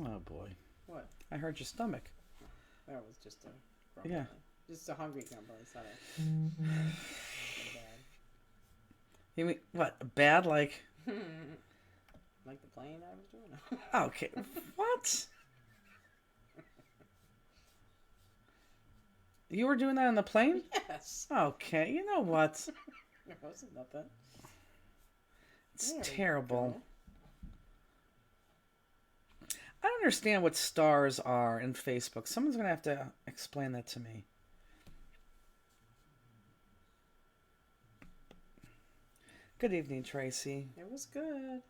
Oh boy. What? I heard your stomach. That was just a grumble. Yeah. Just a hungry grumble. It's not a bad. You mean what? Bad like? Like the plane I was doing. Okay. What? You were doing that on the plane? Yes. Okay. You know what? It wasn't nothing. It's There we terrible. go. I don't understand what stars are in Facebook. Someone's going to have to explain that to me. Good evening, Tracy. It was good.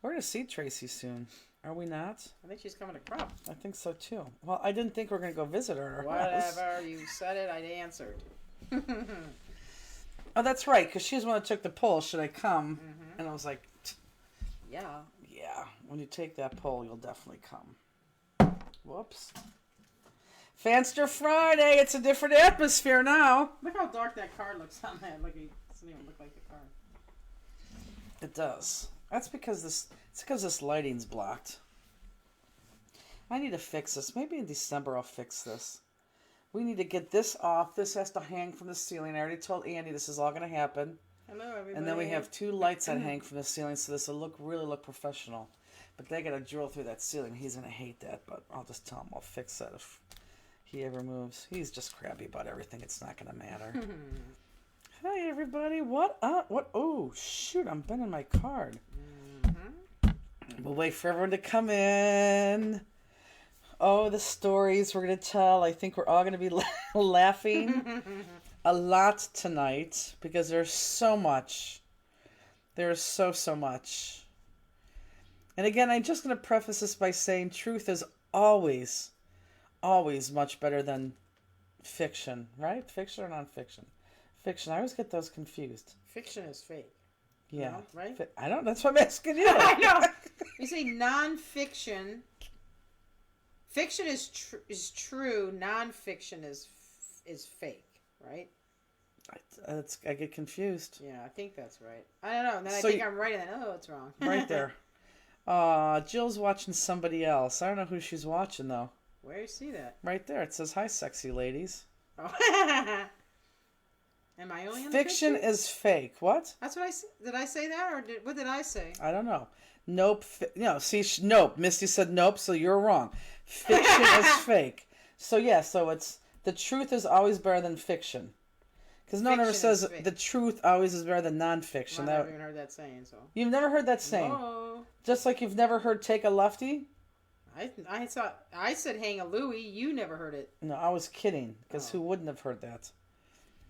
We're going to see Tracy soon. Are we not? I think she's coming to Crop. I think so too. Well, I didn't think we were going to go visit her at her house. Whatever you said it, I answered. Oh, that's right, because she's the one that took the poll. Should I come? Mm-hmm. And I was like, Yeah. yeah, when you take that poll, you'll definitely come. Whoops. Fanster Friday. It's a different atmosphere now. Look how dark that card looks on that. Look, it doesn't even look like the card. It does. That's because this lighting's blocked. I need to fix this. Maybe in December I'll fix this. We need to get this off. This has to hang from the ceiling. I already told Andy this is all going to happen. Hello, everybody. And then we have two lights that hang from the ceiling, so this will really look professional. But they got to drill through that ceiling. He's going to hate that, but I'll just tell him I'll fix that if he ever moves. He's just crabby about everything. It's not going to matter. Hi, everybody. What up? What? Oh, shoot. I'm bending my card. Mm-hmm. We'll wait for everyone to come in. Oh, the stories we're going to tell. I think we're all going to be laughing a lot tonight because there's so much. There's so much. And again, I'm just going to preface this by saying truth is always much better than fiction, right? Fiction or nonfiction? Fiction. I always get those confused. Fiction is fake. Yeah. No, right? I don't. That's what I'm asking you. I know. You say non-fiction. Fiction is true. Non-fiction is fake, right? I get confused. Yeah, I think that's right. I don't know. And then So I think I'm right, and then it's wrong. Right there. Jill's watching somebody else. I don't know who she's watching though. Where do you see that? Right there. It says, "Hi, sexy ladies." Oh. Am I only in the Fiction picture? is fake. What? That's what I said. Did I say that, or what did I say? I don't know. Nope. Nope. Misty said nope, so you're wrong. Fiction is fake. So yeah, so it's the truth is always better than fiction. Because no one ever Fiction is says fake. the truth always is better than nonfiction. I've never even heard that saying. So You've never heard that saying. no. Just like you've never heard take a lefty. I thought I said hang a Louie. You never heard it. No, I was kidding. Because Oh. who wouldn't have heard that?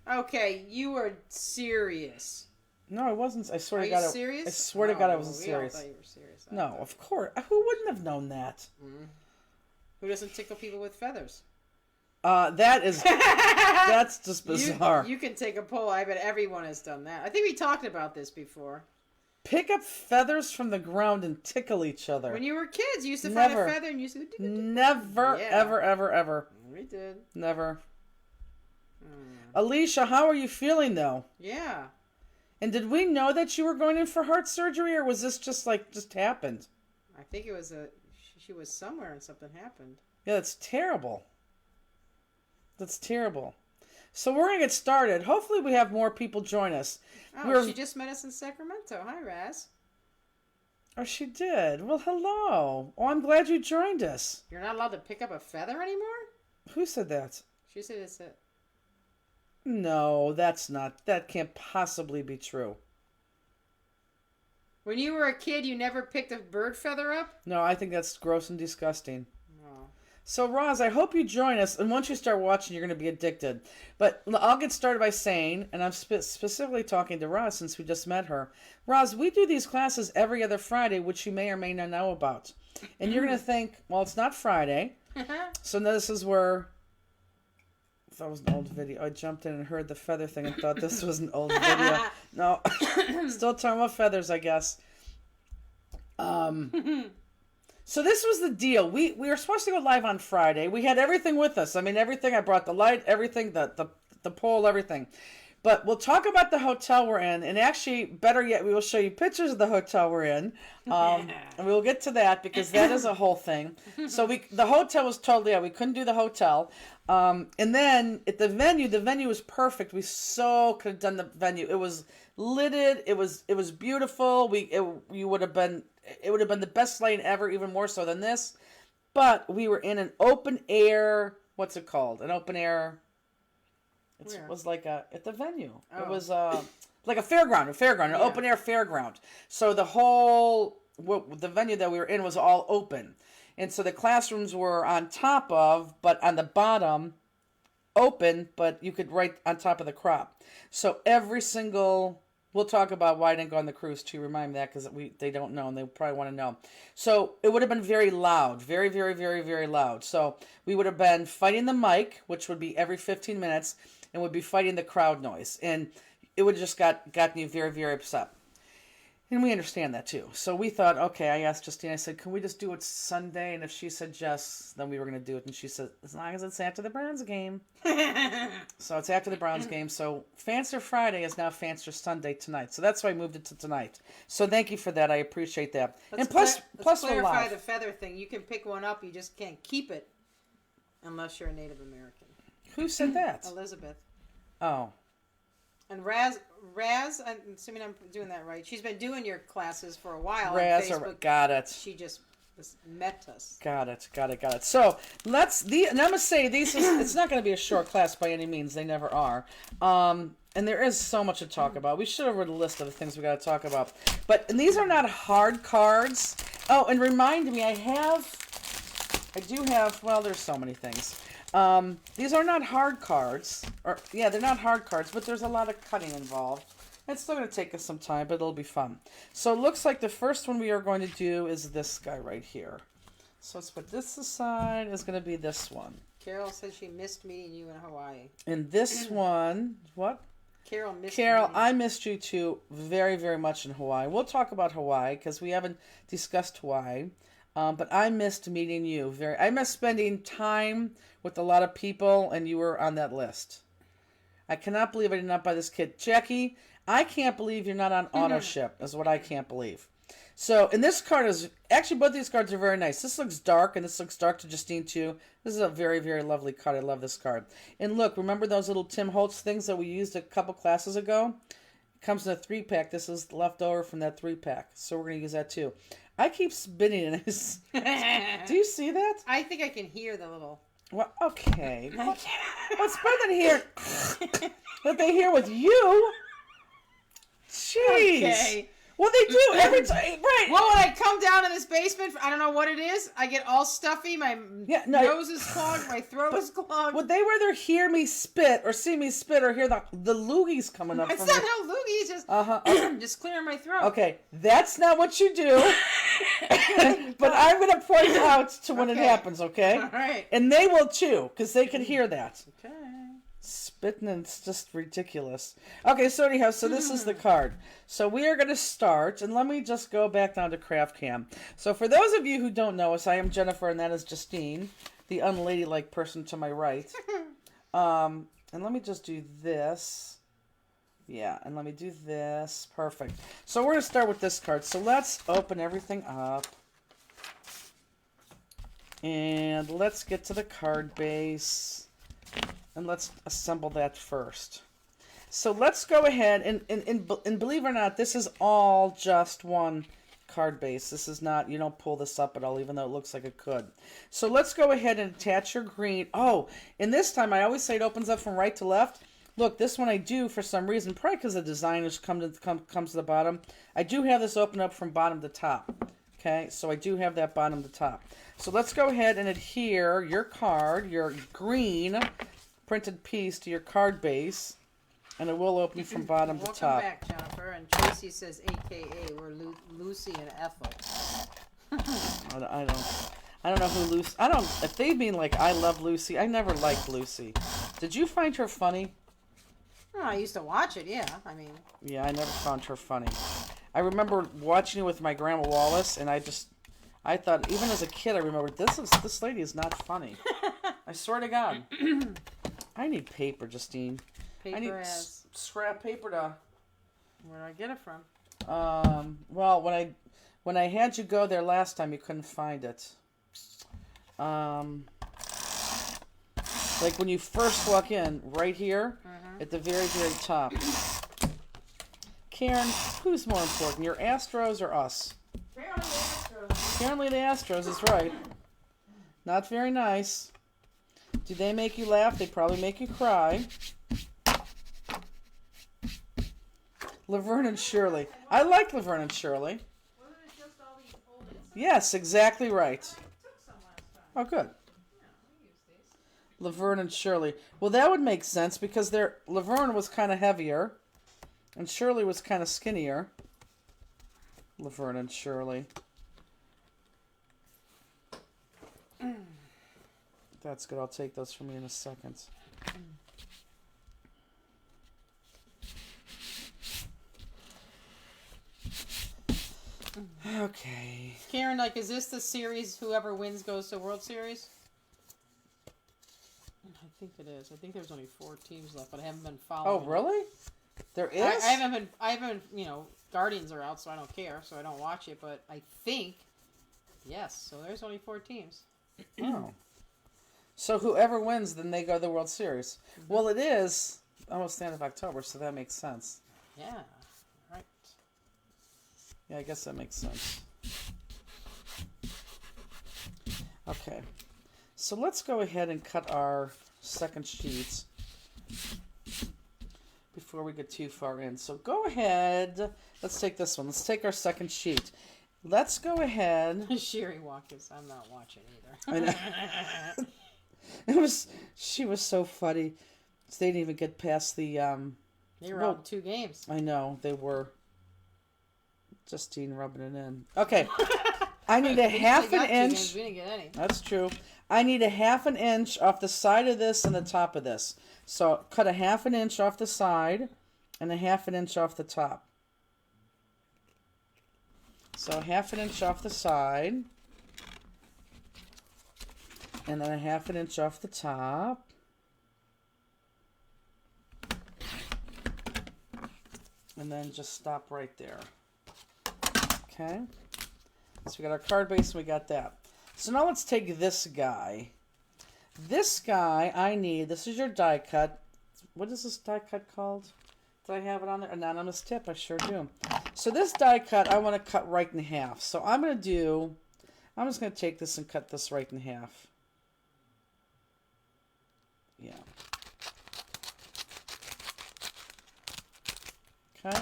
Okay, you were serious. No, I wasn't. I swear Are to you God. serious? I swear to God, I Oh, wasn't we all serious. thought you were serious. I No, thought- of course. Who wouldn't have known that? Who doesn't tickle people with feathers? That's just bizarre. You can take a poll. I bet everyone has done that. I think we talked about this before. Pick up feathers from the ground and tickle each other. When you were kids, you used to Never. find a feather and you used to go. Never, Yeah. ever. We did. Never. Alicia, how are you feeling though? Yeah. And did we know that you were going in for heart surgery, or was this just happened? I think it was she was somewhere and something happened. Yeah, that's terrible. That's terrible. So we're gonna get started. Hopefully, we have more people join us. Oh, she just met us in Sacramento. Hi, Raz. Oh, she did. Well, hello. Oh, I'm glad you joined us. You're not allowed to pick up a feather anymore? Who said that? She said it's it. No, that can't possibly be true. When you were a kid, you never picked a bird feather up? No, I think that's gross and disgusting. Oh. So, Roz, I hope you join us, and once you start watching, you're going to be addicted. But I'll get started by saying, and I'm specifically talking to Roz since we just met her. Roz, we do these classes every other Friday, which you may or may not know about. And you're going to think, well, it's not Friday. So now this is where... That was an old video. I jumped in and heard the feather thing and thought this was an old video. No, still talking about feathers, I guess. So this was the deal. We were supposed to go live on Friday. We had everything with us. I mean, everything. I brought the light, everything, the pole, everything. But we'll talk about the hotel we're in, and actually, better yet, we will show you pictures of the hotel we're in, and we will get to that because that is a whole thing. So the hotel was totally out. We couldn't do the hotel, and then at the venue was perfect. We so could have done the venue. It was lidded. It was beautiful. It would have been the best lane ever, even more so than this. But we were in an open air. What's it called? An open air. It was like at the venue. Oh. It was like a fairground, an open air fairground. So the venue that we were in was all open. And so the classrooms were on top of, but on the bottom, open, but you could right on top of the crop. So every single, we'll talk about why I didn't go on the cruise too, remind me that because they don't know and they probably want to know. So it would have been very loud, very, very, very, very loud. So we would have been fighting the mic, which would be every 15 minutes, and would be fighting the crowd noise. And it would have just gotten you very, very upset. And we understand that too. So we thought, okay, I asked Justine, I said, can we just do it Sunday? And if she said yes, then we were going to do it. And she said, as long as it's after the Browns game. So it's after the Browns game. So Fancer Friday is now Fancer Sunday tonight. So that's why I moved it to tonight. So thank you for that. I appreciate that. Let's clarify the feather thing. You can pick one up. You just can't keep it unless you're a Native American. Who said that? Elizabeth. Oh. And Raz, I'm assuming I'm doing that right. She's been doing your classes for a while Raz, on Facebook. Got it. She just met us. Got it. So and I'm gonna say it's not gonna be a short class by any means. They never are. And there is so much to talk about. We should have read a list of the things we got to talk about. And these are not hard cards. Oh, and remind me, I do have. Well, there's so many things. These are not hard cards. They're not hard cards, but there's a lot of cutting involved. It's still going to take us some time, but it'll be fun. So it looks like the first one we are going to do is this guy right here. So let's put this aside. It's going to be this one. Carol says she missed meeting you in Hawaii. And this one, what? Carol, I missed you too very, very much in Hawaii. We'll talk about Hawaii because we haven't discussed Hawaii. But I missed meeting you. I missed spending time with a lot of people, and you were on that list. I cannot believe I did not buy this kit. Jackie, I can't believe you're not on auto ship, is what I can't believe. So, and this card is, actually both these cards are very nice. This looks dark, and this looks dark to Justine too. This is a very, very lovely card. I love this card. And look, remember those little Tim Holtz things that we used a couple classes ago? It comes in a 3-pack. This is left over from that 3-pack. So we're going to use that too. I keep spinning in this. Do you see that? I think I can hear the little... Well, okay. What's better than hear that they hear with you? Jeez. Okay. Well, they do every time, right? Well, when I come down in this basement, I don't know what it is. I get all stuffy. My nose is clogged. My throat is clogged. Would they rather hear me spit or see me spit or hear the loogies coming up? It's not no loogies. Just just clearing my throat. Okay, that's not what you do. But I'm going to point out to when it happens. Okay. All right. And they will too, because they can hear that. Okay. Spitting, it's just ridiculous. Okay, so anyhow, so this is the card. So we are going to start, and let me just go back down to Craft Cam. So for those of you who don't know us, I am Jennifer, and that is Justine, the unladylike person to my right. And let me just do this. Yeah, and let me do this. Perfect. So we're going to start with this card. So let's open everything up. And let's get to the card base. And let's assemble that first. So let's go ahead and believe it or not, this is all just one card base. This is not, you don't pull this up at all, even though it looks like it could. So let's go ahead and attach your green. Oh, and this time I always say it opens up from right to left. Look, this one I do for some reason, probably because the designers comes to the bottom. I do have this open up from bottom to top. Okay, so I do have that bottom to top. So let's go ahead and adhere your card, your green printed piece, to your card base, and it will open from bottom to top. Welcome back, Jennifer. And Tracy says, AKA, we're Lucy and Ethel. I don't know who Lucy. If they mean like I love Lucy, I never liked Lucy. Did you find her funny? Oh, I used to watch it. Yeah, I mean. Yeah, I never found her funny. I remember watching it with my Grandma Wallace, and I thought, even as a kid, I remember this lady is not funny. I swear to God. I need paper, Justine. Paper ass. scrap paper to... Where did I get it from? Well, when I had you go there last time, you couldn't find it. Like when you first walk in, right here, at the very, very top. Karen, who's more important, your Astros or us? Apparently the Astros. Apparently the Astros is right. Not very nice. Do they make you laugh? They probably make you cry. Laverne and Shirley. I like Laverne and Shirley. Wasn't it just all these old inserts? Yes, exactly right. I took some last time. Oh, good. Yeah, we use these. Laverne and Shirley. Well, that would make sense because Laverne was kind of heavier and Shirley was kind of skinnier. Laverne and Shirley. That's good. I'll take those from you in a second. Okay. Karen, like, is this the series whoever wins goes to World Series? I think it is. I think there's only 4 teams left, but I haven't been following. Oh, really? There is? I haven't, Guardians are out, so I don't care, so I don't watch it, but I think, yes, so there's only 4 teams. Oh. So whoever wins, then they go to the World Series. Mm-hmm. Well, it is almost the end of October, so that makes sense. Yeah, right. Yeah, I guess that makes sense. Okay. So let's go ahead and cut our second sheets before we get too far in. So go ahead. Let's take this one. Let's take our second sheet. Let's go ahead. Sherry Watkins. I'm not watching either. I know. She was so funny. They didn't even get past the They were out 2 games. I know, they were. Justine rubbing it in. Okay. I need a half an inch. We didn't get any. That's true. I need a half an inch off the side of this and the top of this. So cut a half an inch off the side and a half an inch off the top. So half an inch off the side. And then a half an inch off the top. And then just stop right there. Okay. So we got our card base and we got that. So now let's take this guy. This guy I need, this is your die cut. What is this die cut called? Did I have it on there? Anonymous tip, I sure do. So this die cut I want to cut right in half. So I'm just going to take this and cut this right in half. Yeah. Okay.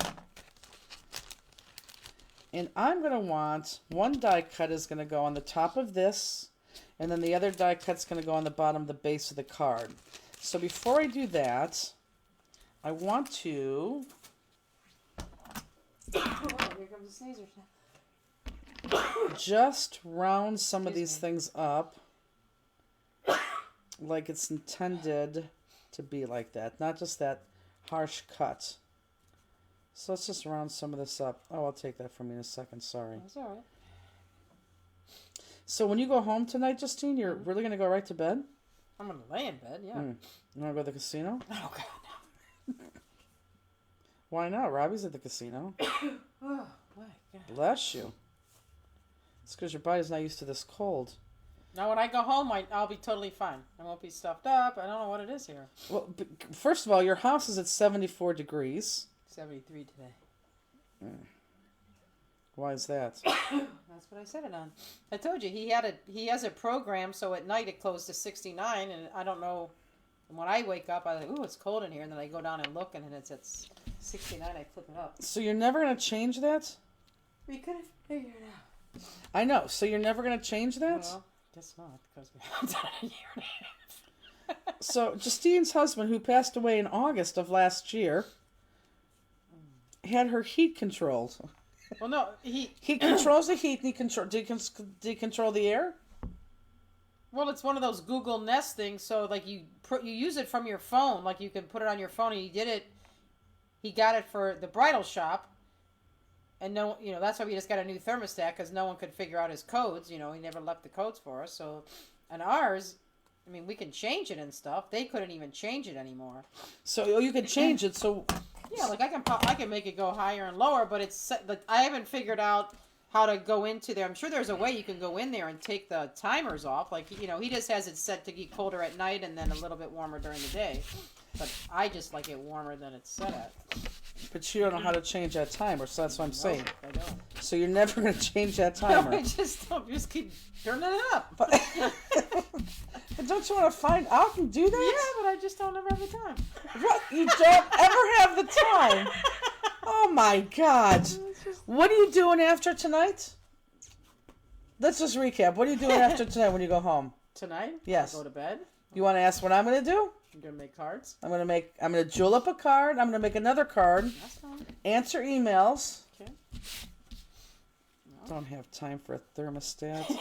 And I'm going to want, one die cut is going to go on the top of this, and then the other die cut's going to go on the bottom of the base of the card. So before I do that, I want to... Oh, here comes the sneezer. Just round some of these things up like it's intended to be like that, not just that harsh cut. So let's just round some of this up. Oh, I'll take that from you in a second, sorry. That's all right. So when you go home tonight, Justine, you're really going to go right to bed? I'm going to lay in bed, yeah. You want to go to the casino? Oh, God, no. Why not? Robbie's at the casino. Oh, my God. Bless you. It's because your body's not used to this cold. Now, when I go home, I'll be totally fine. I won't be stuffed up. I don't know what it is here. Well, first of all, your house is at 74 degrees. 73 today. Why is that? That's what I set it on. I told you, he has a program, so at night it closed to 69, and I don't know. And when I wake up, I'm like, ooh, it's cold in here, and then I go down and look, and it's at 69, I flip it up. So you're never going to change that? We could have figured it out. I know. So you're never going to change that? Well, guess not, because we haven't done it in a year and a half. So Justine's husband, who passed away in August of last year, had her heat controlled. Well, no, he controls the heat, and he control the air? Well, it's one of those Google Nest things, so like you use it from your phone, like you can put it on your phone, and he got it for the bridal shop, and that's why we just got a new thermostat, because no one could figure out his codes, he never left the codes for us, so, and ours, I mean, we can change it and stuff. They couldn't even change it anymore. So you can change it. So Yeah, like I can make it go higher and lower, but it's like I haven't figured out how to go into there. I'm sure there's a way you can go in there and take the timers off. Like, he just has it set to get colder at night and then a little bit warmer during the day. But I just like it warmer than it's set at. but you don't know how to change that timer, so that's what I'm saying. I don't. So you're never going to change that No, timer. I just don't. Just keep turning it up. But, but don't you want to find out and do that? Yeah, but I just don't ever have the time. What? You don't ever have the time? Oh my God. What are you doing after tonight? Let's just recap. What are you doing after tonight when you go home? Tonight? Yes. I'll go to bed. You want to ask what I'm going to do? I'm gonna make cards. I'm going to jewel up a card. I'm going to make another card. That's fine. Answer emails. Okay. Don't have time for a thermostat.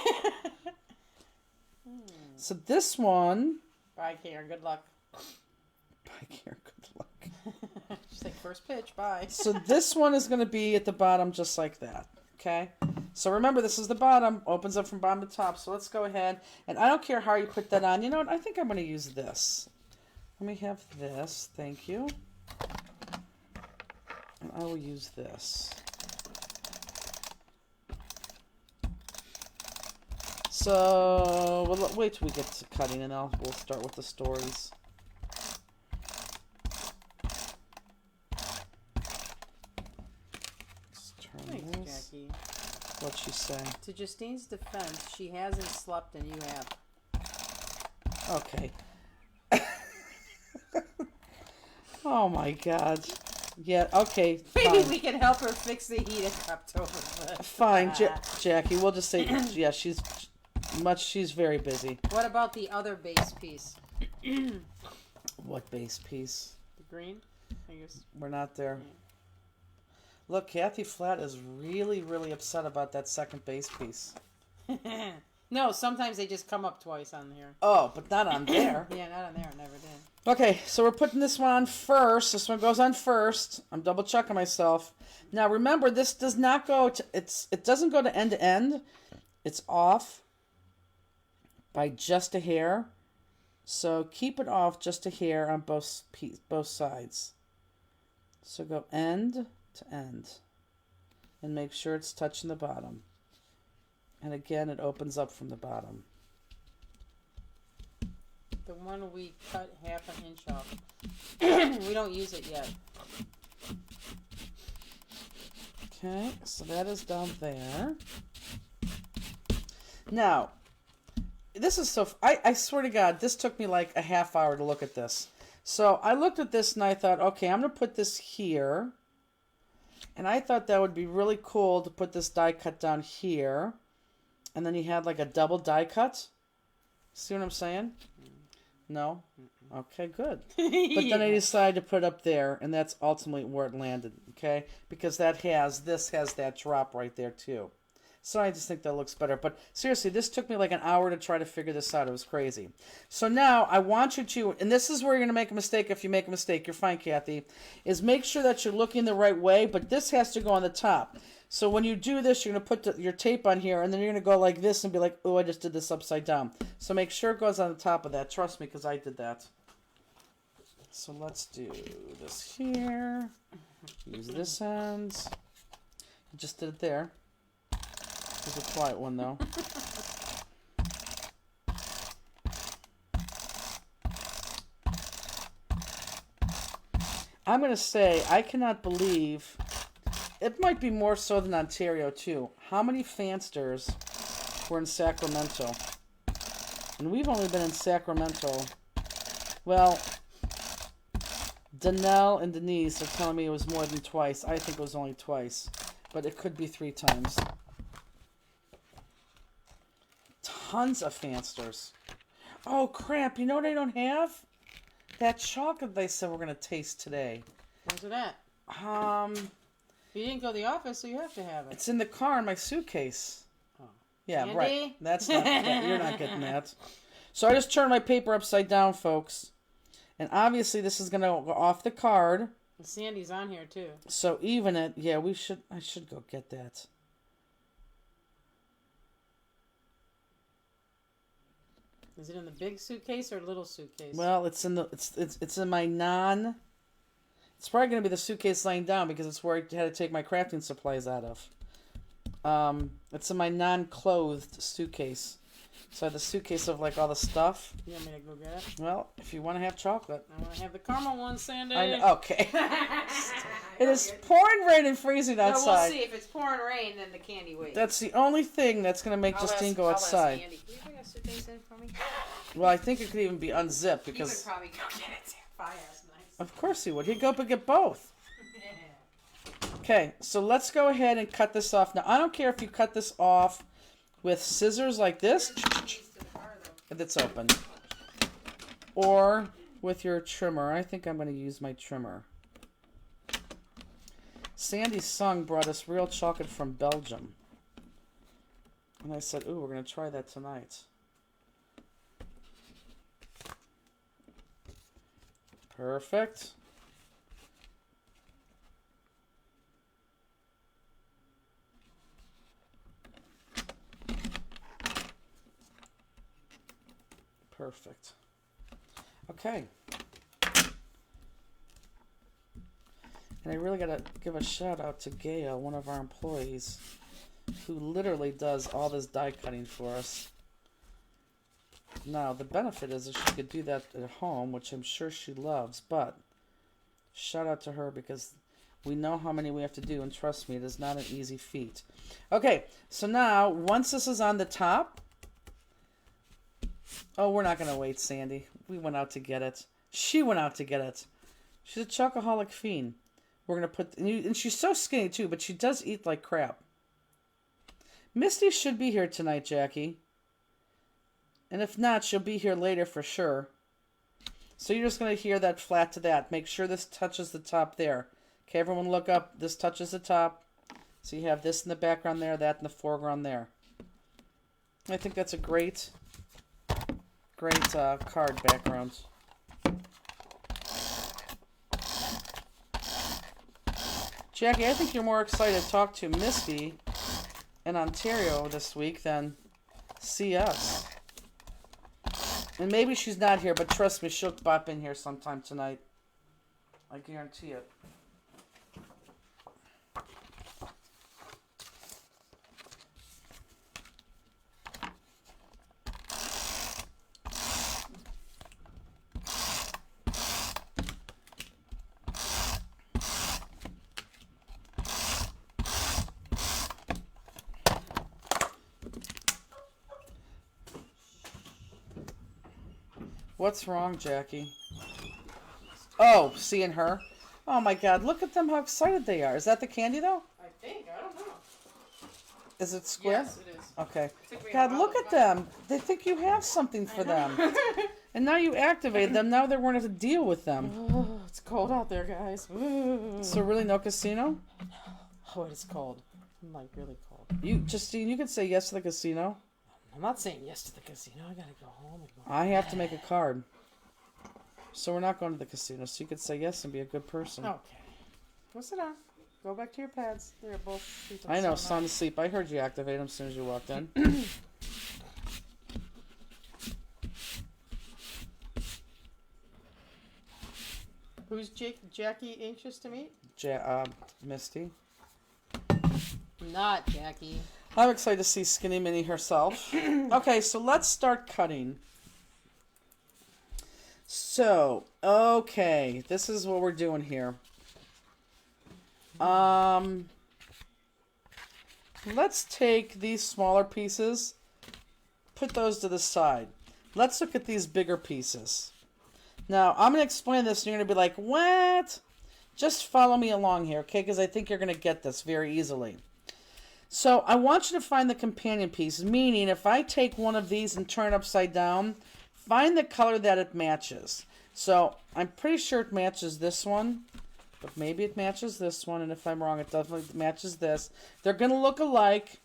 So this one. Bye, Karen. Good luck. Bye, Karen. Good luck. Just like first pitch. Bye. So this one is going to be at the bottom just like that. Okay? So remember, this is the bottom. Opens up from bottom to top. So let's go ahead. And I don't care how you put that on. You know what? I think I'm going to use this. Let me have this. Thank you. And I will use this. So we'll wait till we get to cutting, and we'll start with the stories. Let's turn Thanks, this. Jackie. What'd she say? To Justine's defense, she hasn't slept and you have. Okay. Oh my God. Yeah. Okay. Maybe Fine. we can help her fix the heat at Oktoberfest. Fine, Jackie. We'll just say, yeah, she's very busy. What about the other base piece? What base piece? The green? I guess. We're not there. Look, Kathy Flat is really, really upset about that second base piece. No, sometimes they just come up twice on here. Oh, but not on there. Yeah, not on there. It never did. Okay, so we're putting this one on first. This one goes on first. I'm double checking myself. Now remember, this does not go to it doesn't go to end. It's off by just a hair. So keep it off just a hair on both sides. So go end to end. And make sure it's touching the bottom. And again, it opens up from the bottom. The one we cut half an inch off. We don't use it yet. Okay, so that is down there. Now, this is so... I swear to God, this took me like a half hour to look at this. So I looked at this and I thought, okay, I'm going to put this here. And I thought that would be really cool to put this die cut down here. And then you had like a double die cut. See what I'm saying? No? Okay, good. But then I decided to put it up there, and that's ultimately where it landed, okay? Because this has that drop right there too. So I just think that looks better. But seriously, this took me like an hour to try to figure this out. It was crazy. So now I want you to, and this is where you're going to make a mistake. If you make a mistake, you're fine, Kathy, is make sure that you're looking the right way, but this has to go on the top. So when you do this, you're going to put your tape on here, and then you're going to go like this and be like, oh, I just did this upside down. So make sure it goes on the top of that. Trust me, because I did that. So let's do this here. Use this end. I just did it there. It's a quiet one, though. I'm going to say, I cannot believe... It might be more so than Ontario, too. How many Fansters were in Sacramento? And we've only been in Sacramento. Well, Danelle and Denise are telling me it was more than twice. I think it was only twice. But it could be 3 times. Tons of Fansters. Oh, crap. You know what I don't have? That chocolate they said we're going to taste today. Where's it at? You didn't go to the office, so you have to have it. It's in the car in my suitcase. Oh. Yeah, Candy? right. That's not you're not getting that. So I just turned my paper upside down, folks. And obviously this is going to go off the card. And Sandy's on here too. So even it, yeah, I should go get that. Is it in the big suitcase or little suitcase? Well, it's in the it's in my non. It's probably gonna be the suitcase laying down because it's where I had to take my crafting supplies out of. It's in my non-clothed suitcase. So I have the suitcase of like all the stuff. You want me to go get it? Well, if you want to have chocolate. I want to have the caramel one, Sandy. Okay. It is pouring rain and freezing No, outside. we'll see. If it's pouring rain, then the candy waits. That's the only thing that's going to make Justine go outside. Can you bring a suitcase in for me? Well, I think it could even be unzipped You would because... probably go get it too. If I asked nice. Of course he would. He'd go up and get both. Okay, so let's go ahead and cut this off. Now, I don't care if you cut this off with scissors like this, if it's open, or with your trimmer. I think I'm going to use my trimmer. Sandy Sung brought us real chocolate from Belgium. And I said, ooh, we're going to try that tonight. Perfect. Perfect. Okay. And I really got to give a shout out to Gail, one of our employees, who literally does all this die cutting for us. Now, the benefit is that she could do that at home, which I'm sure she loves, but shout out to her because we know how many we have to do, and trust me, it is not an easy feat. Okay, so now, once this is on the top, oh, we're not going to wait, Sandy. We went out to get it. She went out to get it. She's a chocoholic fiend. We're going to put... And she's so skinny, too, but she does eat like crap. Misty should be here tonight, Jackie. And if not, she'll be here later for sure. So you're just going to hear that flat to that. Make sure this touches the top there. Okay, everyone look up. This touches the top. So you have this in the background there, that in the foreground there. I think that's a great card background. Jackie, I think you're more excited to talk to Misty in Ontario this week than see us. And maybe she's not here, but trust me, she'll pop in here sometime tonight. I guarantee it. What's wrong, Jackie? Oh, seeing her? Oh my God, look at them, how excited they are. Is that the candy though? I think. I don't know. Is it square? Yes, it is. Okay. Took me a God, while look to at find them. They think you have something for them. And now you activated them. Now they're going to have to deal with them. Oh, it's cold out there, guys. So really no casino? Oh, it is cold. I'm like really cold. Justine, you can say yes to the casino. I'm not saying yes to the casino. I gotta go home and go. I have to make a card. So we're not going to the casino. So you could say yes and be a good person. Okay. Well, sit down. Go back to your pads. They're both sleeping. I know, so sound nice. asleep. I heard you activate them as soon as you walked in. Who's Jackie anxious to meet? Misty. Not Jackie. I'm excited to see Skinny Minnie herself. Okay, so let's start cutting. So, okay, this is what we're doing here. Let's take these smaller pieces, put those to the side. Let's look at these bigger pieces. Now, I'm going to explain this, and you're going to be like, what? Just follow me along here, okay? Because I think you're going to get this very easily. So I want you to find the companion piece, meaning if I take one of these and turn it upside down, find the color that it matches. So I'm pretty sure it matches this one, but maybe it matches this one, and if I'm wrong, it definitely matches this. They're going to look alike.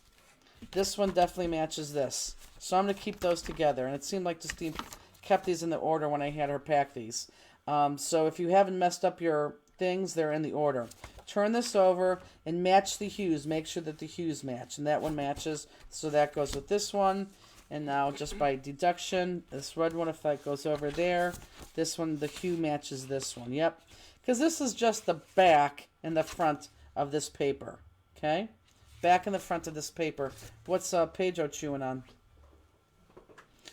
This one definitely matches this. So I'm going to keep those together, and it seemed like Justine kept these in the order when I had her pack these. So if you haven't messed up your things, they're in the order. Turn this over and match the hues. Make sure that the hues match. And that one matches, so that goes with this one. And now, just by deduction, this red one, if that goes over there, this one, the hue matches this one. Yep. Because this is just the back and the front of this paper. Okay? Back and the front of this paper. What's Pedro chewing on?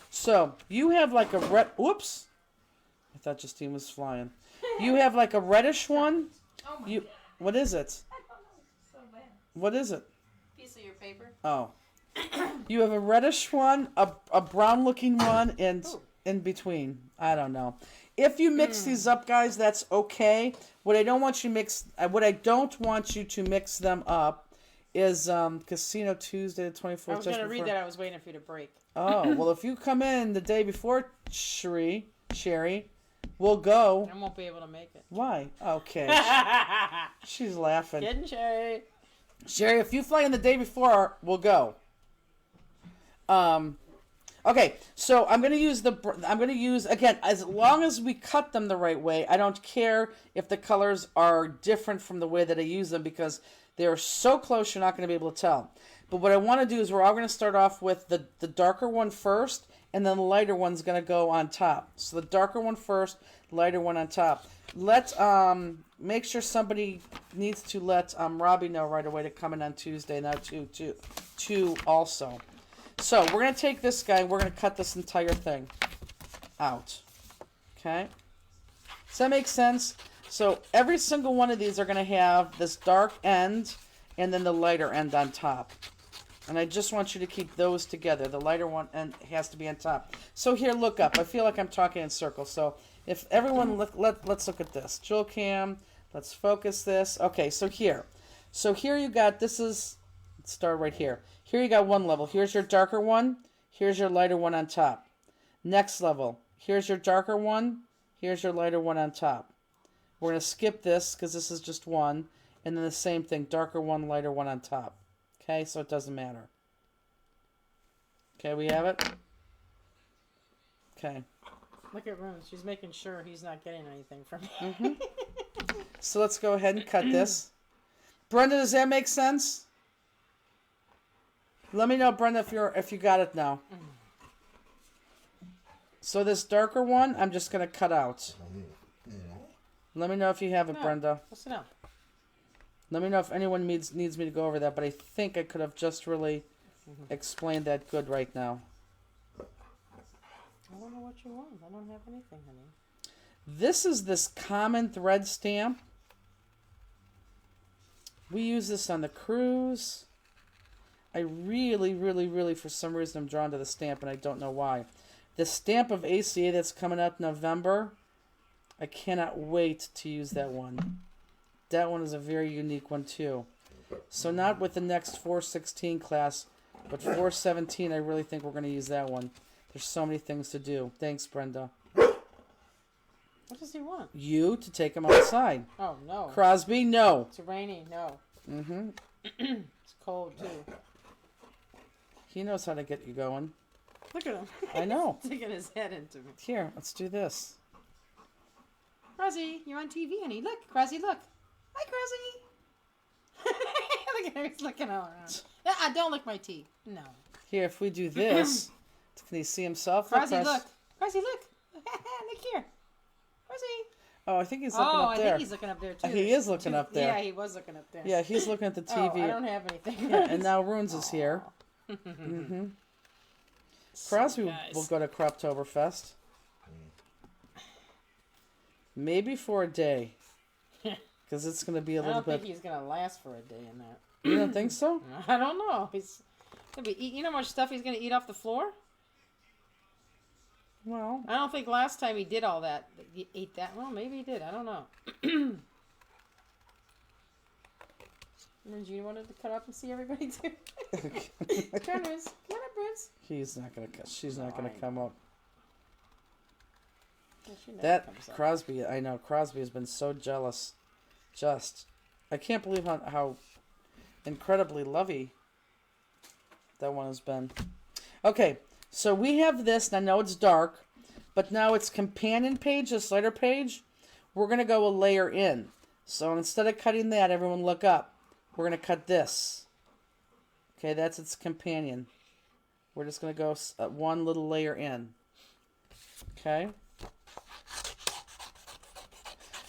So, you have like a red... Whoops! I thought Justine was flying. You have like a reddish one. Oh my You. God. What is it? I don't know. So bad. What is it? Piece of your paper. Oh. You have a reddish one, a brown looking one, and in between. I don't know. If you mix these up, guys, that's okay. What I don't want you to mix them up is Casino Tuesday the 24th. I was going to read that. I was waiting for you to break. Oh, well, if you come in the day before Sherry, we'll go. I won't be able to make it. Why? Okay. She's laughing. Kidding, Sherry. Sherry, if you fly in the day before, we'll go. Okay, so I'm gonna use again, as long as we cut them the right way. I don't care if the colors are different from the way that I use them because they're so close you're not gonna be able to tell. But what I want to do is we're all gonna start off with the darker one first, and then the lighter one's gonna go on top. So the darker one first, lighter one on top. Let make sure somebody needs to let Robbie know right away to come in on Tuesday. Now two also. So we're going to take this guy, we're going to cut this entire thing out. Okay? Does that make sense? So every single one of these are going to have this dark end and then the lighter end on top. And I just want you to keep those together. The lighter one end has to be on top. So here, look up. I feel like I'm talking in circles. So if everyone, let's look at this. Jewel cam, let's focus this. Okay, so here. So here you got, let's start right here. Here you got one level. Here's your darker one. Here's your lighter one on top. Next level. Here's your darker one. Here's your lighter one on top. We're going to skip this because this is just one. And then the same thing. Darker one, lighter one on top. Okay, so it doesn't matter. Okay, we have it? Okay. Look at Rune. She's making sure he's not getting anything from me. Mm-hmm. So let's go ahead and cut this. Brenda, does that make sense? Let me know, Brenda, if you got it now. So this darker one, I'm just gonna cut out. Let me know if you have it, Brenda. Listen up. Let me know if anyone needs me to go over that, but I think I could have just really explained that good right now. I don't know what you want. I don't have anything, honey. This is this common thread stamp. We use this on the cruise. I really, for some reason, I'm drawn to the stamp, and I don't know why. The stamp of ACA that's coming out in November, I cannot wait to use that one. That one is a very unique one, too. So not with the next 416 class, but 417, I really think we're going to use that one. There's so many things to do. Thanks, Brenda. What does he want? You to take him outside. Oh, no. Crosby, no. It's rainy. No. Mm-hmm. It's cold, too. He knows how to get you going. Look at him. I know. He's sticking his head into me. Here, let's do this. Krusty, you're on TV, honey. Look, Krusty, look. Hi, Krusty. Look at him. He's looking all around. Don't lick my teeth. No. Here, if we do this, can he see himself? Krusty, look. Krusty, look. Look here. Krusty. Oh, I think he's looking up there. I think he's looking up there, too. He is looking up there. Yeah, he was looking up there. Yeah, he's looking at the TV. Oh, I don't have anything. Yeah, and now Runes is here. Mm-hmm. Crosby will go to Croptoberfest. Maybe for a day. Because it's going to be a little bit... I don't think he's going to last for a day in that. You don't think so? I don't know. He's going to be eating... You know how much stuff he's going to eat off the floor? Well... I don't think last time he did all that. He ate that. Well, maybe he did. I don't know. And you wanted to cut up and see everybody too? Come on, Bruce. Come on, Bruce. He's not going to... She's not going to come up. Well, That Crosby, I know, Crosby has been so jealous. Just, I can't believe how incredibly lovey that one has been. Okay, so we have this, and I know it's dark, but now it's companion page, this lighter page. We're going to go a layer in. So instead of cutting that, everyone look up. We're going to cut this. Okay, that's its companion. We're just going to go one little layer in. Okay.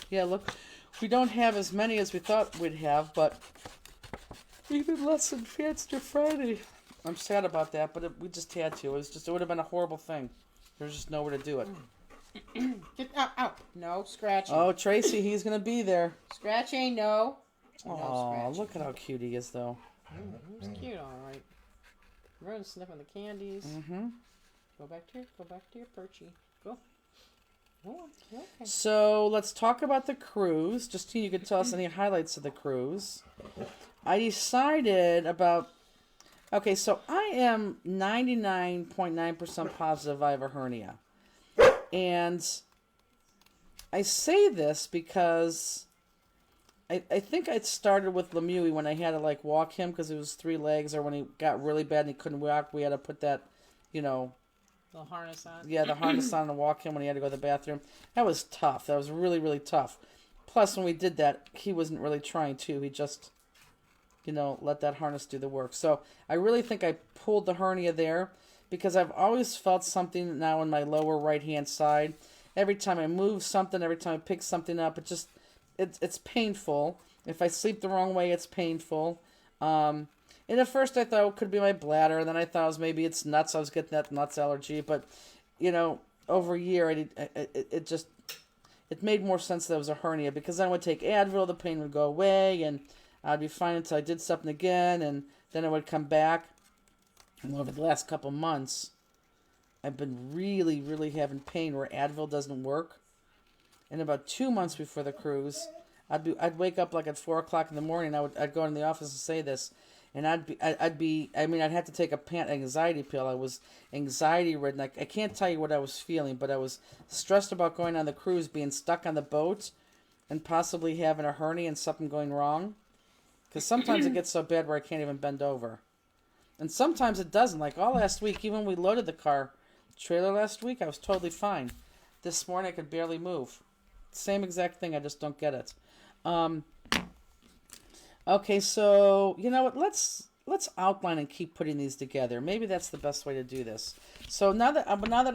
Yeah, look, we don't have as many as we thought we'd have, but even less than Fancy Friday. I'm sad about that, but we just had to. It would have been a horrible thing. There's just nowhere to do it. Get out. No scratching. Oh, Tracy, he's going to be there. Scratching, no. Oh, scratching. look at how cute he is, though. He's cute, all right. Run sniffing the candies. Mm-hmm. Go back to your perchy. Go. Go on. Okay. So let's talk about the cruise. Justine, you could tell us any highlights of the cruise. I decided about... Okay, so I am 99.9% positive I have a hernia. And I say this because I think I started with Lemieux when I had to like walk him because it was 3 legs, or when he got really bad and he couldn't walk, we had to put that, little harness on. Yeah, the harness on and walk him when he had to go to the bathroom. That was tough. That was really, really tough. Plus, when we did that, he wasn't really trying to. He just, let that harness do the work. So I really think I pulled the hernia there because I've always felt something now in my lower right-hand side. Every time I move something, every time I pick something up, it's painful. If I sleep the wrong way, it's painful. And at first I thought it could be my bladder, and then I thought maybe it's nuts. I was getting that nuts allergy. But, over a year, it made more sense that it was a hernia, because then I would take Advil, the pain would go away, and I'd be fine until I did something again, and then it would come back. And over the last couple months, I've been really, really having pain where Advil doesn't work. And about 2 months before the cruise, I'd wake up like at 4 o'clock in the morning. I'd go in the office and say this, and I'd have to take a anxiety pill. I was anxiety ridden. I can't tell you what I was feeling, but I was stressed about going on the cruise, being stuck on the boat, and possibly having a hernia and something going wrong. Because sometimes it gets so bad where I can't even bend over. And sometimes it doesn't. Like all last week, even when we loaded the trailer last week, I was totally fine. This morning I could barely move. Same exact thing, I just don't get it. Okay, so you know what? Let's outline and keep putting these together. Maybe that's the best way to do this. So now that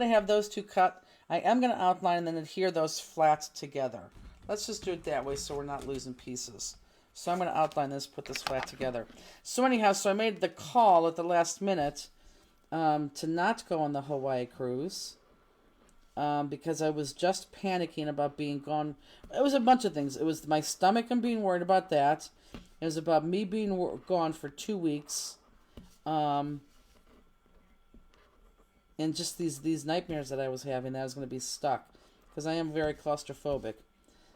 I have those two cut, I am going to outline and then adhere those flats together. Let's just do it that way so we're not losing pieces. So I'm going to outline this, put this flat together. So anyhow, I made the call at the last minute to not go on the Hawaii cruise. Because I was just panicking about being gone. It was a bunch of things. It was my stomach and being worried about that. It was about me being gone for 2 weeks. And just these nightmares that I was having, that I was going to be stuck. Because I am very claustrophobic.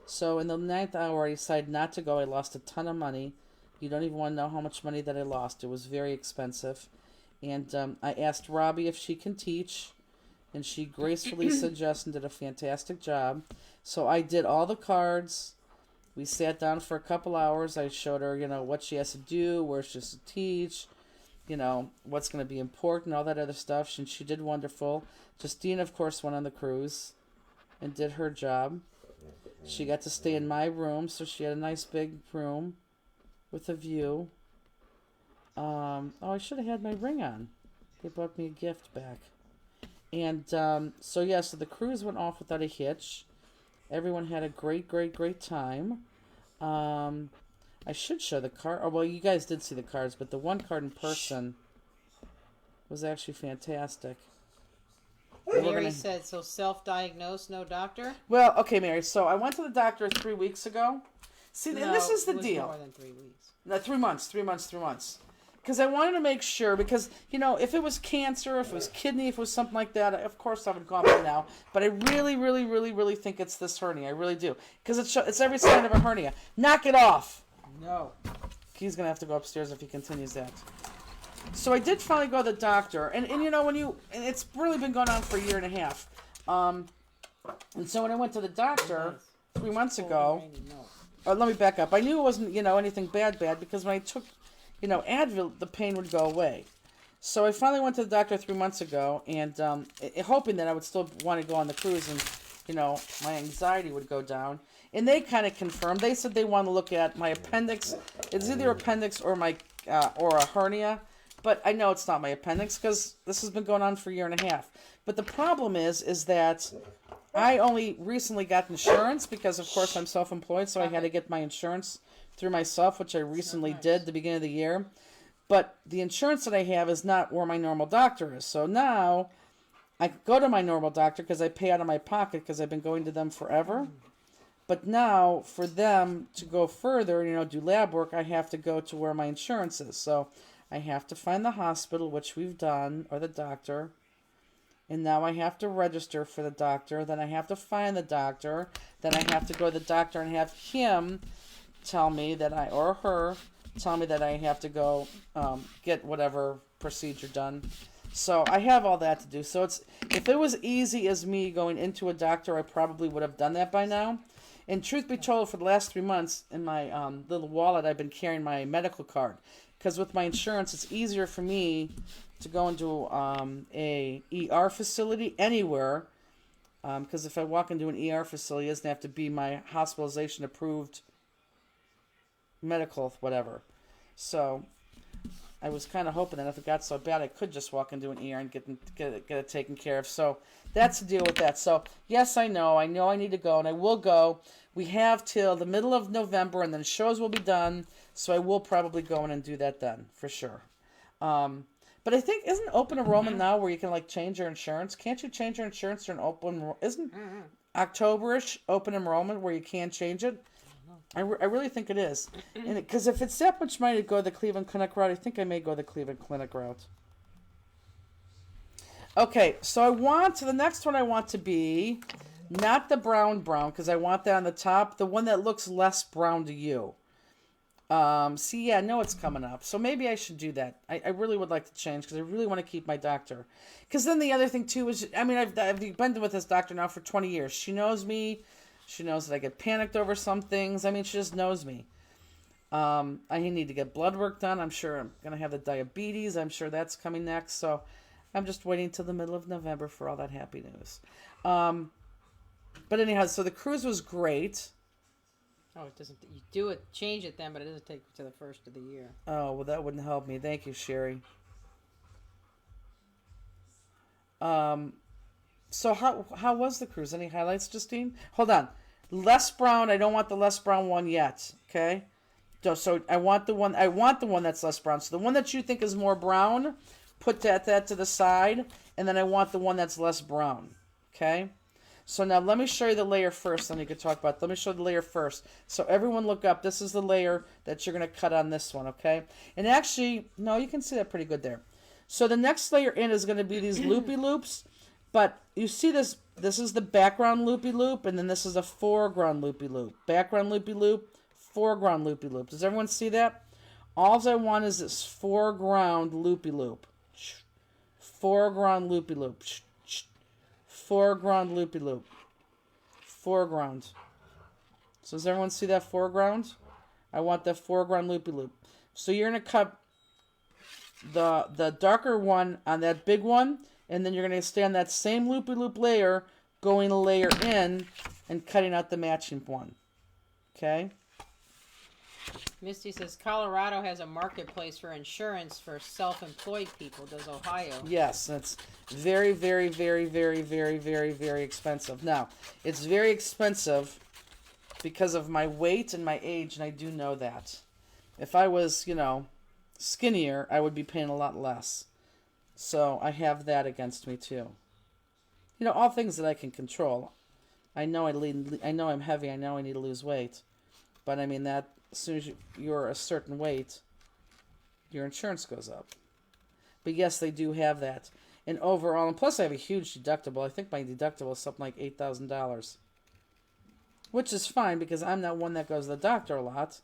So in the 9th hour, I decided not to go. I lost a ton of money. You don't even want to know how much money that I lost. It was very expensive. And I asked Robbie if she can teach. And she gracefully suggested and did a fantastic job. So I did all the cards. We sat down for a couple hours. I showed her, what she has to do, where she has to teach, what's going to be important, all that other stuff. And she did wonderful. Justine, of course, went on the cruise and did her job. She got to stay in my room, so she had a nice big room with a view. I should have had my ring on. They brought me a gift back. And so the cruise went off without a hitch. Everyone had a great, great, great time. I should show the card. Oh, well, you guys did see the cards, but the one card in person was actually fantastic. Mary said, so self-diagnosed, no doctor? Well, okay, Mary. So I went to the doctor 3 weeks ago. See, and this is the it was deal. More than 3 weeks. No, 3 months. 3 months. 3 months. Because I wanted to make sure, because, if it was cancer, if it was kidney, if it was something like that, of course I would go by now. But I really, really, really, really think it's this hernia. I really do. Because it's every sign of a hernia. Knock it off. No. He's going to have to go upstairs if he continues that. So I did finally go to the doctor. And it's really been going on for a year and a half. And so when I went to the doctor 3 months ago, let me back up. I knew it wasn't, anything bad, because when I took, Advil, the pain would go away. So I finally went to the doctor 3 months ago, and hoping that I would still want to go on the cruise and, my anxiety would go down. And they kind of confirmed. They said they want to look at my appendix. It's either appendix or or a hernia. but I know it's not my appendix because this has been going on for a year and a half. But the problem is that I only recently got insurance because, of course, I'm self-employed, so I had to get my insurance through myself, which I recently did at the beginning of the year. But the insurance that I have is not where my normal doctor is. So now I go to my normal doctor because I pay out of my pocket because I've been going to them forever. But now for them to go further, do lab work, I have to go to where my insurance is. So I have to find the hospital, which we've done, or the doctor. And now I have to register for the doctor. Then I have to find the doctor. Then I have to go to the doctor and have him tell me that or her tell me that I have to go get whatever procedure done. So I have all that to do. So if it was easy as me going into a doctor, I probably would have done that by now. And truth be told, for the last 3 months in my little wallet, I've been carrying my medical card. Because with my insurance, it's easier for me to go into a ER facility anywhere. Because if I walk into an ER facility, it doesn't have to be my hospitalization approved medical whatever. So I was kind of hoping that if it got so bad, I could just walk into an ER and get it taken care of. So that's the deal with that. So yes, I know I need to go, and I will go. We have till the middle of November, and then shows will be done. So I will probably go in and do that then for sure. But I think isn't open enrollment now where you can change your insurance? Can't you change your insurance to an open? Isn't October-ish open enrollment where you can change it? I really think it is. Because if it's that much money to go the Cleveland Clinic route, I think I may go the Cleveland Clinic route. Okay, so the next one I want to be not the brown, because I want that on the top, the one that looks less brown to you. See, yeah, I know it's coming up. So maybe I should do that. I really would like to change because I really want to keep my doctor. Because then the other thing too is, I've been with this doctor now for 20 years. She knows me. She knows that I get panicked over some things. She just knows me. I need to get blood work done. I'm sure I'm going to have the diabetes. I'm sure that's coming next. So I'm just waiting till the middle of November for all that happy news. But anyhow, so the cruise was great. Oh, it doesn't. You do it, change it then, but it doesn't take you to the first of the year. Oh, well, that wouldn't help me. Thank you, Sherry. So how was the cruise? Any highlights, Justine? Hold on. Less brown. I don't want the less brown one yet. Okay. So I want the one that's less brown. So the one that you think is more brown, put that to the side, and then I want the one that's less brown. Okay. So now let me show you the layer first, then you can talk about it. Let me show the layer first. So everyone look up. This is the layer that you're going to cut on this one, okay? And actually, no, you can see that pretty good there. So the next layer in is going to be these loopy loops. But you see this is the background loopy loop, and then this is a foreground loopy loop. Background loopy loop, foreground loopy loop. Does everyone see that? All I want is this foreground loopy loop. Foreground loopy loop. Foreground loopy loop. Foreground. So does everyone see that foreground? I want that foreground loopy loop. So you're going to cut the darker one on that big one, and then you're going to stay on that same loopy loop layer, going a layer in and cutting out the matching one. Okay? Misty says Colorado has a marketplace for insurance for self-employed people. Does Ohio? Yes, it's very, very, very, very, very, very, very expensive. Now, it's very expensive because of my weight and my age, and I do know that. If I was, skinnier, I would be paying a lot less. So I have that against me too. All things that I can control. I know I'm heavy. I know I need to lose weight, but that. As soon as you're a certain weight, your insurance goes up. But yes, they do have that. And overall, and plus I have a huge deductible. I think my deductible is something like $8,000. Which is fine because I'm not one that goes to the doctor a lot.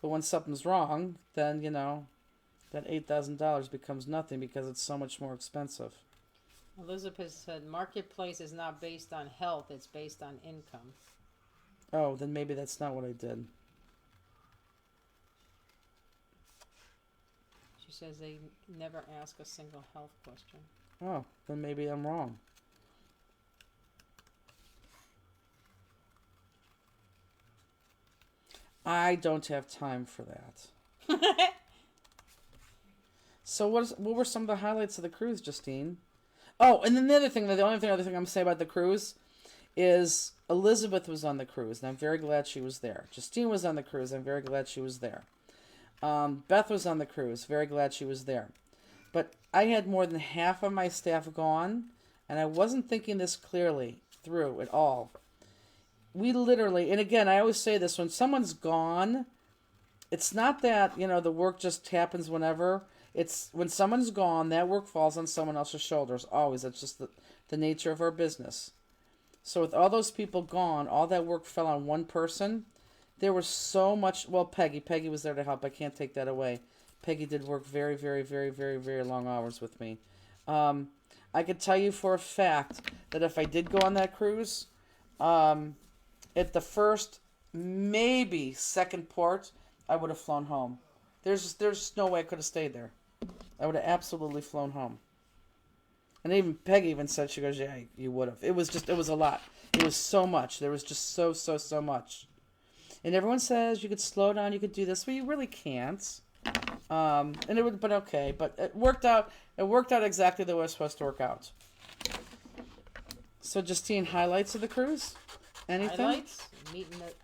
But when something's wrong, then, that $8,000 becomes nothing because it's so much more expensive. Elizabeth said marketplace is not based on health, it's based on income. Oh, then maybe that's not what I did. She says they never ask a single health question. Oh, then maybe I'm wrong. I don't have time for that. So what were some of the highlights of the cruise, Justine? Oh, and then the other thing I'm gonna say about the cruise is Elizabeth was on the cruise, and I'm very glad she was there. Justine was on the cruise. I'm very glad she was there. Beth was on the cruise. Very glad she was there. But I had more than half of my staff gone, and I wasn't thinking this clearly through at all. We literally, and again, I always say this, when someone's gone, it's not that, the work just happens whenever. It's when someone's gone, that work falls on someone else's shoulders, always. That's just the nature of our business. So with all those people gone, all that work fell on one person. There was so much, well, Peggy was there to help. I can't take that away. Peggy did work very, very, very, very, very long hours with me. I could tell you for a fact that if I did go on that cruise, at the first, maybe second port, I would have flown home. There's no way I could have stayed there. I would have absolutely flown home. And even Peggy even said, she goes, yeah, you would have. It was a lot. It was so much. There was just so much. And everyone says you could slow down, you could do this. Well, you really can't. But okay. But it worked out. It worked out exactly the way it was supposed to work out. So, Justine, highlights of the cruise? Anything? Highlights?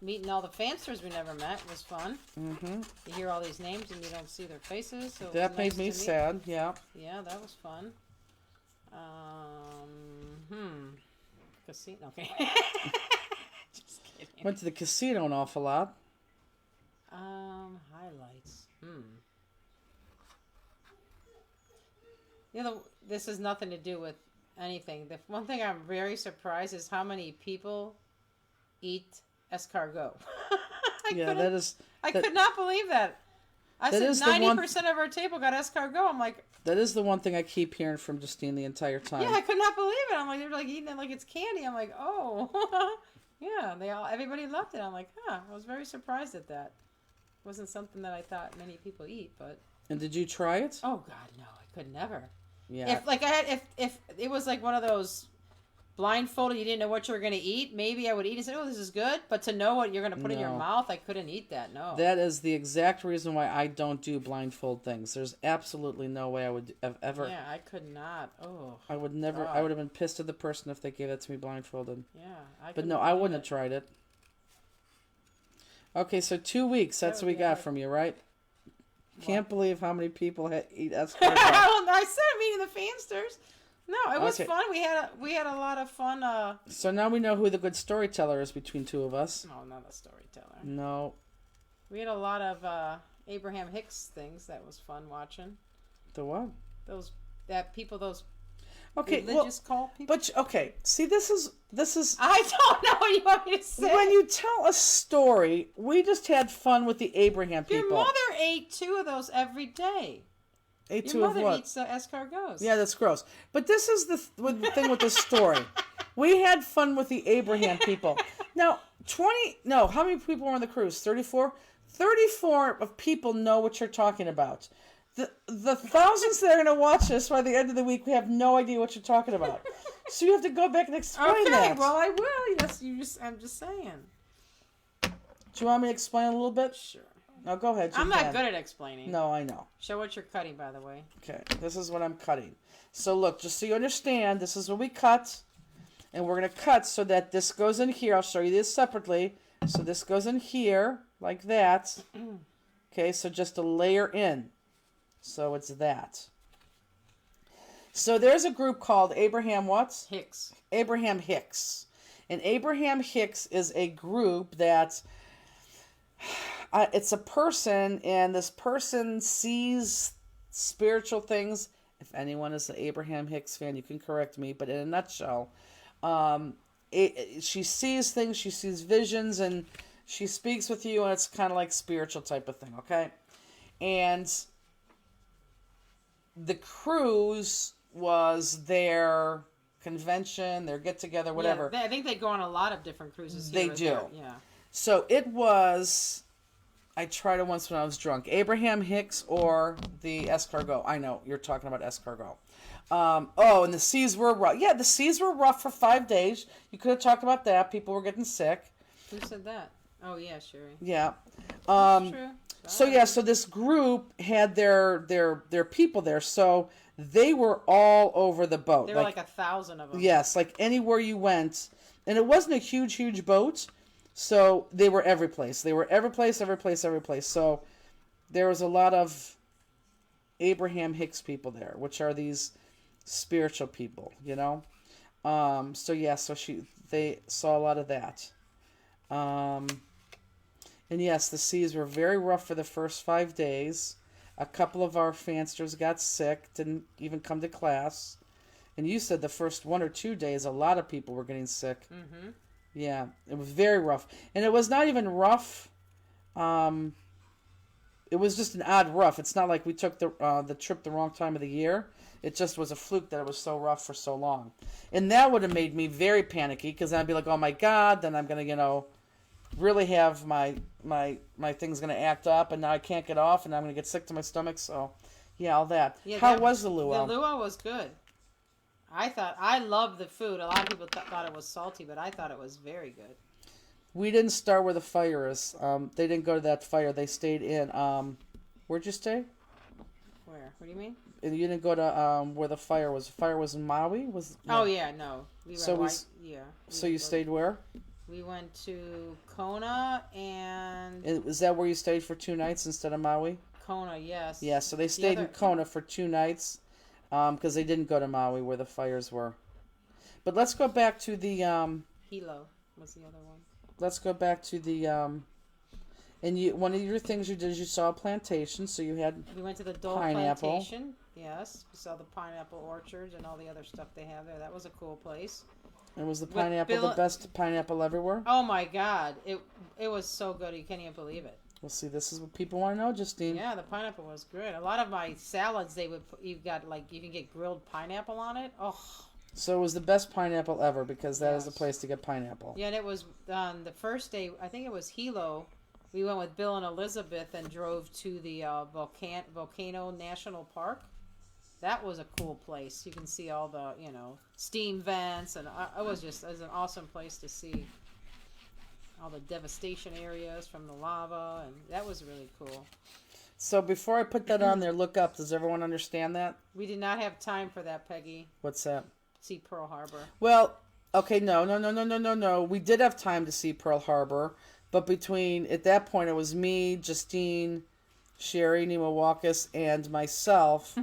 Meeting all the fansters we never met was fun. Mm-hmm. You hear all these names and you don't see their faces. So That made me sad, yeah. Yeah, that was fun. Casino. Okay. Just kidding. Went to the casino an awful lot. Highlights. This has nothing to do with anything. The one thing I'm very surprised is how many people eat escargot. I could not believe that. I said 90% of our table got escargot. I'm like, that is the one thing I keep hearing from Justine the entire time. yeah, I could not believe it. I'm like, they're like eating it like it's candy. I'm like, oh, yeah. Everybody loved it. I'm like, I was very surprised at that. It wasn't something that I thought many people eat, but. And did you try it? Oh God, no, I could never. Yeah. If it was like one of those blindfolded, you didn't know what you were going to eat, maybe I would eat and say, oh, this is good. But to know what you're going to put in your mouth, I couldn't eat that. No. That is the exact reason why I don't do blindfold things. There's absolutely no way I would have ever. Yeah, I could not. Oh. I would never. God. I would have been pissed at the person if they gave that to me blindfolded. Yeah. But no, I wouldn't have tried it. Okay, so 2 weeks. That's what we got from you, right? Can't believe how many people eat escargot. I said meeting the fansters. No, it was fun. We had a lot of fun. So now we know who the good storyteller is between two of us. No, not a storyteller. No. We had a lot of Abraham Hicks things that was fun watching. The what? Those Okay, religious cult people. But okay, see, this is. I don't know what you want me to say. When you tell a story, we just had fun with the Abraham people. Your mother ate 2 of those every day. Ate Your 2 of what? mother eats escargots. Yeah, that's gross. But this is the thing with the story. We had fun with the Abraham people. Now, how many people were on the cruise? 34? 34 of people know what you're talking about. The thousands that are going to watch this by the end of the week, we have no idea what you're talking about. So you have to go back and explain that. Okay, well, I will. Yes, I'm just saying. Do you want me to explain a little bit? Sure. No, go ahead. I'm not good at explaining. No, I know. Show what you're cutting, by the way. Okay, this is what I'm cutting. So look, just so you understand, this is what we cut. And we're going to cut so that this goes in here. I'll show you this separately. So this goes in here, like that. Okay, so just a layer in. So it's that. So there's a group called Abraham what? Hicks. Abraham Hicks. And Abraham Hicks is a group that... it's a person, and this person sees spiritual things. If anyone is an Abraham Hicks fan, you can correct me, but in a nutshell, she sees things, she sees visions, and she speaks with you, and it's kind of like spiritual type of thing, okay? And the cruise was their convention, their get-together, whatever. Yeah, I think they go on a lot of different cruises. They do. Yeah. So it was, I tried it once when I was drunk, Abraham Hicks or the escargot. I know, you're talking about escargot. And the seas were rough. Yeah, the seas were rough for 5 days. You could have talked about that. People were getting sick. Who said that? Oh, yeah, Sherry. Yeah. That's true. So yeah, so this group had their people there, so they were all over the boat. There were like 1,000 of them. Yes, like anywhere you went, and it wasn't a huge boat, so they were every place. They were every place. So there was a lot of Abraham Hicks people there, which are these spiritual people, you know. So yeah, so they saw a lot of that. And yes, the seas were very rough for the first 5 days. A couple of our fansters got sick, didn't even come to class. And you said the first 1 or 2 days, a lot of people were getting sick. Mm-hmm. Yeah, it was very rough. And it was not even rough. It was just an odd rough. It's not like we took the trip the wrong time of the year. It just was a fluke that it was so rough for so long. And that would have made me very panicky, because I'd be like, oh my God, then I'm going to, really have my thing's going to act up, and now I can't get off, and I'm going to get sick to my stomach. So, yeah, all that. Yeah, How was the luau? The luau was good. I loved the food. A lot of people thought it was salty, but I thought it was very good. We didn't start where the fire is. They didn't go to that fire. They stayed in. Where'd you stay? Where? What do you mean? You didn't go to where the fire was. The fire was in Maui. Oh yeah, no. So you stayed where? We went to Kona and. Is that where you stayed for 2 nights instead of Maui? Kona, yes. Yeah, so they stayed in Kona for 2 nights, because they didn't go to Maui where the fires were. But let's go back to the. Hilo was the other one. Let's go back to the. And one of your things you did is you saw a plantation, so you had. We went to the Dole pineapple. Plantation. Yes, we saw the pineapple orchards and all the other stuff they have there. That was a cool place. And was the pineapple the best pineapple everywhere? Oh my God, it was so good. You can't even believe it. Well, see, this is what people want to know, Justine. Yeah, the pineapple was good. A lot of my salads, you can get grilled pineapple on it. Oh. So it was the best pineapple ever, because that is the place to get pineapple. Yeah, and it was on the first day. I think it was Hilo. We went with Bill and Elizabeth and drove to the Volcano National Park. That was a cool place. You can see all the, steam vents, and it was an awesome place to see all the devastation areas from the lava, and that was really cool. So before I put that on there, look up. Does everyone understand that? We did not have time for that, Peggy. What's that? See Pearl Harbor. Well, okay, no. We did have time to see Pearl Harbor, but at that point, it was me, Justine, Sherry, Nemo Walkus, and myself.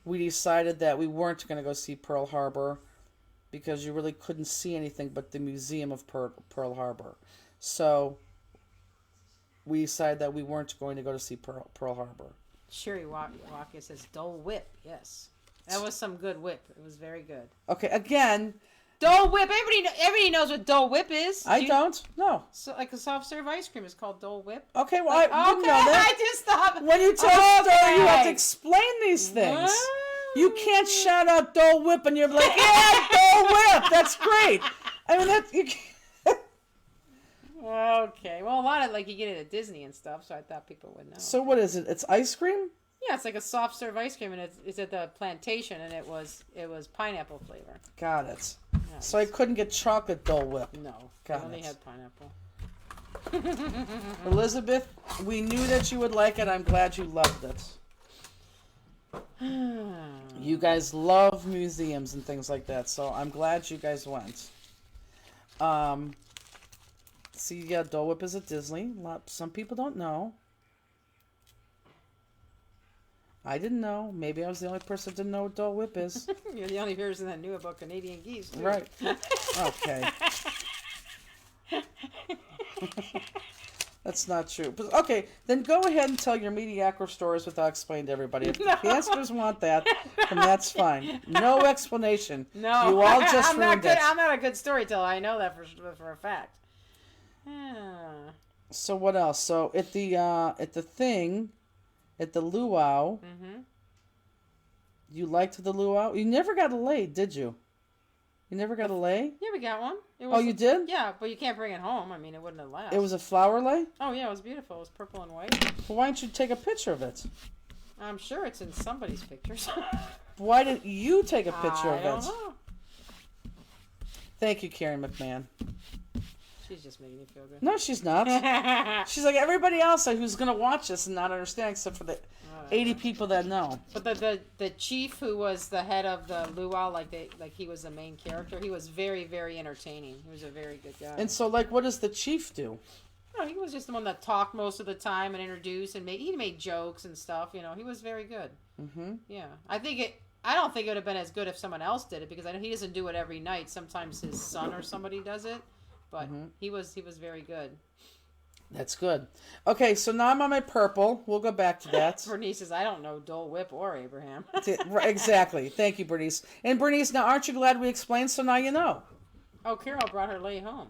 We decided that we weren't going to go see Pearl Harbor because you really couldn't see anything but the Museum of Pearl Harbor. So we decided that we weren't going to go to see Pearl Harbor. Sherry Walkus says Dole Whip. Yes. That was some good whip. It was very good. Okay, again... Dole Whip. Everybody knows what Dole Whip is. I don't. No. So like a soft serve ice cream is called Dole Whip. Okay, well, I didn't know that. I just thought. When you tell a story, you have to explain these things. You can't shout out Dole Whip and you're like, yeah, Dole Whip. That's great. I mean, you can't. Okay. Well, a lot of you get it at Disney and stuff, so I thought people would know. So what is it? It's ice cream? Yeah, it's like a soft serve ice cream, and it's at the plantation, and it was pineapple flavor. Got it. Nice. So I couldn't get chocolate Dole Whip. No, Got I only it. had pineapple. Elizabeth, we knew that you would like it. I'm glad you loved it. You guys love museums and things like that, so I'm glad you guys went. See, yeah, Dole Whip is at Disney. Some people don't know. I didn't know. Maybe I was the only person that didn't know what Dole Whip is. You're the only person that knew about Canadian geese, too. Right. Okay. That's not true. But, okay, then go ahead and tell your mediocre stories without explaining to everybody. If the answers want that, then that's fine. No explanation. No. You all just ruined it. I'm not a good storyteller. I know that for a fact. So what else? So at the luau, you liked the luau? You never got a lei, did you? You never got a lei? Yeah, we got one. You did? Yeah, but you can't bring it home. I mean, it wouldn't have lasted. It was a flower lei? Oh, yeah, it was beautiful. It was purple and white. Well, why didn't you take a picture of it? I'm sure it's in somebody's pictures. Why didn't you take a picture of it? I don't know. Thank you, Karen McMahon. She's just making you feel good. No, she's not. She's like everybody else who's going to watch this and not understand, except for the 80 people that know. But the chief who was the head of the luau, like he was the main character, he was very, very entertaining. He was a very good guy. And so, like, what does the chief do? No, he was just the one that talked most of the time and introduced and he made jokes and stuff. You know, he was very good. Mm-hmm. Yeah, I don't think it would have been as good if someone else did it because I know he doesn't do it every night. Sometimes his son or somebody does it, but he was very good. That's good. Okay, so now I'm on my purple. We'll go back to that. Bernice says, I don't know Dole Whip or Abraham. Exactly. Thank you, Bernice. And Bernice, now aren't you glad we explained? So now you know. Oh, Carol brought her lay home.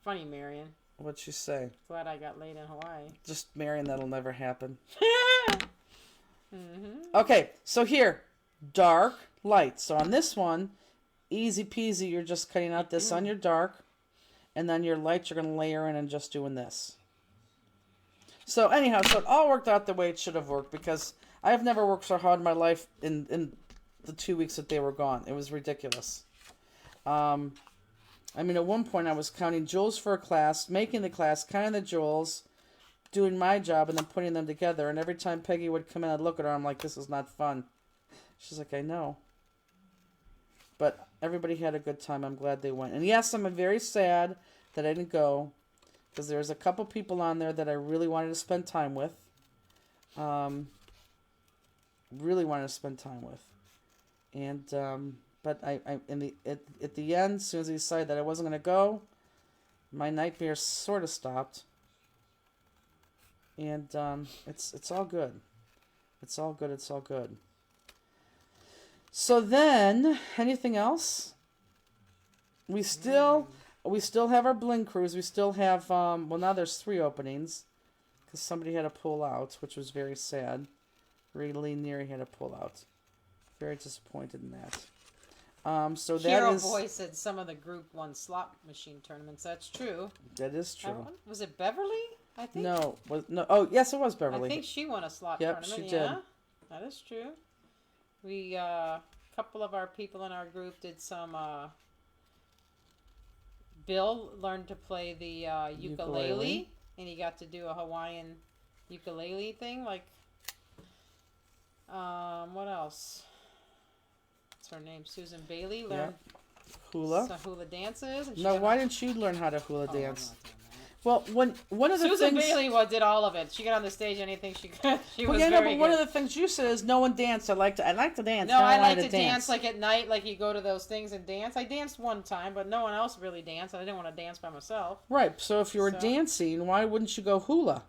Funny, Marion. What'd she say? Glad I got laid in Hawaii. Just Marion, that'll never happen. Okay, so here, dark, light. So on this one, easy peasy, you're just cutting out this on your dark, and then your light you're going to layer in and just doing this. So anyhow, so it all worked out the way it should have worked, because I have never worked so hard in my life in the 2 weeks that they were gone. It was ridiculous. I mean, at one point I was counting jewels for a class, making the class, counting the jewels, doing my job, and then putting them together. And every time Peggy would come in, I'd look at her, I'm like, this is not fun. She's like, I know. But everybody had a good time. I'm glad they went. And yes, I'm very sad that I didn't go, because there's a couple people on there that I really wanted to spend time with. Really wanted to spend time with. And, but at the end, as soon as I decided that I wasn't going to go, my nightmares sort of stopped. And it's all good. It's all good. It's all good. So then, anything else? We still have our bling cruise. We still have well, now there's 3 openings because somebody had to pull out, which was very sad. Really near he had to pull out. Very disappointed in that. So that Hero is. Boy said some of the Group 1 slot machine tournaments. That's true. That is true. Was it Beverly? I think. No, no. Oh, yes, it was Beverly. I think she won a slot Yep, tournament. she did. Yeah, that is true. We a couple of our people in our group did some. Bill learned to play the ukulele, and he got to do a Hawaiian ukulele thing. Like, what else? What's her name? Susan Bailey learned hula. some hula dances. And No, why didn't you learn how to hula dance? I'm not doing that. Well, one of the Susan things. Bailey did all of it. She got on the stage, anything she could. She was Yeah, no, very but one good. of the things you said is no one danced. I like to dance. No, I like to to dance like at night, like you go to those things and dance. I danced one time, but no one else really danced. I didn't want to dance by myself. Right. So if you were So- dancing, why wouldn't you go hula?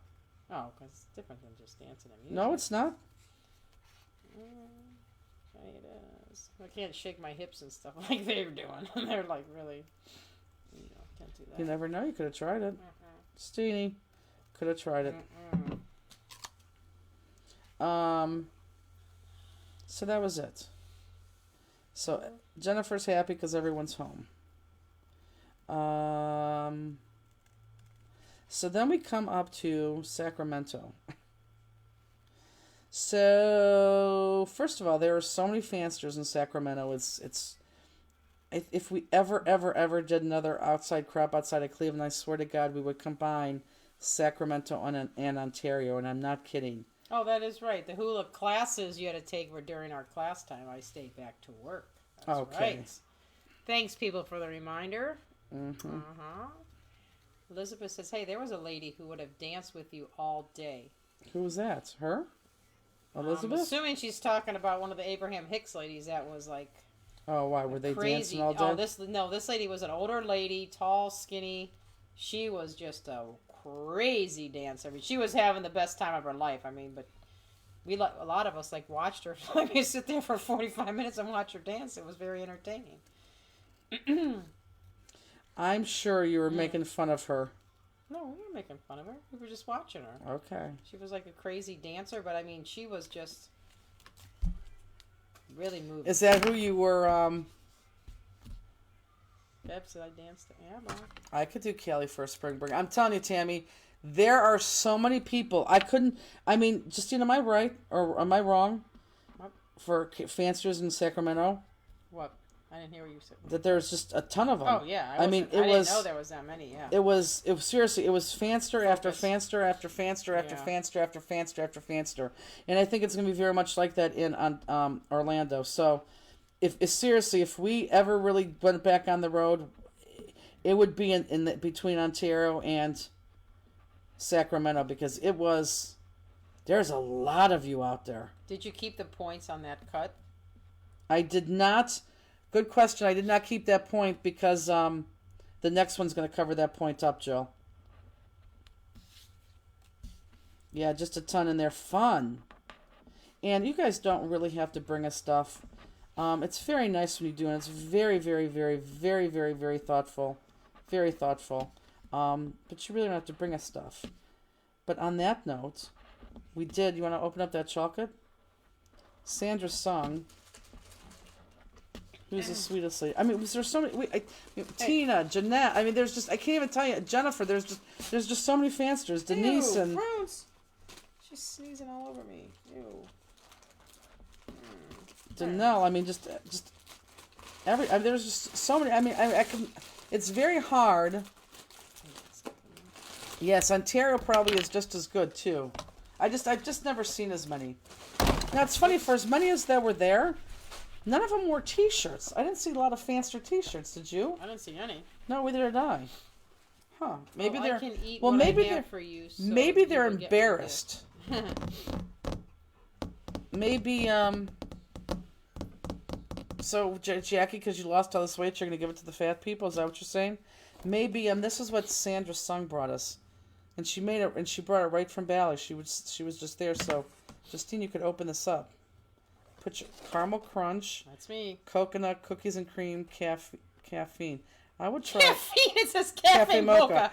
Oh, because it's different than just dancing and music. No, it's not. It is. I can't shake my hips and stuff like they're doing. They're like really, can't do that. You never know. You could have tried it. Steenie could have tried it. So that was it. So Jennifer's happy because everyone's home. So then we come up to Sacramento. So first of all, there are so many fansters in Sacramento. It's if we ever did another outside crop outside of Cleveland, I swear to God, we would combine Sacramento and Ontario, and I'm not kidding. Oh, that is right. The hula classes you had to take were during our class time. I stayed back to work. That's Okay. right. Thanks, people, for the reminder. Mm-hmm. Elizabeth says, hey, there was a lady who would have danced with you all day. Who was that? Her? Elizabeth? I'm assuming she's talking about one of the Abraham Hicks ladies that was like Oh, why? Were they crazy. dancing all day? This lady was an older lady, tall, skinny. She was just a crazy dancer. I mean, she was having the best time of her life. I mean, but a lot of us watched her. We sit there for 45 minutes and watch her dance. It was very entertaining. I'm sure you were making fun of her. No, we weren't making fun of her. We were just watching her. Okay. She was like a crazy dancer, but I mean, she was just really moving. Is that who you were? Deb said I danced. Yeah, Mom. I could do Cali for a spring break. I'm telling you, Tammy, there are so many people. I couldn't. I mean, Justine, am I right or am I wrong? What? For fansters in Sacramento, What? I didn't hear what you said. That there's just a ton of them. Oh yeah, I mean, I didn't know there was that many. Yeah. It was seriously. It was fanster after Focus. fanster after fanster after Yeah. fanster after fanster after fanster, and I think it's going to be very much like that in Orlando. So, if seriously, if we ever really went back on the road, it would be between Ontario and Sacramento, because it was. There's a lot of you out there. Did you keep the points on that cut? I did not. Good question. I did not keep that point because the next one's going to cover that point up, Jill. Yeah, just a ton, and they're fun. And you guys don't really have to bring us stuff. It's very nice when you do it. It's very, very, very, very, very, very thoughtful. Very thoughtful. But you really don't have to bring us stuff. But on that note, we did. You want to open up that chocolate? Sandra Sung. Who's the sweetest lady? I mean, was there so many? Tina, Jeanette. I mean, there's just, I can't even tell you. Jennifer. There's just so many fansters. Denise. Ew, and gross. She's sneezing all over me. Ew. Danelle. I mean, just every. I mean, there's just so many. I mean, I can. It's very hard. Yes, Ontario probably is just as good too. I've just never seen as many. Now it's funny, for as many as that were there, none of them wore T-shirts. I didn't see a lot of fanster T-shirts. Did you? I didn't see any. No, neither did I. Huh? Maybe well, they're. I can eat well, what maybe I they're. have for you, so Maybe you they're will get embarrassed. what Maybe So Jackie, because you lost all this weight, you're gonna give it to the fat people. Is that what you're saying? Maybe this is what Sandra Sung brought us, and she made it, and she brought it right from Bali. She was just there. So, Justine, you could open this up. Put your caramel crunch, That's me. coconut cookies and cream, caffeine. I would try. Caffeine. It says Cafe cafe mocha. mocha.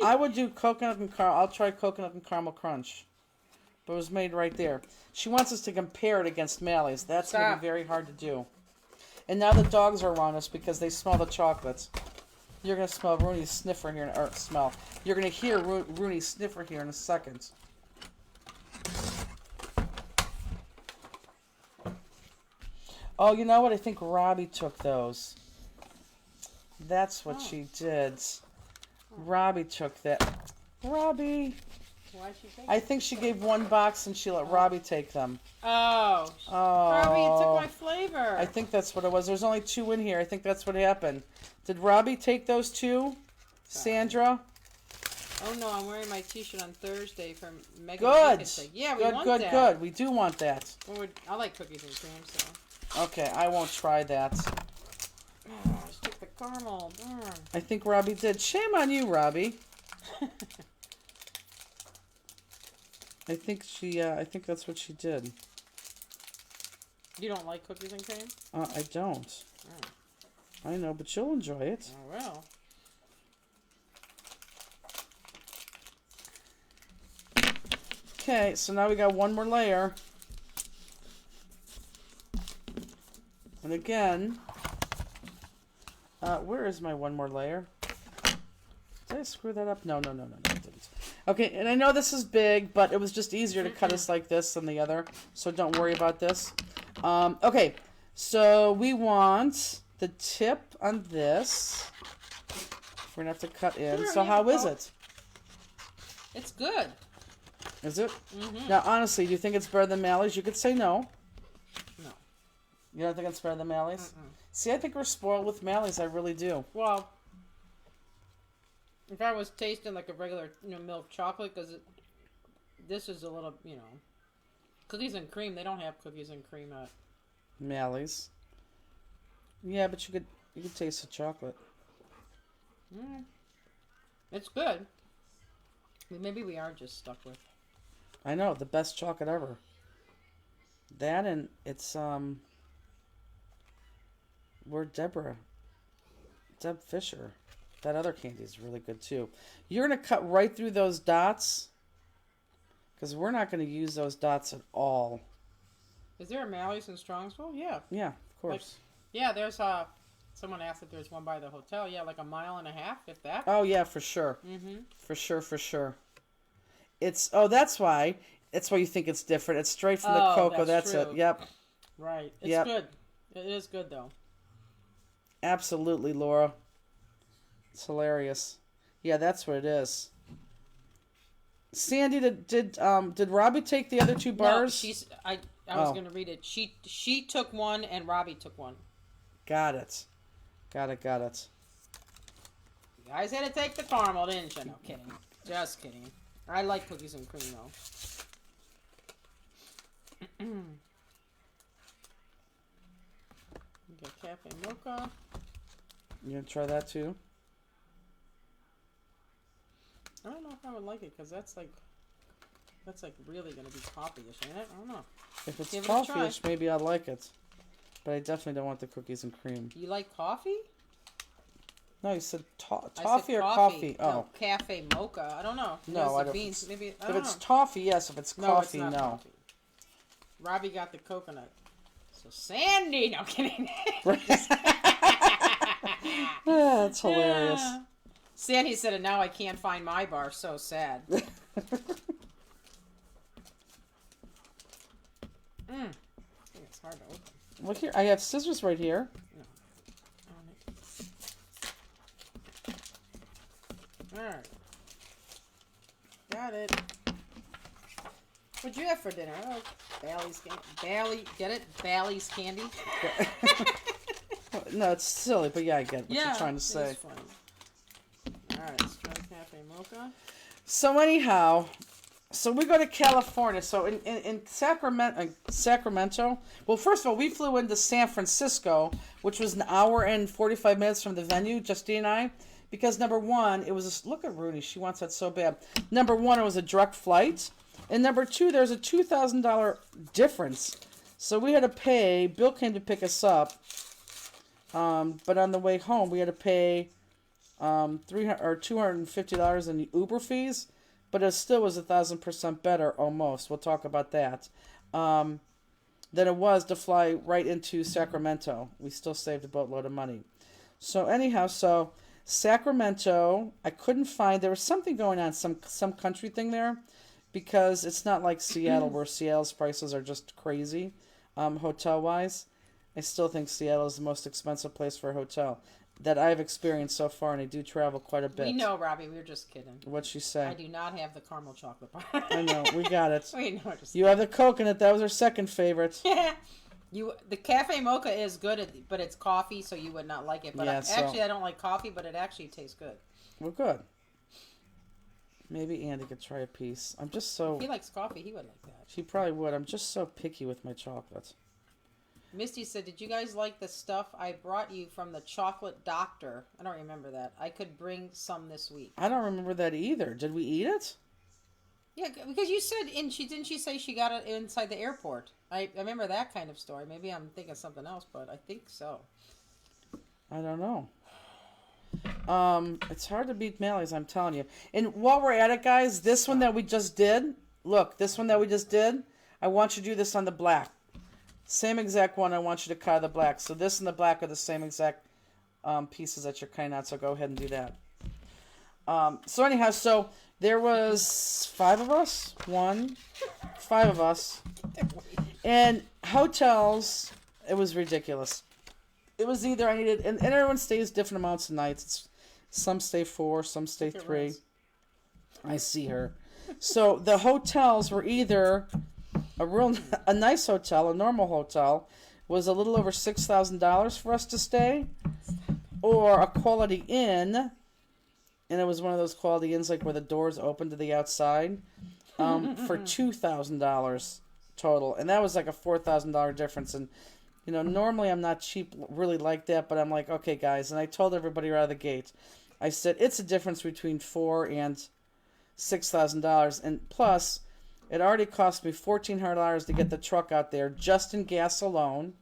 I would do coconut and I'll try coconut and caramel crunch. But it was made right there. She wants us to compare it against Mally's. That's going to Stop. be very hard to do. And now the dogs are around us because they smell the chocolates. You're going to smell Rooney's sniffer here, or smell. You're going to hear Rooney's sniffer here in a second. Oh, you know what? I think Robbie took those. That's what she did. Robbie took that. Robbie. Why'd she take I think she gave one box and she let Robbie take them. Oh. Oh. Robbie, it took my flavor. I think that's what it was. There's only 2 in here. I think that's what happened. Did Robbie take those 2? Sandra? Oh no, I'm wearing my T-shirt on Thursday from Megan. Good. Bacon. Yeah, we Good, want good, that. good. We do want that. Well, I like cookies and cream, so. Okay, I won't try that. Oh, just took the caramel. Darn. I think Robbie did. Shame on you, Robbie. I think that's what she did. You don't like cookies and cream? I don't. Oh. I know, but you'll enjoy it. Oh well. Okay, so now we got one more layer. And again, where is my one more layer? Did I screw that up? No, I didn't. Okay, and I know this is big, but it was just easier to cut us like this than the other, so don't worry about this. Okay, so we want the tip on this. We're going to have to cut in. So how is it? It's good. Is it? Now, honestly, do you think it's better than Mally's? You could say no. No. You don't think it's better than Mally's? See, I think we're spoiled with Mally's. I really do. Well, if I was tasting like a regular, milk chocolate, because this is a little, cookies and cream. They don't have cookies and cream at Mally's. Yeah, but you could taste the chocolate. It's good. Maybe we are just stuck with. I know, the best chocolate ever. That, and it's where Deb Fisher. That other candy is really good too. You're gonna cut right through those dots, because we're not gonna use those dots at all. Is there a Mally's in Strongsville? Yeah. Yeah, of course. Yeah, there's someone asked if there's one by the hotel. Yeah, like a mile and a half, if that. Oh yeah, for sure. For sure. That's why you think it's different. It's straight from the cocoa. That's true. it. Yep. Right. It's good. It is good though. Absolutely, Laura. It's hilarious. Yeah, that's what it is. Sandy, did Robbie take the other two bars? No, I was Oh. going to read it. She took one and Robbie took one. Got it. Got it. You guys had to take the caramel, didn't you? No kidding. Just kidding. I like cookies and cream though. Get cafe mocha. You gonna try that too? I don't know if I would like it because that's like really gonna be coffee-ish, ain't it? I don't know. If it's Give it a try. coffee-ish, maybe I'd like it. But I definitely don't want the cookies and cream. You like coffee? No, you said I said toffee or coffee? Oh. No, cafe mocha. I don't know. No, I the don't. beans. Maybe I If don't it's know. toffee, yes. If it's coffee, no, it's not no. coffee. Robbie got the coconut. So Sandy, no kidding. That's hilarious. Sandy said, and now I can't find my bar. So sad. I think it's hard to open. Look here, I have scissors right here. Alright. Got it. What'd you have for dinner? Oh, Bally's candy. Get it? Bally's candy? No, it's silly, but yeah, I get what you're trying to say. It's funny. Alright, let's try cafe mocha. So anyhow, so we go to California. So in Sacramento, well, first of all, we flew into San Francisco, which was an hour and 45 minutes from the venue, Justine and I, because number one, it was look at Rooney, she wants that so bad. Number one, it was a direct flight, and number two, there's a $2,000 difference. So we had to pay. Bill came to pick us up, but on the way home, we had to pay $300 or $250 in Uber fees, but it still was 1,000% better, almost. We'll talk about that. Than it was to fly right into Sacramento. We still saved a boatload of money. So anyhow, Sacramento, I couldn't find. There was something going on, some country thing there, because it's not like Seattle, where Seattle's prices are just crazy, hotel wise. I still think Seattle is the most expensive place for a hotel that I've experienced so far, and I do travel quite a bit. We know, Robbie. We were just kidding. What'd she say? I do not have the caramel chocolate bar. I know, we got it. We know. Just You have the coconut. That was our second favorite. The cafe mocha is good, but it's coffee, so you would not like it. But Yeah, I don't like coffee, but it actually tastes good. We're good. Maybe Andy could try a piece. I'm just so... If he likes coffee, he would like that. She probably would. I'm just so picky with my chocolates. Misty said, did you guys like the stuff I brought you from the chocolate doctor? I don't remember that. I could bring some this week. I don't remember that either. Did we eat it? Yeah, because you said, didn't she say she got it inside the airport? I remember that kind of story. Maybe I'm thinking something else, but I think so. I don't know. It's hard to beat Mally's, I'm telling you. And while we're at it, guys, this one that we just did, look, this one that we just did, I want you to do this on the black. Same exact one, I want you to cut the black. So this and the black are the same exact pieces that you're cutting out, so go ahead and do that. So anyhow, so there was 5 of us. 5 of us. And hotels, it was ridiculous. It was either I needed, and everyone stays different amounts of nights. Some stay 4, some stay 3. I see her. So the hotels were either a nice hotel, a normal hotel, was a little over $6,000 for us to stay, or a Quality Inn, and it was one of those Quality Inns like where the doors open to the outside, for $2,000 total, and that was like a $4,000 difference. And normally I'm not cheap really like that, but I'm like, okay, guys, and I told everybody right out of the gate, I said it's a difference between $4,000 and $6,000, and plus, it already cost me $1,400 to get the truck out there just in gas alone,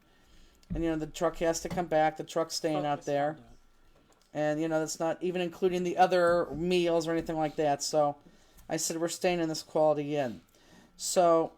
and the truck has to come back, the truck's staying out there, and that's not even including the other meals or anything like that. So I said we're staying in this Quality Inn. So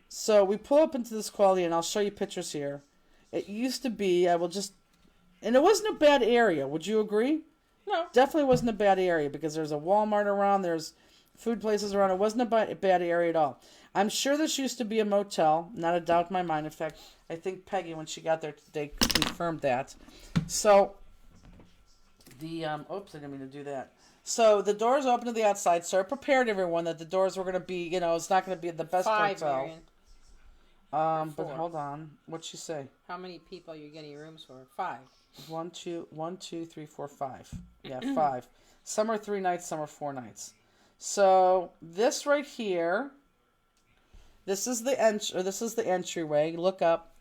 so we pull up into this Quality Inn. I'll show you pictures here. It used to be, and it wasn't a bad area. Would you agree? No. Definitely wasn't a bad area because there's a Walmart around. There's food places around. It wasn't a bad area at all. I'm sure this used to be a motel, not a doubt in my mind. In fact, I think Peggy, when she got there today, confirmed that. So, oops, I didn't mean to do that. So, the doors open to the outside, so I prepared everyone that the doors were going to be, it's not going to be the best 5, hotel. Marion. But 4. hold on. What'd she say? How many people are you getting rooms for? 5. 1, 2, 3, 4, 5. Yeah, 5. Some are 3 nights, some are 4 nights. So this right here, this is the entryway. Look up.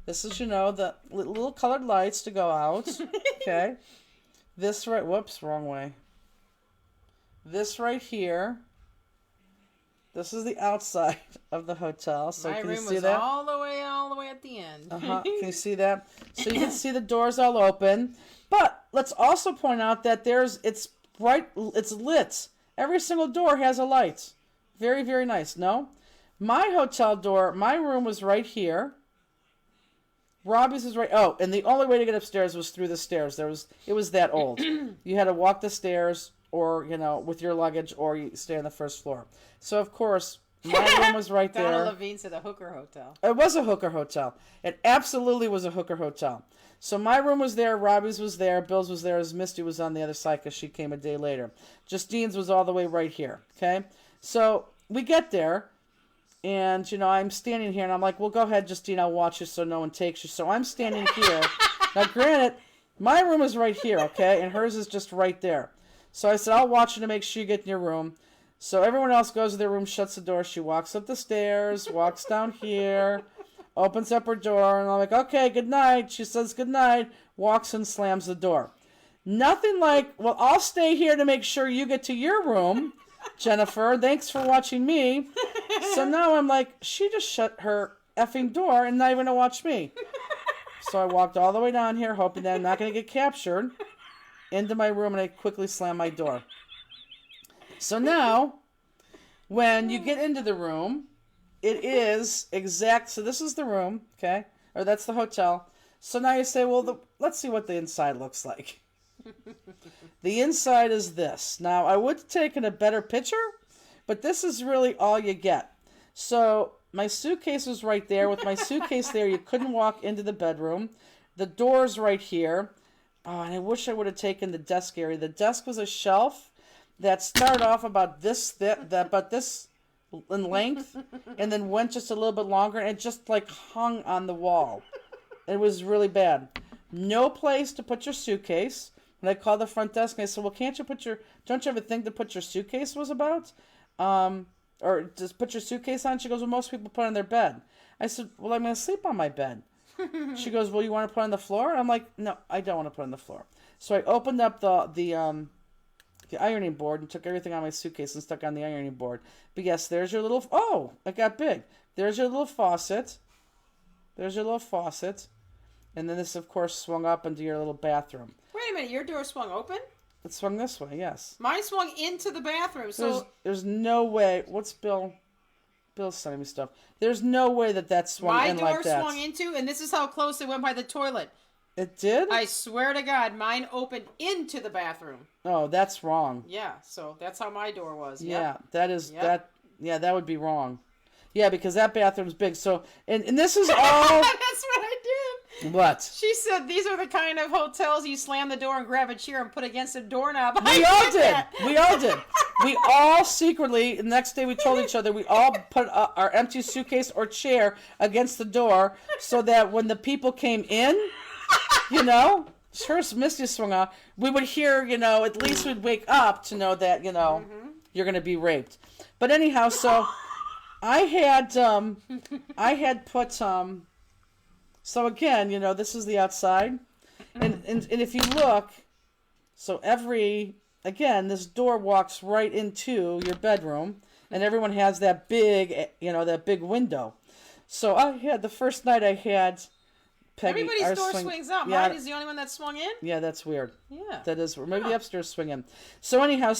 This is, the little colored lights to go out. Okay. This right, whoops, wrong way. This right here. This is the outside of the hotel. So My can you room see was that? all the way at the end. Can you see that? So you can see the doors all open. But let's also point out that it's bright, it's lit. Every single door has a light. Very, very nice. No? My hotel door, my room was right here. Robbie's is right. Oh, and the only way to get upstairs was through the stairs. It was that old. You had to walk the stairs, or with your luggage, or you stay on the first floor. So of course, my room was right there. Donald Levine said the hooker hotel. It was a hooker hotel. It absolutely was a hooker hotel. So my room was there, Robbie's was there, Bill's was there, as Misty was on the other side because she came a day later. Justine's was all the way right here. Okay, so we get there. And, I'm standing here, and I'm like, well, go ahead, Justine, I'll watch you so no one takes you. So I'm standing here. Now, granted, my room is right here, okay? And hers is just right there. So I said, I'll watch you to make sure you get in your room. So everyone else goes to their room, shuts the door. She walks up the stairs, walks down here, opens up her door, and I'm like, okay, good night. She says good night, walks and slams the door. Nothing like, well, I'll stay here to make sure you get to your room, Jennifer. Thanks for watching me. So now I'm like, she just shut her effing door and not even to watch me. So I walked all the way down here, hoping that I'm not going to get captured, into my room, and I quickly slammed my door. So now, when you get into the room, it is exact. So this is the room, okay? Or that's the hotel. So now you say, well, let's see what the inside looks like. The inside is this. Now, I would have taken a better picture, but this is really all you get. So my suitcase was right there. With my suitcase there, you couldn't walk into the bedroom. The door's right here. Oh, and I wish I would have taken the desk area. The desk was a shelf that started off about this in length, and then went just a little bit longer, and it just like hung on the wall. It was really bad. No place to put your suitcase. And I called the front desk and I said, well, don't you have a thing to put your suitcase was about? Or just put your suitcase on? She goes, well, most people put it on their bed. I said, well, I'm going to sleep on my bed. She goes, well, you want to put it on the floor? I'm like, no, I don't want to put it on the floor. So I opened up the ironing board and took everything out of my suitcase and stuck on the ironing board. But yes, there's your little, oh, it got big. There's your little faucet. And then this, of course, swung up into your little bathroom. Wait a minute, your door swung open? It swung this way, yes. Mine swung into the bathroom, so... There's no way... What's Bill? Bill's sending me stuff. There's no way that swung in like that. My door swung into, and this is how close it went by the toilet. It did? I swear to God, mine opened into the bathroom. Oh, that's wrong. Yeah, so that's how my door was. Yeah, yep. That is... Yep. That would be wrong. Yeah, because that bathroom's big. So, and this is all... That's what I did. What? She said these are the kind of hotels you slam the door and grab a chair and put against a doorknob. We all did. We all secretly, the next day we told each other, we all put our empty suitcase or chair against the door so that when the people came in, first Misty swung out, we would hear, at least we'd wake up to know that, you're going to be raped. But anyhow, so... I had put, so again, this is the outside, and if you look, so this door walks right into your bedroom, and everyone has that big, window. So the first night I had Peggy. Everybody's door swings up. Yeah, mine is the only one that swung in? Yeah, that's weird. Yeah. That is weird. Maybe the upstairs swing in. So anyhow,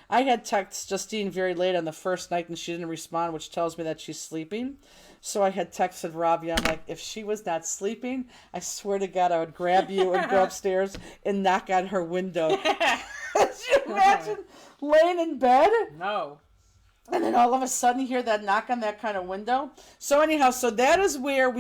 I had texted Justine very late on the first night and she didn't respond, which tells me that she's sleeping. So I had texted Robbie. I'm like, if she was not sleeping, I swear to God, I would grab you and go upstairs and knock on her window. Could you imagine laying in bed? No. And then all of a sudden you hear that knock on that kind of window. So anyhow, so that is where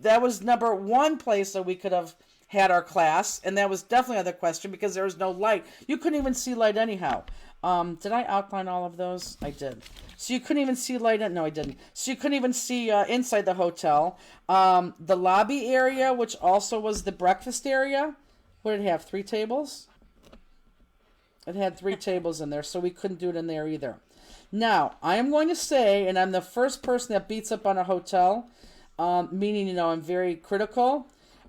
that was number one place that we could have had our class. And that was definitely another question because there was no light. You couldn't even see light anyhow. Did I outline all of those? I did. So you couldn't even see light. No, I didn't. So you couldn't even see inside the hotel. The lobby area, which also was the breakfast area. What did it have? 3 tables? It had 3 tables in there, so we couldn't do it in there either. Now, I am going to say, and I'm the first person that beats up on a hotel, meaning, I'm very critical.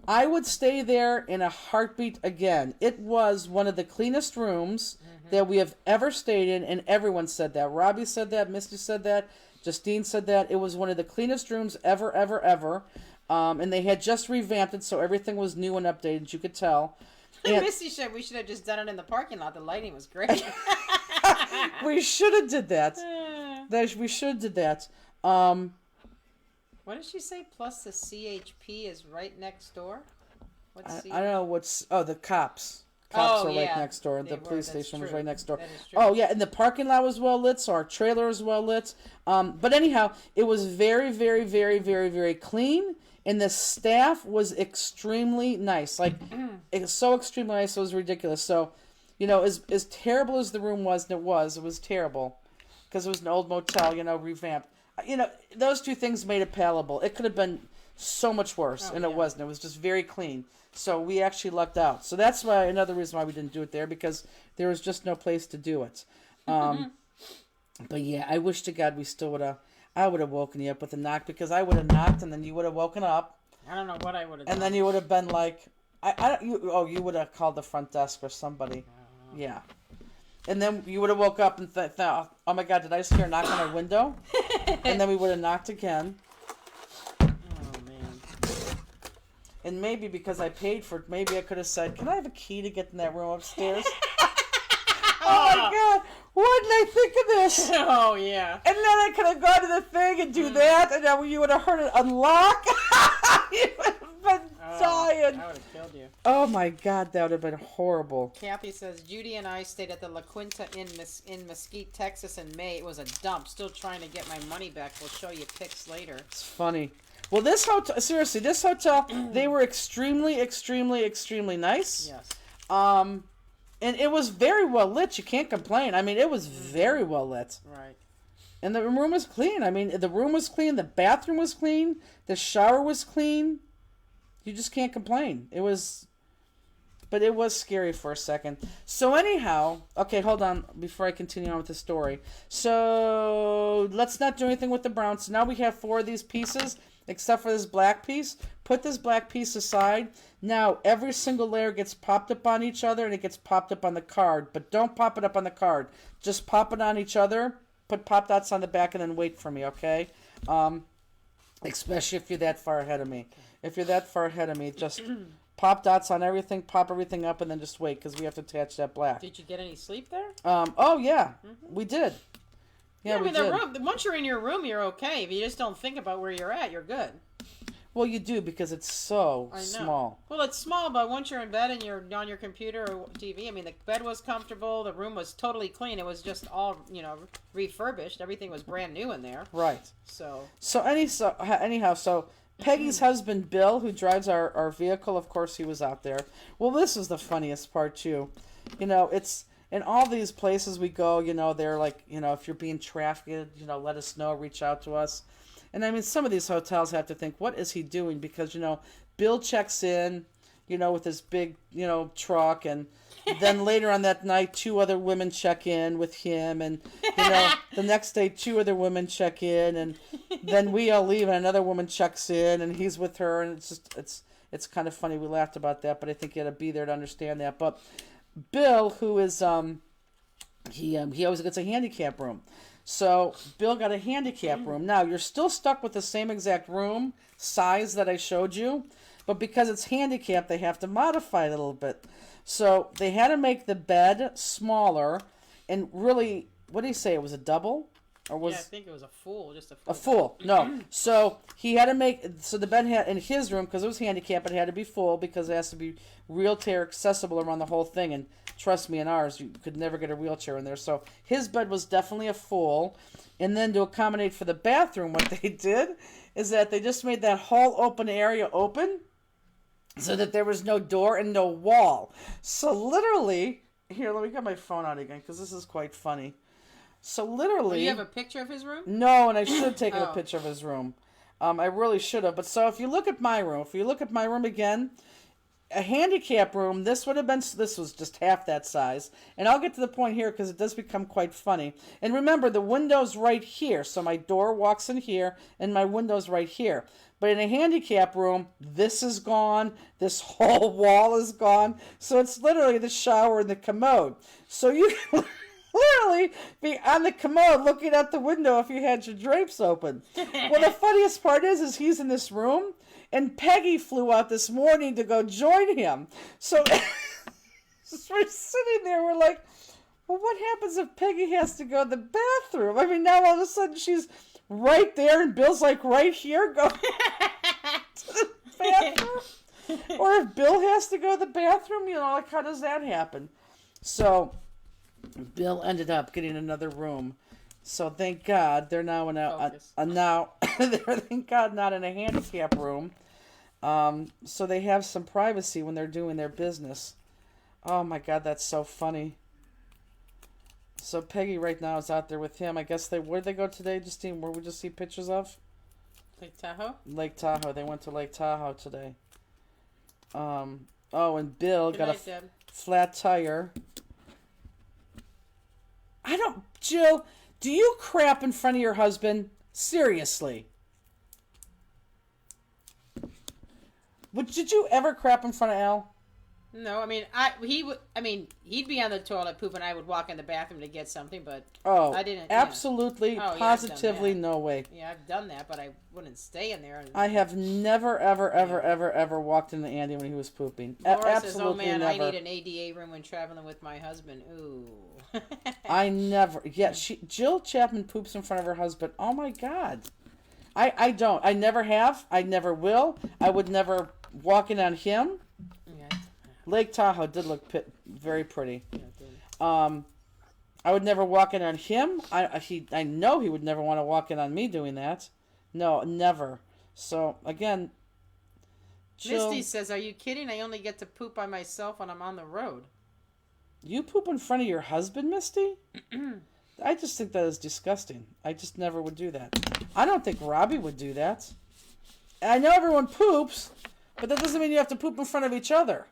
I would stay there in a heartbeat again. It was one of the cleanest rooms that we have ever stayed in, and everyone said that. Robbie said that, Misty said that, Justine said that. It was one of the cleanest rooms ever, ever, ever. And they had just revamped it, so everything was new and updated, you could tell. And Misty said we should have just done it in the parking lot. The lighting was great. We should have did that. We should have did that. What did she say? Plus the CHP is right next door? What's I don't know what's... Oh, the cops. Cops are right next door. The police station was right next door. Oh, yeah, and the parking lot was well lit, so our trailer was well lit. But anyhow, it was very, very, very, very, very clean, and the staff was extremely nice. Like, it was so extremely nice, it was ridiculous. So, as terrible as the room was, and it was terrible, because it was an old motel, revamped. Those 2 things made it palatable. It could have been so much worse, and it wasn't. It was just very clean. So we actually lucked out. So that's why another reason why we didn't do it there, because there was just no place to do it. But yeah, I wish to God we still would have. I would have woken you up with a knock, because I would have knocked and then you would have woken up. I don't know what I would have done. And then you would have been like, you would have called the front desk or somebody. Yeah. And then you would have woke up and thought, oh my God, did I just hear a knock on our window? And then we would have knocked again. And maybe because I paid for it, maybe I could have said, can I have a key to get in that room upstairs? Oh my God, why didn't I think of this? Oh, yeah. And then I could have gone to the thing and do that, and then you would have heard it unlock. You would have been dying. I would have killed you. Oh my God, that would have been horrible. Kathy says, Judy and I stayed at the La Quinta in Mesquite, Texas in May. It was a dump. Still trying to get my money back. We'll show you pics later. It's funny. Well, this hotel, seriously, they were extremely, extremely, extremely nice. Yes. And it was very well lit. You can't complain. I mean, it was very well lit. Right. And the room was clean. I mean, the room was clean. The bathroom was clean. The shower was clean. You just can't complain. But it was scary for a second. So anyhow, okay, hold on before I continue on with the story. So let's not do anything with the brown. So now we have 4 of these pieces, except for this black piece. Put this black piece aside. Now every single layer gets popped up on each other, and it gets popped up on the card. But don't pop it up on the card. Just pop it on each other. Put pop dots on the back, and then wait for me, okay? Especially if you're that far ahead of me. If you're that far ahead of me, just pop dots on everything, pop everything up, and then just wait, because we have to attach that black. Did you get any sleep there? Oh, yeah. We did. Yeah, I mean, the room, once you're in your room, you're okay. If you just don't think about where you're at, you're good. Well, you do, because it's so small. Well, it's small, but once you're in bed and you're on your computer or TV, I mean, the bed was comfortable. The room was totally clean. It was just all, refurbished. Everything was brand new in there. Right. So anyhow, Peggy's husband, Bill, who drives our vehicle, of course, he was out there. Well, this is the funniest part, too. It's... In all these places we go, they're like, if you're being trafficked, let us know, reach out to us. And I mean, some of these hotels have to think, what is he doing? Because, Bill checks in, with his big, truck. And then later on that night, 2 other women check in with him. And, the next day, 2 other women check in. And then we all leave and another woman checks in and he's with her. And it's kind of funny. We laughed about that, but I think you got to be there to understand that. But Bill, who is, he always gets a handicap room. So Bill got a handicap room. Now, you're still stuck with the same exact room size that I showed you, but because it's handicapped, they have to modify it a little bit. So they had to make the bed smaller, and really, what did he say? It was a double? or was Yeah, I think it was a fool, just a fool. a fool? No. So he had to make so the bed had in his room because it was handicapped. It had to be full because it has to be wheelchair accessible around the whole thing. And trust me, in ours, you could never get a wheelchair in there. So his bed was definitely a full. And then to accommodate for the bathroom, what they did is that they just made that whole open area open so that there was no door and no wall. So literally, here, let me get my phone out again because this is quite funny. So literally, Do you have a picture of his room? no, and I should have taken a Oh. picture of his room. I really should have. But so if you look at my room, again, a handicap room, this was just half that size. And I'll get to the point here because it does become quite funny. And remember, the window's right here. So my door walks in here and my window's right here. But in a handicap room, this is gone. This whole wall is gone. So it's literally the shower and the commode. So you can literally be on the commode looking out the window if you had your drapes open. Well, the funniest part is he's in this room. And Peggy flew out this morning to go join him. So we're sitting there, we're like, well, what happens if Peggy has to go to the bathroom? I mean, now all of a sudden she's right there and Bill's like right here going to the bathroom. Or if Bill has to go to the bathroom, like how does that happen? So Bill ended up getting another room. So thank God they're now in thank God not in a handicap room. So they have some privacy when they're doing their business. Oh my God, that's so funny. So Peggy right now is out there with him. I guess where'd they go today, Justine? Where we just see pictures of? Lake Tahoe? Lake Tahoe. They went to Lake Tahoe today. And Bill Good got night, a Deb. flat tire. Jill, do you crap in front of your husband? Seriously. Did you ever crap in front of Al? No, I mean, he'd be on the toilet poop, and I would walk in the bathroom to get something, but Oh, I didn't. absolutely, Yeah. Oh, yeah, I've done positively, that. no way. Yeah, I've done that, but I wouldn't stay in there. I have never, ever, ever, ever walked into Andy when he was pooping. Laura says, Absolutely "Oh man, never. I need an ADA room when traveling with my husband." Ooh. I never. Yeah, Jill Chapman poops in front of her husband. Oh my God. I don't. I never have. I never will. I would never walk in on him. Yeah. Lake Tahoe did look very pretty. Yeah, dude. I would never walk in on him. I know he would never want to walk in on me doing that. No, never. So again, Jill, Misty says, "Are you kidding? I only get to poop by myself when I'm on the road." you poop in front of your husband, Misty? I just think that is disgusting. I just never would do that. I don't think Robbie would do that. I know everyone poops, but that doesn't mean you have to poop in front of each other.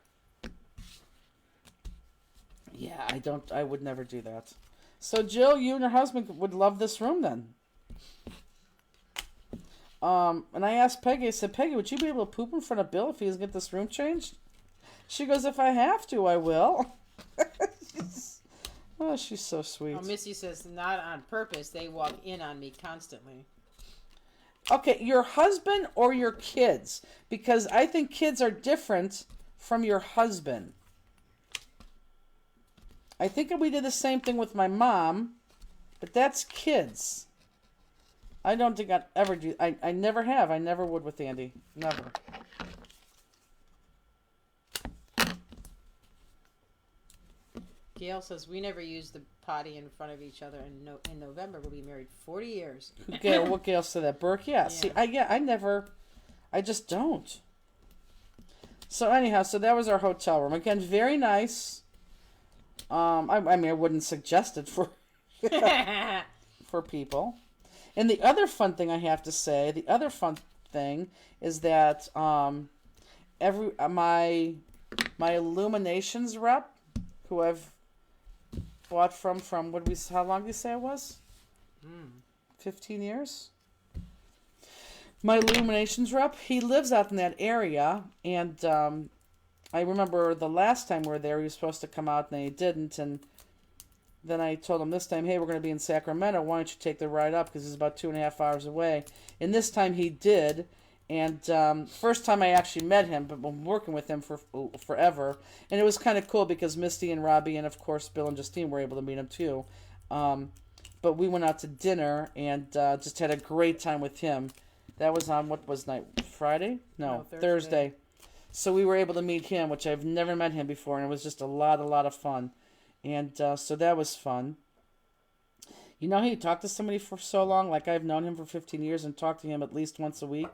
Yeah, I would never do that. So Jill, you and your husband would love this room then. And I asked Peggy, I said, Peggy, would you be able to poop in front of Bill if he doesn't get this room changed? She goes, if I have to, I will. She's so sweet. Oh, Missy says, "Not on purpose. They walk in on me constantly." Okay, your husband or your kids? Because I think kids are different from your husband. I think we did the same thing with my mom, but that's kids. I don't think I'd ever do. I never have. I never would with Andy. Never. Gail says, "We never use the potty in front of each other. In November, we'll be married 40 years." Gail, what Gail said that? Burke? Yeah. See, I never. I just don't. So anyhow, so that was our hotel room. Again, very nice. I mean, I wouldn't suggest it for for people. And the other fun thing I have to say, is that my Illuminations rep, who I've bought from how long do you say it was? 15 years. My Illuminations rep, he lives out in that area, and I remember the last time we were there, he was supposed to come out and he didn't, and then I told him this time, hey, we're going to be in Sacramento, why don't you take the ride up, because it's about 2.5 hours away. And this time he did, and first time I actually met him, but been working with him for forever, and it was kind of cool because Misty and Robbie and, of course, Bill and Justine were able to meet him too. but we went out to dinner and just had a great time with him. That was on what was night? Friday? No, Thursday. So we were able to meet him, which I've never met him before, and it was just a lot of fun. And so that was fun. You know how you talk to somebody for so long? Like I've known him for 15 years and talk to him at least once a week.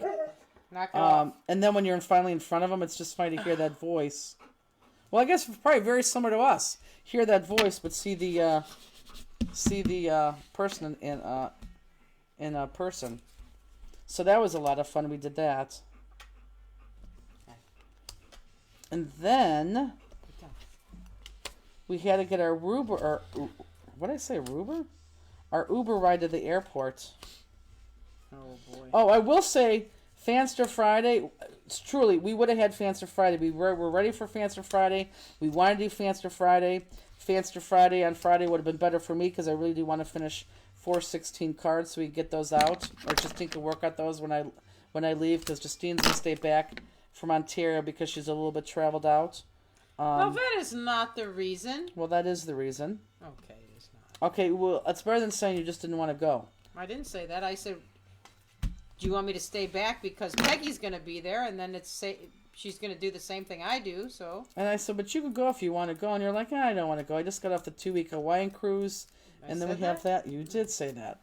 Knock it off. And then when you're finally in front of him, it's just funny to hear that voice. Well, I guess probably very similar to us. Hear that voice, but see the person in a person. So that was a lot of fun. We did that. And then we had to get our Uber, or what did I say, Uber? Our Uber ride to the airport. Oh boy. Oh, I will say, Fanster Friday. It's truly, we would have had Fanster Friday. We were ready for Fanster Friday. We wanted to do Fanster Friday. Fanster Friday on Friday would have been better for me because I really do want to finish 416 cards so we get those out. Or Justine can work out those when I leave because Justine's gonna stay back from Ontario because she's a little bit traveled out. No, that is not the reason. Well, that is the reason. Okay, it is not. Okay, well, it's better than saying you just didn't want to go. I didn't say that. I said, do you want me to stay back because Peggy's going to be there, and then she's going to do the same thing I do, so. And I said, but you can go if you want to go. And you're like, I don't want to go. I just got off the 2-week Hawaiian cruise. And then we have that. You did say that.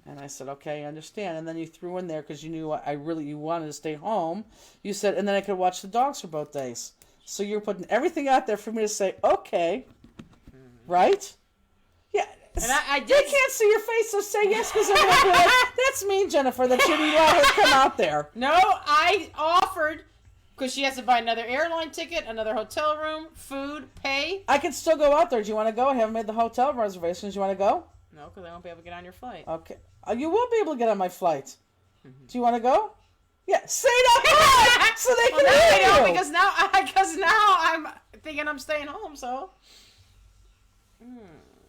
And I said, okay, I understand. And then you threw in there because you knew you wanted to stay home. You said, and then I could watch the dogs for both days. So you're putting everything out there for me to say, okay, right? Yeah. And I did. They can't see your face, so say yes because they're going to be like, that's me, Jennifer, that you didn't let her come out there. No, I offered, because she has to buy another airline ticket, another hotel room, food, pay. I can still go out there. Do you want to go? I haven't made the hotel reservations. You want to go? No, because I won't be able to get on your flight. Okay. You will be able to get on my flight. Mm-hmm. Do you want to go? Yeah, say it out loud so they can hear you. Because now I'm thinking I'm staying home, so.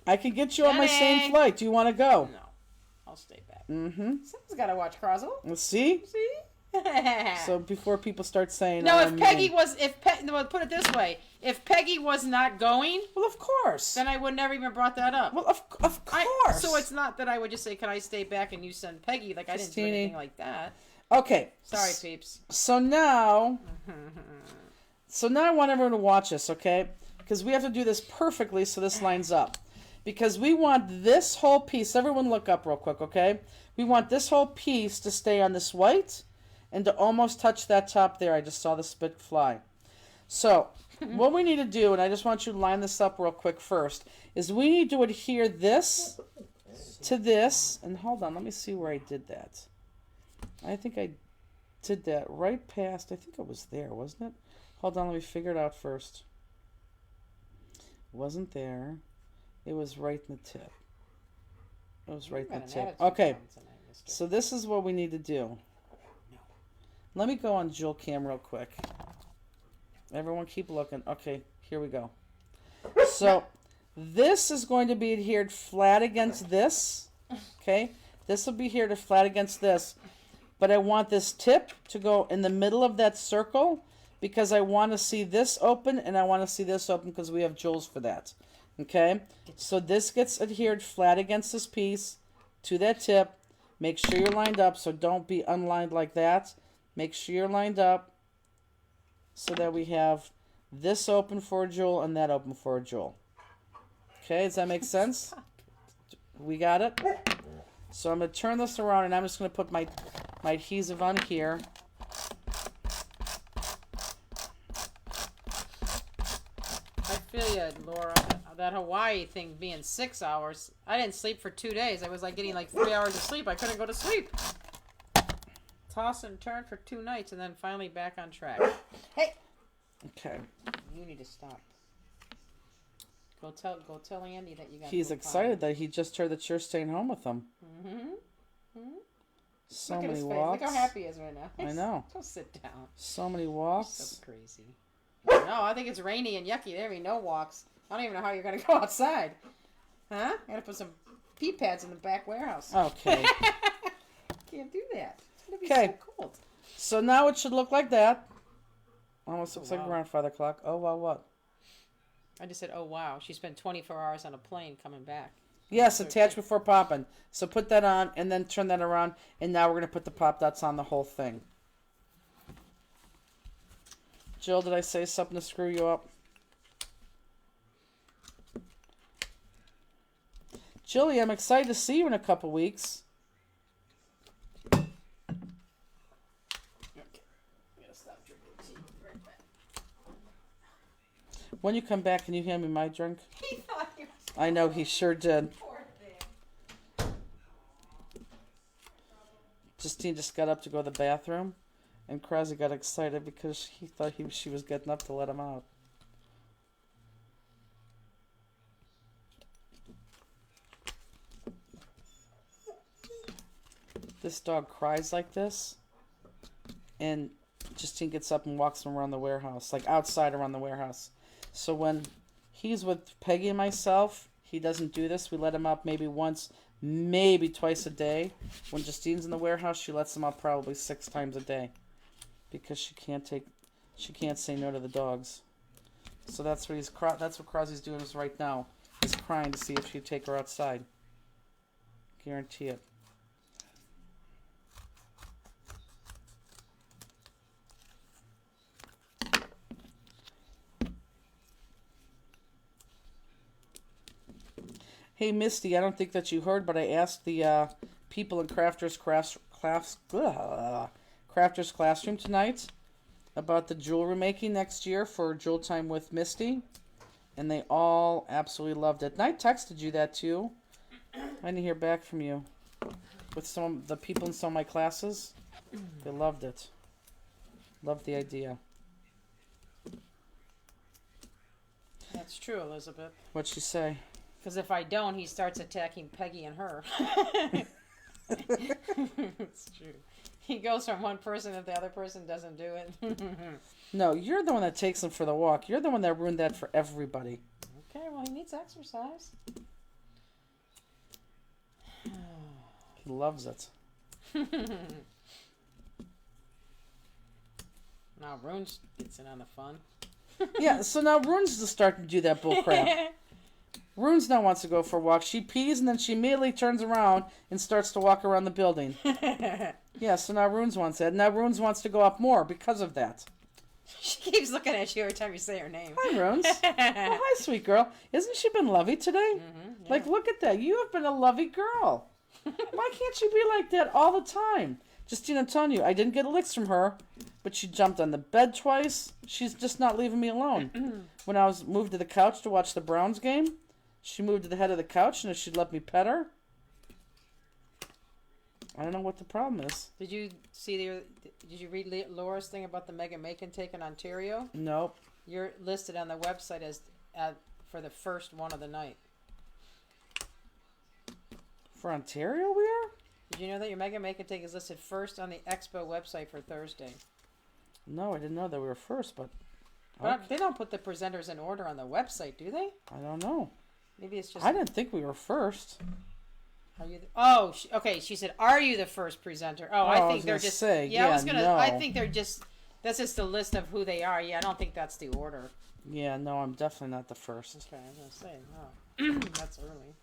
I can get you on my same flight. Do you want to go? No, I'll stay back. Mm-hmm. Someone's got to watch Croswell. Let's see. See? So before people start saying, no, if Peggy was, put it this way, if Peggy was not going, well, of course, then I would never even brought that up. Well, of course. So it's not that I would just say, "Can I stay back?" and you send Peggy. Like I didn't do anything like that. Okay. Sorry, peeps. So now I want everyone to watch us, okay? Because we have to do this perfectly so this lines up. Because we want this whole piece. Everyone, look up real quick, okay? We want this whole piece to stay on this white. And to almost touch that top there. I just saw the spit fly. So, what we need to do, and I just want you to line this up real quick first, is we need to adhere this to this. And hold on, let me see where I did that. I think I did that right past, I think it was there, wasn't it? Hold on, let me figure it out first. It wasn't there. It was right in the tip. It was right in the tip. Okay, so this is what we need to do. Let me go on Jewel Cam real quick. Everyone keep looking. Okay, here we go. So this is going to be adhered flat against this. Okay, this will be adhered flat against this. But I want this tip to go in the middle of that circle because I want to see this open and I want to see this open because we have jewels for that. Okay, so this gets adhered flat against this piece to that tip. Make sure you're lined up, so don't be unlined like that. Make sure you're lined up so that we have this open for a jewel and that open for a jewel. Okay, does that make sense? We got it? So I'm going to turn this around and I'm just going to put my adhesive on here. I feel you, Laura. That Hawaii thing being 6 hours. I didn't sleep for 2 days. I was like getting like 3 hours of sleep. I couldn't go to sleep. Toss and turn for 2 nights and then finally back on track. Hey! Okay. You need to stop. Go tell Andy that you got. He's excited that he just heard that you're staying home with him. So Look at many his walks. face. Look how happy he is right now. I know. Don't sit down. So many walks. So crazy. No, I think it's rainy and yucky. There ain't no walks. I don't even know how you're gonna go outside. Huh? I gotta put some pee pads in the back warehouse. Okay. Can't do that. It's gonna be so cold. So now it should look like that. Almost looks like a wow. grandfather clock. Oh, wow, what? I just said, oh wow. She spent 24 hours on a plane coming back. Yes, So attach before popping. So put that on and then turn that around. And now we're going to put the pop dots on the whole thing. Jill, did I say something to screw you up? Jilly, I'm excited to see you in a couple weeks. When you come back, can you hand me my drink? He thought he was I know he sure did. poor thing. Justine just got up to go to the bathroom, and Krause got excited because he thought she was getting up to let him out. This dog cries like this, and Justine gets up and walks him around the warehouse, like outside around the warehouse. So when he's with Peggy and myself, he doesn't do this. We let him out maybe once, maybe twice a day. When Justine's in the warehouse, she lets him out probably 6 times a day because she can't say no to the dogs. So that's what Krause's doing is right now. He's crying to see if she'd take her outside. Guarantee it. Hey, Misty, I don't think that you heard, but I asked the people in Crafters Classroom tonight about the jewelry making next year for Jewel Time with Misty, and they all absolutely loved it. And I texted you that too. I didn't hear back from you. With some of the people in some of my classes, they loved it. Loved the idea. That's true, Elizabeth. What'd she say? Because if I don't, he starts attacking Peggy and her. It's true. He goes from one person if the other person doesn't do it. No, you're the one that takes him for the walk. You're the one that ruined that for everybody. Okay, well, he needs exercise. He loves it. Now Rune gets in on the fun. Yeah, so now Rune's just starting to do that bull crap. Runes now wants to go for a walk. She pees and then she immediately turns around and starts to walk around the building. Yeah, so now Runes wants that. Now Runes wants to go up more because of that. She keeps looking at you every time you say her name. Hi, Runes. Oh, hi, sweet girl. Isn't she been lovey today? Yeah. Like, look at that. You have been a lovey girl. Why can't you be like that all the time? Justine, I'm telling you, I didn't get licks from her, but she jumped on the bed twice. She's just not leaving me alone. When I was moved to the couch to watch the Browns game, she moved to the head of the couch, and if she'd let me pet her, I don't know what the problem is. Did you read Laura's thing about the Mega Macon take in Ontario? Nope. You're listed on the website as for the first one of the night. For Ontario, we are? Did you know that your Mega Macon take is listed first on the Expo website for Thursday? No, I didn't know that we were first, but But they don't put the presenters in order on the website, do they? I don't know. Maybe it's just. I didn't think we were first. Are you? Okay. She said, "Are you the first presenter?" Oh, I think they're just. Say, yeah, I was gonna. no. I think they're just. That's just the list of who they are. Yeah, I don't think that's the order. Yeah, no, I'm definitely not the first. Okay, I was gonna say, no, that's early.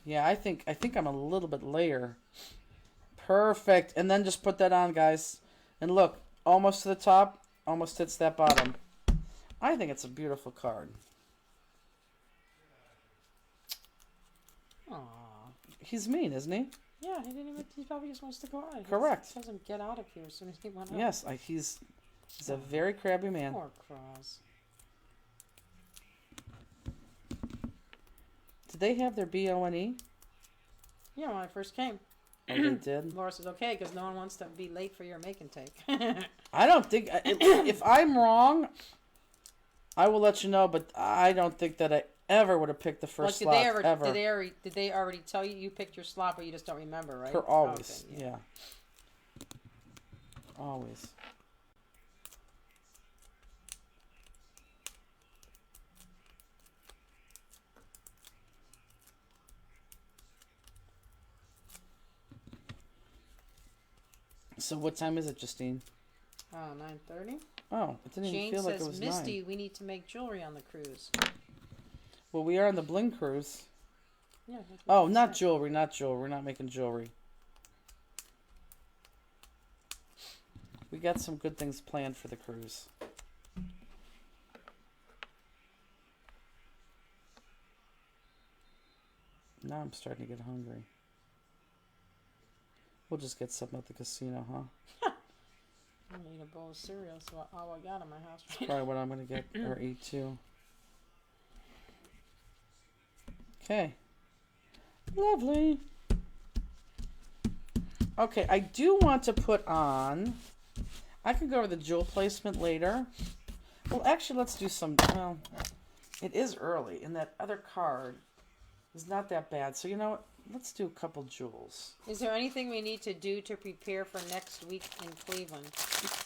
Yeah, I think I'm a little bit later. Perfect, and then just put that on, guys, and look, almost to the top, almost hits that bottom. I think it's a beautiful card. Aww. He's mean, isn't he? Yeah, he didn't even. He probably just wants to go out. Correct. He tells him get out of here as soon as he went out. Yes, he's a very crabby man. Poor Cross. Did they have their BONE? Yeah, when I first came, Oh, they did. Laura says okay because no one wants to be late for your make and take. I don't think if I'm wrong, I will let you know. But I don't think that I ever would have picked the first slot ever. Did they already tell you picked your slot, but you just don't remember, right? Always, Okay, yeah. Always. So what time is it, Justine? 9:30. Oh, it didn't Jane even feel like it says, was Misty, 9. we need to make jewelry on the cruise. Well, we are on the Bling cruise. Yeah. That's what Oh, she not said. jewelry, not jewelry. We're not making jewelry. We got some good things planned for the cruise. Now I'm starting to get hungry. We'll just get something at the casino, huh? I need a bowl of cereal, so all I got in my house right Probably what I'm going to get or eat too. Okay. Lovely. Okay, I do want to put on... I can go over the jewel placement later. Well, actually, let's do some... Well, it is early, and that other card is not that bad. So, you know what? Let's do a couple jewels. Is there anything we need to do to prepare for next week in Cleveland?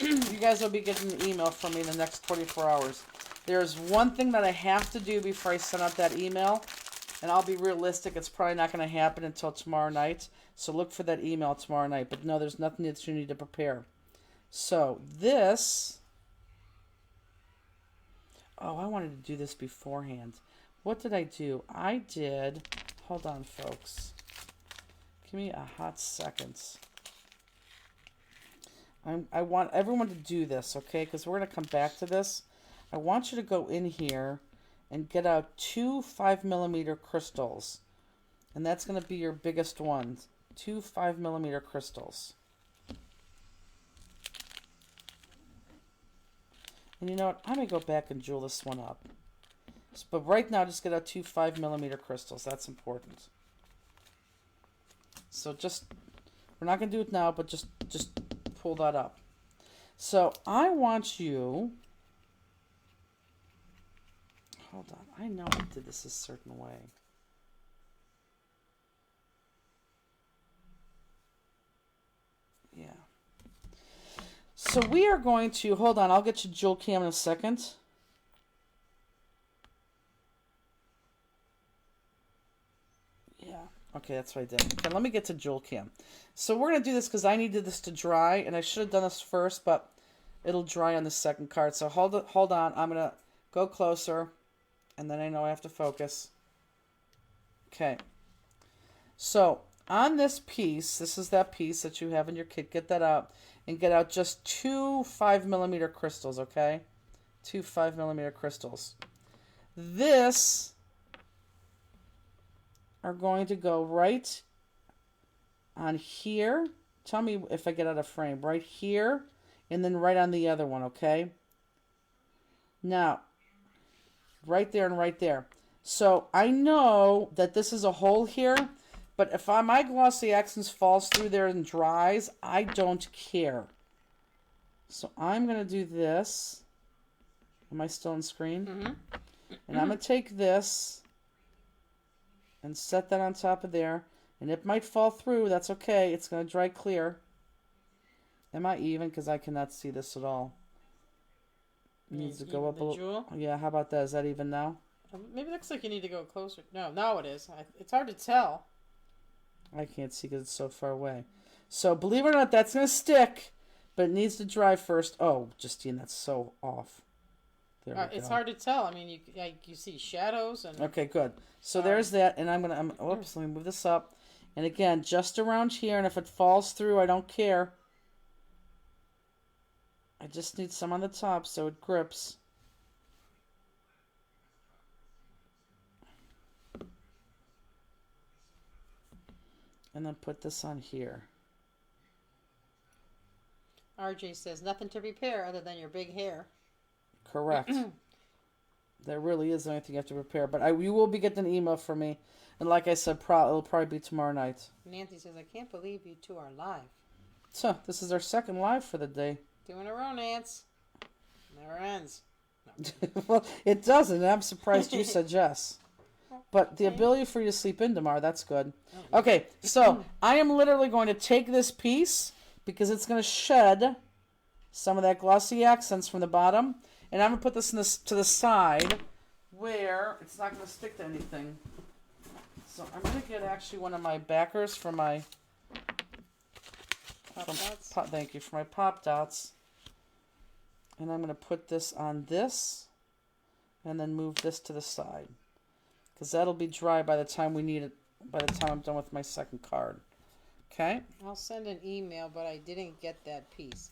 You guys will be getting an email from me in the next 24 hours. There's one thing that I have to do before I send out that email, and I'll be realistic. It's probably not going to happen until tomorrow night. So look for that email tomorrow night. But no, there's nothing that you need to prepare. So this... Oh, I wanted to do this beforehand. What did I do? I did... Hold on, folks. Give me a hot second. I want everyone to do this, okay? Because we're going to come back to this. I want you to go in here and get out 2 5mm crystals. And that's going to be your biggest ones. 2 5mm crystals. And you know what? I'm going to go back and jewel this one up. But right now, just get out 2 5mm crystals. That's important. So just, we're not going to do it now, but just pull that up. So I want you, hold on, I know I did this a certain way. Yeah. So we are going to, hold on, I'll get you jewel cam in a second. Yeah, okay, that's what I did. Okay, let me get to jewel cam. So we're going to do this because I needed this to dry, and I should have done this first, but it'll dry on the second card. So hold on, I'm going to go closer, and then I know I have to focus. Okay. So on this piece, this is that piece that you have in your kit. Get that out, and get out just 2 5mm crystals, okay? 2 5mm crystals. This are going to go right on here. Tell me if I get out of frame. Right here, and then right on the other one, okay? Now, right there and right there. So I know that this is a hole here, but if my glossy accents falls through there and dries, I don't care. So I'm going to do this. Am I still on screen? Mm-hmm. And I'm going to take this and set that on top of there. And it might fall through. That's okay. It's going to dry clear. Am I even? Because I cannot see this at all. It needs to go up a little. Yeah, how about that? Is that even now? Maybe it looks like you need to go closer. No, now it is. It's hard to tell. I can't see because it's so far away. So believe it or not, that's going to stick. But it needs to dry first. Oh, Justine, that's so off. There we go. It's hard to tell. I mean, you see shadows and. Okay, good. So there's that, and oops, let me move this up. And again, just around here, and if it falls through, I don't care. I just need some on the top so it grips. And then put this on here. RJ says nothing to prepare other than your big hair. Correct. There really isn't anything you have to prepare. But you will be getting an email from me. And like I said, it'll probably be tomorrow night. Nancy says, I can't believe you two are live. So, this is our second live for the day. 2 in a row, Nance. Never ends. No. Well, it doesn't. I'm surprised you said yes. But the ability for you to sleep in tomorrow, that's good. Okay, so I am literally going to take this piece because it's going to shed some of that glossy accents from the bottom. And I'm going to put this to the side where it's not going to stick to anything. So I'm going to get actually one of my backers for my... Pop dots? Thank you, for my pop dots. And I'm going to put this on this and then move this to the side. Because that'll be dry by the time we need it by the time I'm done with my second card. Okay? I'll send an email, but I didn't get that piece.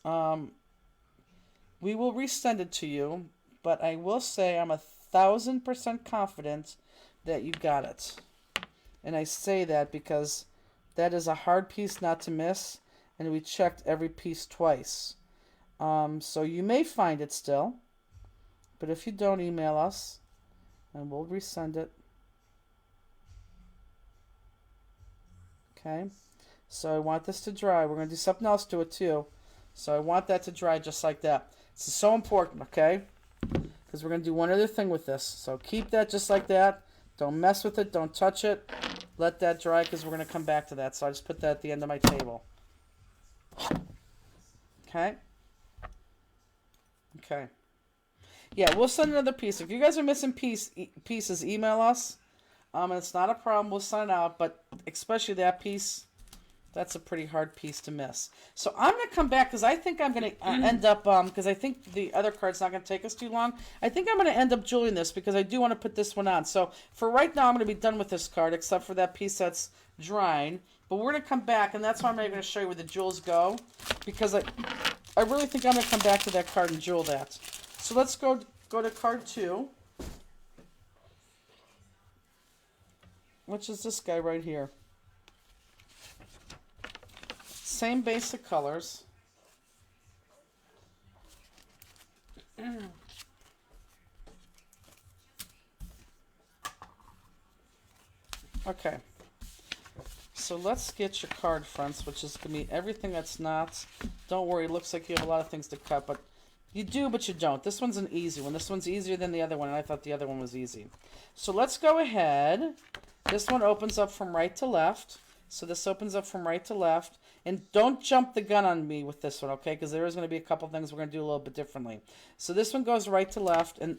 We will resend it to you, but I will say I'm 1,000% confident that you got it. And I say that because that is a hard piece not to miss, and we checked every piece twice. So you may find it still, but if you don't, email us, and we'll resend it. Okay? So I want this to dry. We're going to do something else to it too. So I want that to dry just like that. This is so important, okay? Because we're going to do one other thing with this. So keep that just like that. Don't mess with it. Don't touch it. Let that dry because we're going to come back to that. So I just put that at the end of my table. Okay? Okay. Yeah, we'll send another piece. If you guys are missing pieces, email us. And it's not a problem. We'll send it out. But especially that piece, that's a pretty hard piece to miss. So I'm going to come back because I think I'm going to end up, because I think the other card's not going to take us too long. I think I'm going to end up jeweling this because I do want to put this one on. So for right now, I'm going to be done with this card except for that piece that's drying. But we're going to come back, and that's why I'm going to show you where the jewels go, because I really think I'm going to come back to that card and jewel that. So let's go to card 2, which is this guy right here. Same basic colors. Okay. So let's get your card fronts, which is going to be everything that's not. Don't worry, it looks like you have a lot of things to cut, but you do, but you don't. This one's an easy one. This one's easier than the other one, and I thought the other one was easy. So let's go ahead. This one opens up from right to left. So this opens up from right to left. And don't jump the gun on me with this one, okay? Because there is going to be a couple things we're going to do a little bit differently. So this one goes right to left, and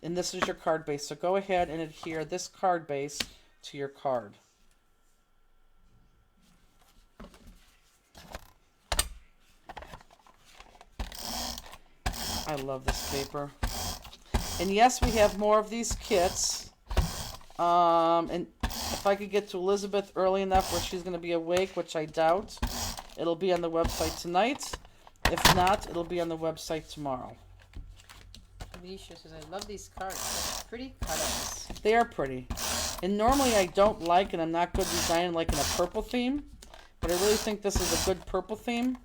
this is your card base. So go ahead and adhere this card base to your card. I love this paper. And yes, we have more of these kits. And if I could get to Elizabeth early enough where she's going to be awake, which I doubt, it'll be on the website tonight. If not, it'll be on the website tomorrow. Alicia says, I love these cards. Such pretty colors. They are pretty. And normally I don't like, and I'm not good designing like in a purple theme, but I really think this is a good purple theme.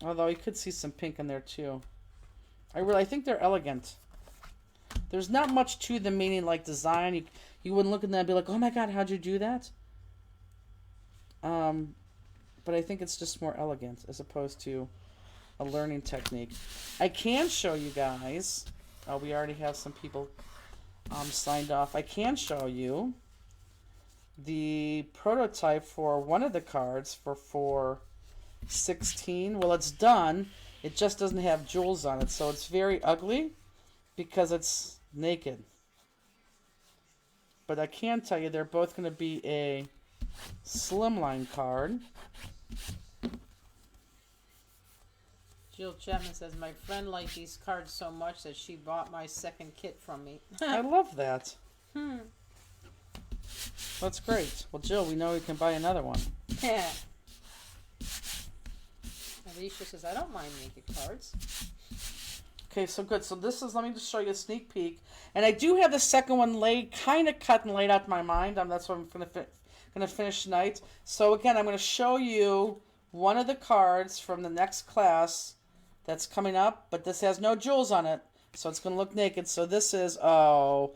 Although you could see some pink in there too. I think they're elegant. There's not much to the meaning like design. You wouldn't look at them and be like, oh my god, how'd you do that? But I think it's just more elegant as opposed to a learning technique. I can show you guys. We already have some people signed off. I can show you the prototype for one of the cards for 416. Well, it's done. It just doesn't have jewels on it, so it's very ugly because it's naked. But I can tell you they're both going to be a slimline card. Jill Chapman says, my friend liked these cards so much that she bought my second kit from me. I love that. That's great. Well, Jill, we know we can buy another one. Yeah. Alicia says, I don't mind naked cards. Okay, so good. So this is, let me just show you a sneak peek. And I do have the second one kind of cut and laid out in my mind. That's what I'm going to finish tonight. So again, I'm going to show you one of the cards from the next class that's coming up, but this has no jewels on it, so it's going to look naked. So this is, oh,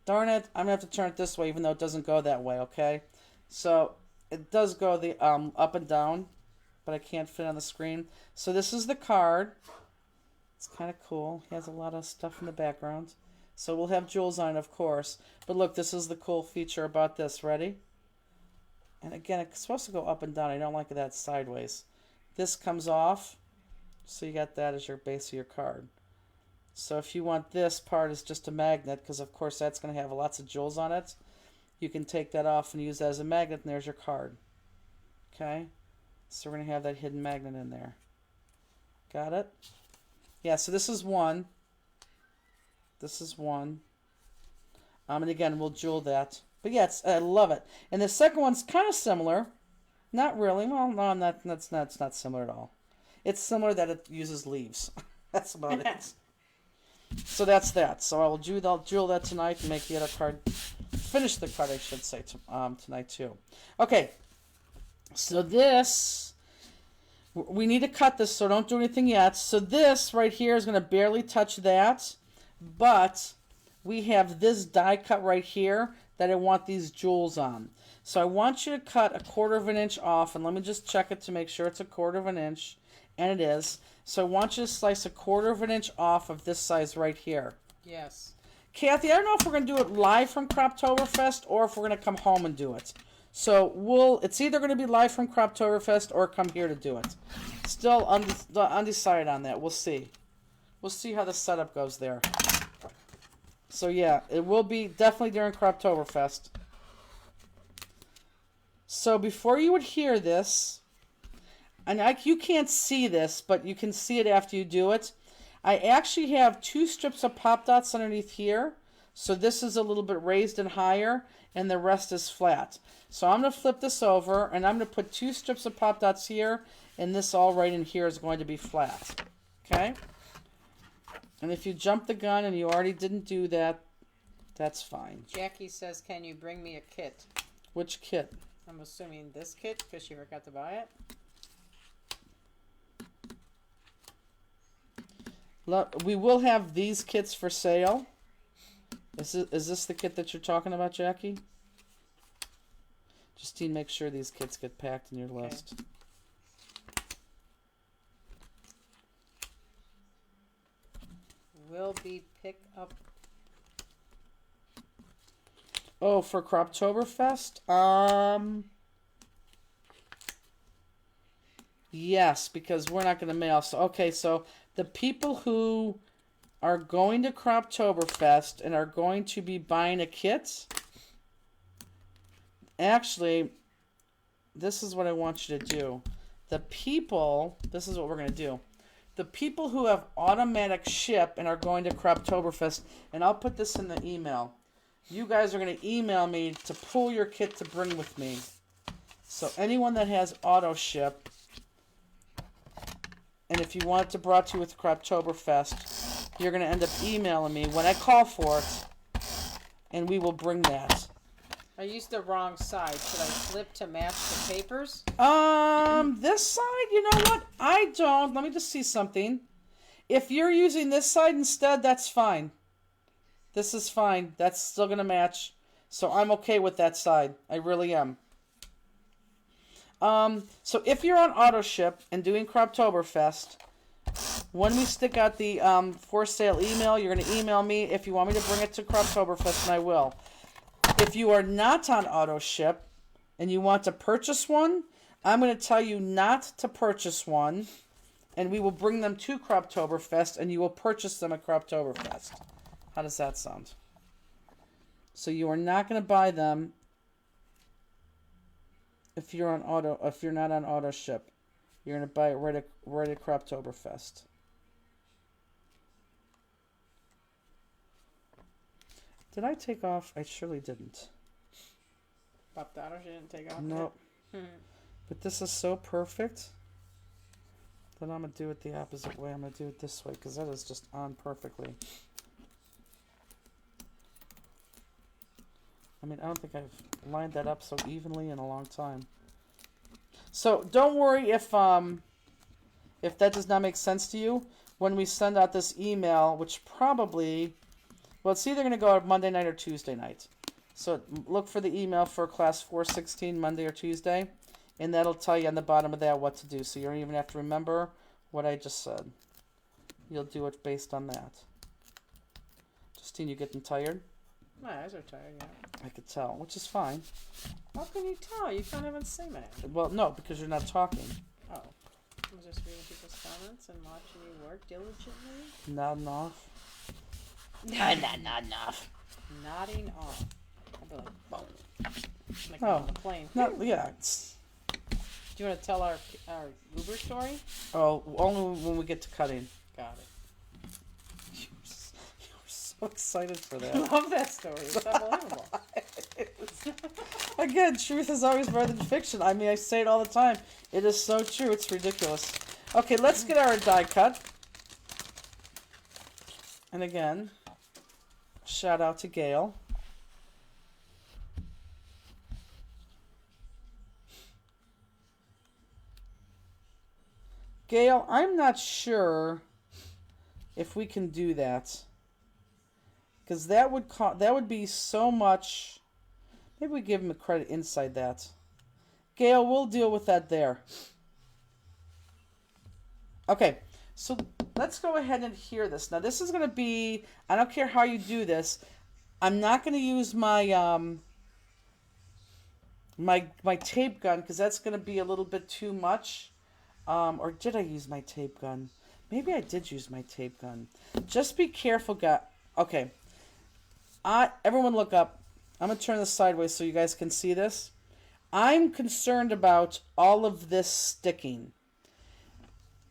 darn it, I'm going to have to turn it this way, even though it doesn't go that way, okay? So it does go the up and down, but I can't fit on the screen. So this is the card. It's kind of cool. He has a lot of stuff in the background. So we'll have jewels on it, of course. But look, this is the cool feature about this. Ready? And again, it's supposed to go up and down. I don't like that sideways. This comes off. So you got that as your base of your card. So if you want this part as just a magnet, because of course that's going to have lots of jewels on it, you can take that off and use that as a magnet, and there's your card. Okay? So we're going to have that hidden magnet in there. Got it? Yeah, so this is one. This is one. And again, we'll jewel that. But yeah, I love it. And the second one's kind of similar. Not really. Well, no, it's not similar at all. It's similar that it uses leaves. That's about it. So that's that. So I'll jewel that tonight and make the other card. Finish the card, I should say, tonight too. Okay. So this, we need to cut this, so don't do anything yet. So this right here is going to barely touch that, but we have this die cut right here that I want these jewels on. So I want you to cut 1/4 of an inch off, and let me just check it to make sure it's 1/4 of an inch, and it is. So I want you to slice 1/4 of an inch off of this size right here. Yes. Kathy, I don't know if we're going to do it live from Croptoberfest or if we're going to come home and do it. So it's either going to be live from Croptoberfest or come here to do it. Still undecided on that. We'll see. We'll see how the setup goes there. So yeah, it will be definitely during Croptoberfest. So before you would hear this, and you can't see this, but you can see it after you do it. I actually have 2 strips of pop dots underneath here. So this is a little bit raised and higher, and the rest is flat. So I'm going to flip this over, and I'm going to put 2 strips of pop dots here, and this all right in here is going to be flat. Okay? And if you jump the gun and you already didn't do that, that's fine. Jackie says, can you bring me a kit? Which kit? I'm assuming this kit because she forgot to buy it. We will have these kits for sale. Is this the kit that you're talking about, Jackie? Justine, make sure these kits get packed in your list. Will be pick up. Oh, for Croptoberfest? Yes, because we're not going to mail. So, okay, so the people who are going to Croptoberfest and are going to be buying a kit, actually, this is what I want you to do. This is what we're going to do. The people who have automatic ship and are going to Croptoberfest, and I'll put this in the email. You guys are going to email me to pull your kit to bring with me. So anyone that has auto ship, and if you want it to brought to you with Croptoberfest, you're going to end up emailing me when I call for it, and we will bring that. I used the wrong side. Should I flip to match the papers? This side, you know what? I don't. Let me just see something. If you're using this side instead, that's fine. This is fine. That's still going to match. So I'm okay with that side. I really am. So if you're on auto ship and doing Croptoberfest, when we stick out the for sale email, you're going to email me if you want me to bring it to Croptoberfest, and I will. If you are not on auto ship and you want to purchase one, I'm going to tell you not to purchase one, and we will bring them to Croptoberfest, and you will purchase them at Croptoberfest. How does that sound? So you are not going to buy them if you're not on auto ship. You're going to buy it right at Croptoberfest. Did I take off? I surely didn't. Pop that or she didn't take off? Nope. But this is so perfect that I'm going to do it the opposite way. I'm going to do it this way because that is just on perfectly. I mean, I don't think I've lined that up so evenly in a long time. So don't worry if that does not make sense to you. When we send out this email, which probably, well, it's either going to go out Monday night or Tuesday night. So look for the email for class 416 Monday or Tuesday, and that'll tell you on the bottom of that what to do. So you don't even have to remember what I just said. You'll do it based on that. Justine, you getting tired? My eyes are tired, yeah. I could tell, which is fine. How can you tell? You can't even see me. Well, no, because you're not talking. Oh. I'm just reading people's comments and watching you work diligently. Nodding off. Not enough. Nodding off. I'll be like, boom. Like on the plane. Not, yeah. It's, do you want to tell our Uber story? oh, only when we get to cutting. Got it. You're so so excited for I that. love that story. It's unbelievable. Again, truth is always better than fiction. I mean, I say it all the time. It is so true. It's ridiculous. Okay, let's get our die cut. And again, shout out to Gail. Gail, I'm not sure if we can do that. Because that would be so much. Maybe we give him a credit inside that. Gail, we'll deal with that there. Okay, so let's go ahead and hear this. Now this is going to be, I don't care how you do this. I'm not going to use my my tape gun because that's going to be a little bit too much. Or did I use my tape gun? Maybe I did use my tape gun. Just be careful, guys. Okay. Everyone look up. I'm going to turn this sideways so you guys can see this. I'm concerned about all of this sticking.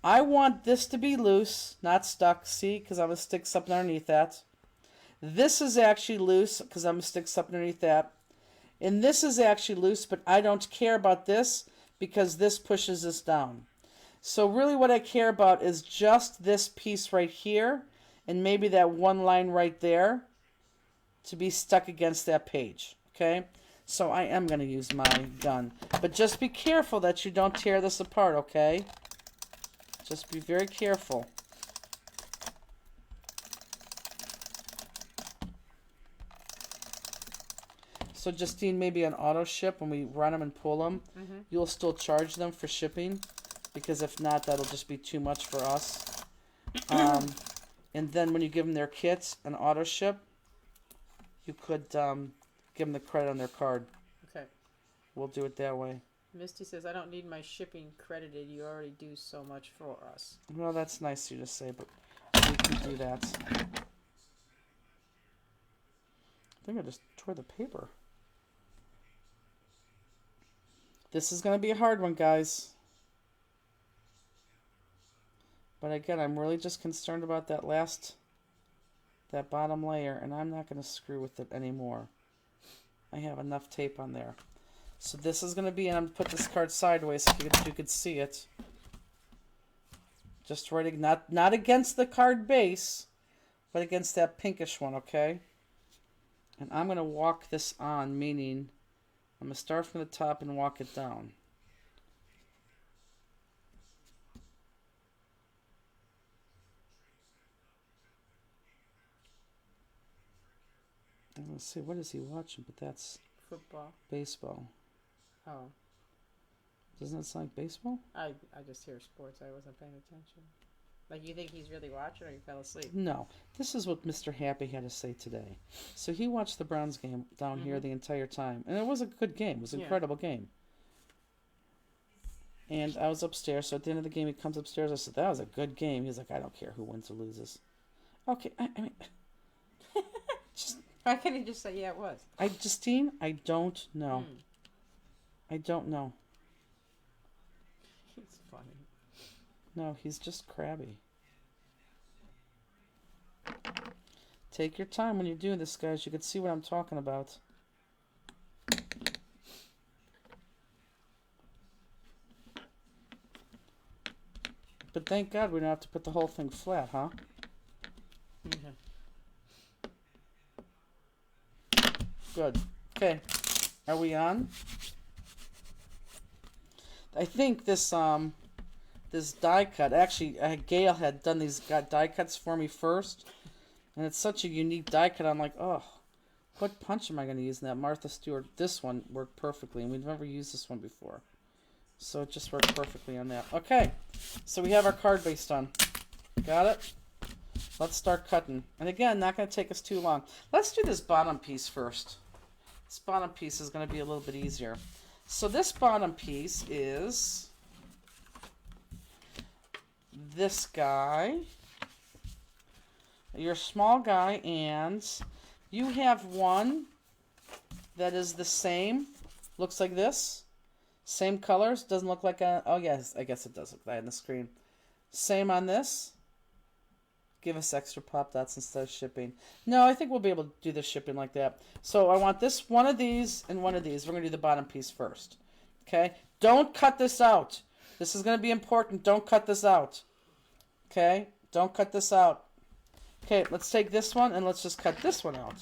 I want this to be loose, not stuck. See, because I'm going to stick something underneath that. This is actually loose because I'm going to stick something underneath that. And this is actually loose, but I don't care about this because this pushes this down. So really what I care about is just this piece right here and maybe that one line right there to be stuck against that page. Okay? So I am going to use my gun. But just be careful that you don't tear this apart, okay? Just be very careful. So Justine, maybe on auto ship, when we run them and pull them, you'll still charge them for shipping. Because if not, that'll just be too much for us. And then when you give them their kits and auto ship, you could give them the credit on their card. Okay. We'll do it that way. Misty says, I don't need my shipping credited. You already do so much for us. Well, that's nice of you to say, but we can do that. I think I just tore the paper. This is going to be a hard one, guys. But again, I'm really just concerned about that bottom layer, and I'm not going to screw with it anymore. I have enough tape on there. So this is going to be, and I'm going to put this card sideways so you could see it. Just right, not against the card base, but against that pinkish one, okay? And I'm going to walk this on, meaning I'm going to start from the top and walk it down. Let's see, what is he watching? But that's Football. baseball. Oh. Doesn't that sound like baseball? I just hear sports. I wasn't paying attention. Like, you think he's really watching or he fell asleep? No. This is what Mr. Happy had to say today. So he watched the Browns game down here the entire time. And it was a good game. It was an incredible game. And I was upstairs. So at the end of the game, he comes upstairs. I said, that was a good game. He's like, I don't care who wins or loses. Okay. I mean, just... Why can't he just say, yeah, it was? Justine, I don't know. I don't know. He's funny. No, he's just crabby. Take your time when you're doing this, guys. You can see what I'm talking about. But thank God we don't have to put the whole thing flat, huh? Yeah. Good. Okay. Are we on? I think this this die cut, actually Gail had done these die cuts for me first, and it's such a unique die cut. I'm like, oh, what punch am I going to use in that? Martha Stewart. This one worked perfectly, and we've never used this one before, so it just worked perfectly on that. Okay, so we have our card base done. Got it? Let's start cutting. And again, not going to take us too long. Let's do this bottom piece first. This bottom piece is going to be a little bit easier. So this bottom piece is this guy. You're a small guy, and you have one that is the same. Looks like this. Same colors. Doesn't look like a... Oh, yes. I guess it does look like that on the screen. Same on this. give us extra Pop Dots instead of shipping. No, I think we'll be able to do the shipping like that. So I want this, one of these, and one of these. We're going to do the bottom piece first. Okay? Don't cut this out. This is going to be important. Don't cut this out. Okay? Don't cut this out. Okay, let's take this one and let's just cut this one out.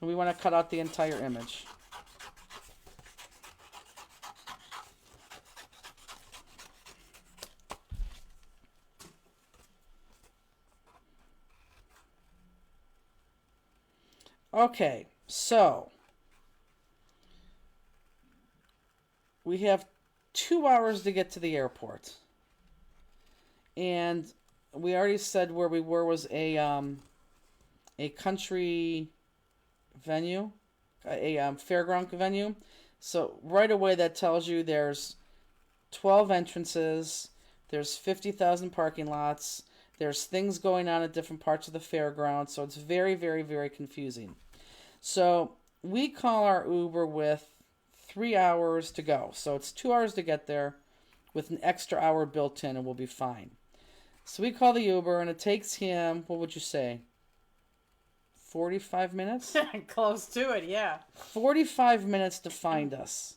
And we want to cut out the entire image. Okay, so we have 2 hours to get to the airport. And we already said where we were was a country venue, a fairground venue. So right away that tells you there's 12 entrances, there's 50,000 parking lots, there's things going on at different parts of the fairground, so it's very, very, very confusing. So we call our Uber with 3 hours to go. So it's 2 hours to get there with an extra hour built in and we'll be fine. So we call the Uber and it takes him, what would you say, 45 minutes? Close to it, yeah. 45 minutes to find us.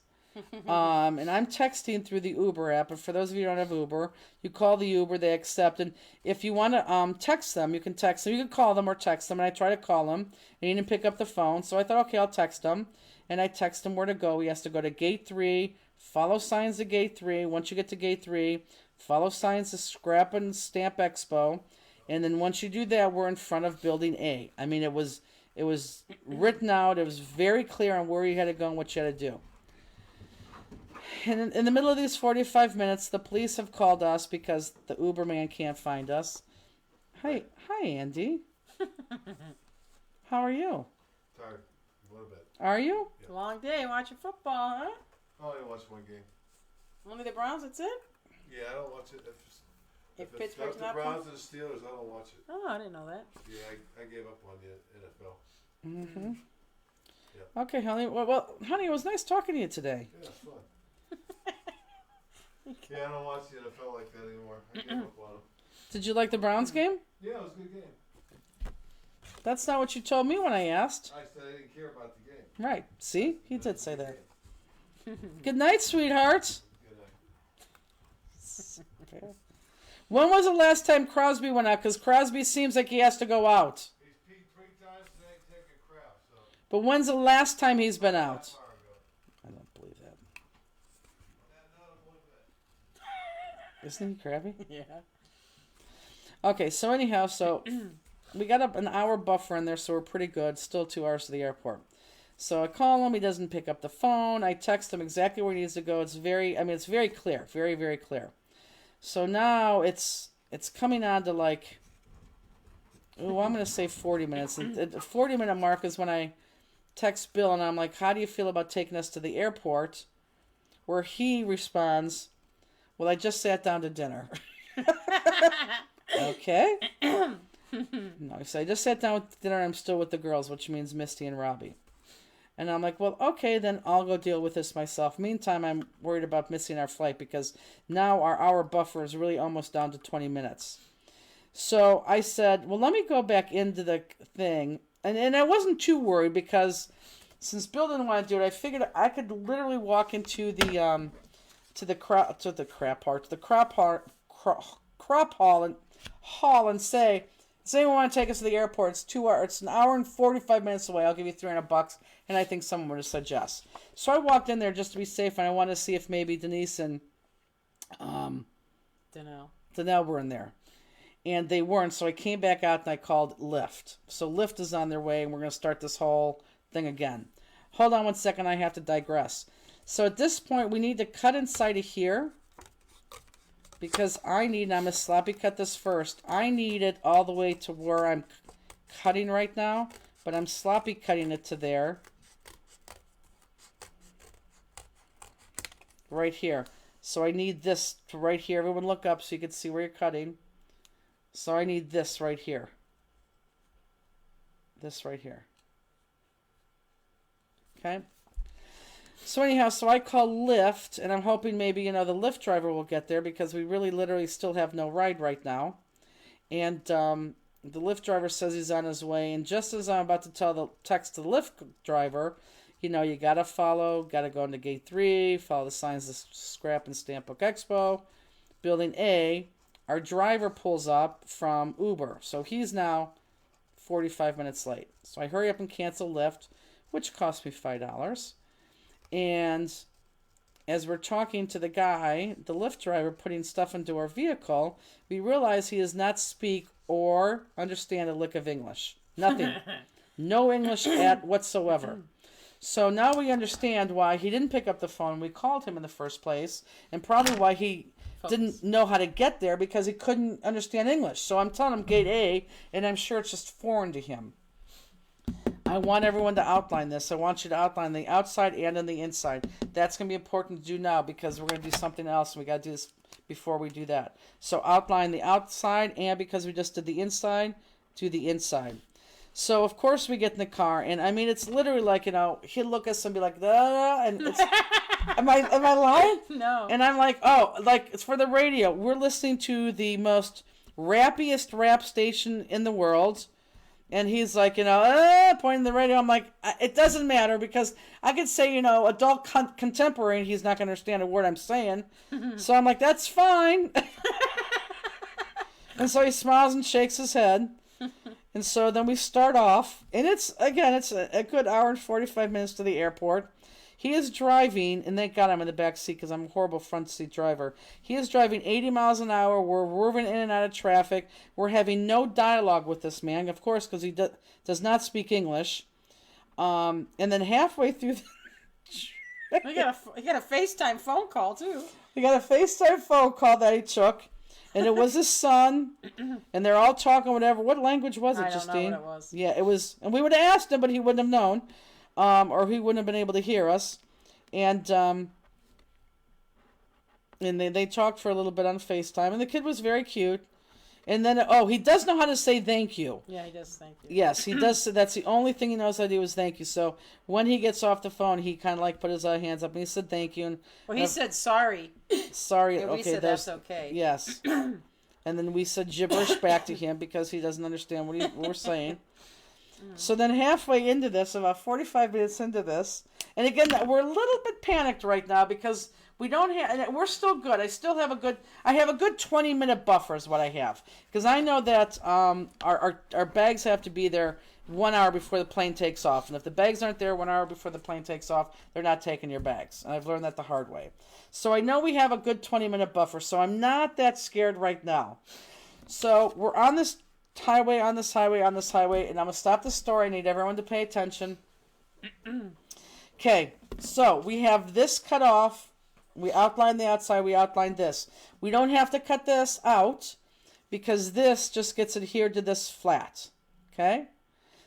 And I'm texting through the Uber app. And for those of you who don't have Uber, you call the Uber, they accept. And if you want to text them, you can text them. You can call them or text them. And I try to call him, and he didn't pick up the phone. So I thought, okay, I'll text him. And I text him where to go. He has to go to Gate 3, follow signs to Gate 3. Once you get to Gate 3, follow signs to Scrap and Stamp Expo. And then once you do that, we're in front of Building A. I mean, it was written out. It was very clear on where you had to go and what you had to do. And in the middle of these 45 minutes, the police have called us because the Uber man can't find us. Hi, Andy. How are you? Tired. A little bit. Are you? It's a long day watching football, huh? I only watched one game. Only the Browns, that's it? Yeah, I don't watch it. If If it's Pittsburgh's not not the Browns playing? and the Steelers, I don't watch it. Oh, I didn't know that. Yeah, I gave up on the NFL. Mm-hmm. Yeah. Okay, honey. Well, honey, it was nice talking to you today. Yeah, it's fun. Yeah, I don't watch the NFL like that anymore. I gave up on them. Did you like the Browns game? Yeah, it was a good game. That's not what you told me when I asked. I said I didn't care about the game. Right. See? He did say that. Good Good night, sweetheart. night. When was the last time Crosby went out? Because Crosby seems like he has to go out. He's peed 3 times today taking crap, so. But when's the last time he's been out? Far ago. I don't believe that. Not a little bit. Isn't he crabby? Yeah. Okay, so anyhow, so we got up an hour buffer in there, so we're pretty good. Still 2 hours to the airport. So I call him, he doesn't pick up the phone. I text him exactly where he needs to go. It's very clear. Very, very clear. So now it's coming on to like, I'm going to say 40 minutes. And the 40-minute mark is when I text Bill and I'm like, how do you feel about taking us to the airport? Where he responds, well, I just sat down to dinner. Okay. No, he said, I just sat down with dinner and I'm still with the girls, which means Misty and Robbie. And I'm like, well, okay, then I'll go deal with this myself. Meantime, I'm worried about missing our flight because now our hour buffer is really almost down to 20 minutes. So I said, well, let me go back into the thing. And I wasn't too worried because since Bill didn't want to do it, I figured I could literally walk into the crop hall and say, does anyone want to take us to the airport? It's 2 hours. It's an hour and 45 minutes away. I'll give you $300, and I think someone would have said yes. So I walked in there just to be safe, and I wanted to see if maybe Denise and Danelle were in there, and they weren't. So I came back out and I called Lyft. So Lyft is on their way, and we're going to start this whole thing again. Hold on one second. I have to digress. So at this point, we need to cut inside of here. Because I'm going to sloppy cut this first. I need it all the way to where I'm cutting right now. But I'm sloppy cutting it to there. Right here. So I need this to right here. Everyone look up so you can see where you're cutting. So I need this right here. This right here. Okay. So anyhow, so I call Lyft, and I'm hoping maybe, the Lyft driver will get there because we really literally still have no ride right now. And the Lyft driver says he's on his way, and just as I'm about to text the Lyft driver, you know, you gotta go into gate 3, follow the signs of Scrap and Stamp Book Expo, building A. Our driver pulls up from Uber, so he's now 45 minutes late. So I hurry up and cancel Lyft, which cost me $5. And as we're talking to the guy, the Lyft driver, putting stuff into our vehicle, we realize he does not speak or understand a lick of English. Nothing. No English at whatsoever. So now we understand why he didn't pick up the phone. We called him in the first place, and probably why he didn't know how to get there, because he couldn't understand English. So I'm telling him gate A, and I'm sure it's just foreign to him. I want everyone to outline this. I want you to outline the outside and on the inside. That's going to be important to do now, because we're going to do something else, and we got to do this before we do that. So outline the outside, and because we just did the inside, do the inside. So, of course, we get in the car, and I mean, it's literally like, you know, he'll look at us and be like, and it's, am I lying? No. And I'm like, oh, like, it's for the radio. We're listening to the most rappiest rap station in the world, and he's like, you know, pointing the radio. I'm like, it doesn't matter, because I could say, you know, adult contemporary, and he's not going to understand a word I'm saying. So I'm like, that's fine. And so he smiles and shakes his head. And so then we start off, and it's a good hour and 45 minutes to the airport. He is driving, and thank God I'm in the back seat, because I'm a horrible front seat driver. He is driving 80 miles an hour. We're whirring in and out of traffic. We're having no dialogue with this man, of course, because he does not speak English. And then halfway through, We got a FaceTime phone call too. we got a FaceTime phone call that he took. And it was his son, and they're all talking whatever. What language was it, Justine? I don't know what it was. Yeah, it was, and we would have asked him, but he wouldn't have known, or he wouldn't have been able to hear us. And they talked for a little bit on FaceTime, and the kid was very cute. And then, he does know how to say thank you. Yeah, he does. Thank you. Yes, he does. That's the only thing he knows how to do is thank you. So when he gets off the phone, he kind of like put his hands up and he said thank you. And Well, he said sorry. sorry. Yeah, we okay, said that's okay. Yes. And then we said gibberish back to him because he doesn't understand what we're saying. So then halfway into this, about 45 minutes into this, and again, we're a little bit panicked right now because we don't have, and we're still good. I have a good 20-minute buffer is what I have. Because I know that our bags have to be there 1 hour before the plane takes off. And if the bags aren't there 1 hour before the plane takes off, they're not taking your bags. And I've learned that the hard way. So I know we have a good 20-minute buffer. So I'm not that scared right now. So we're on this highway, and I'm going to stop the story. I need everyone to pay attention. Okay, so we have this cut off. We outlined the outside, we outlined this. We don't have to cut this out because this just gets adhered to this flat. Okay?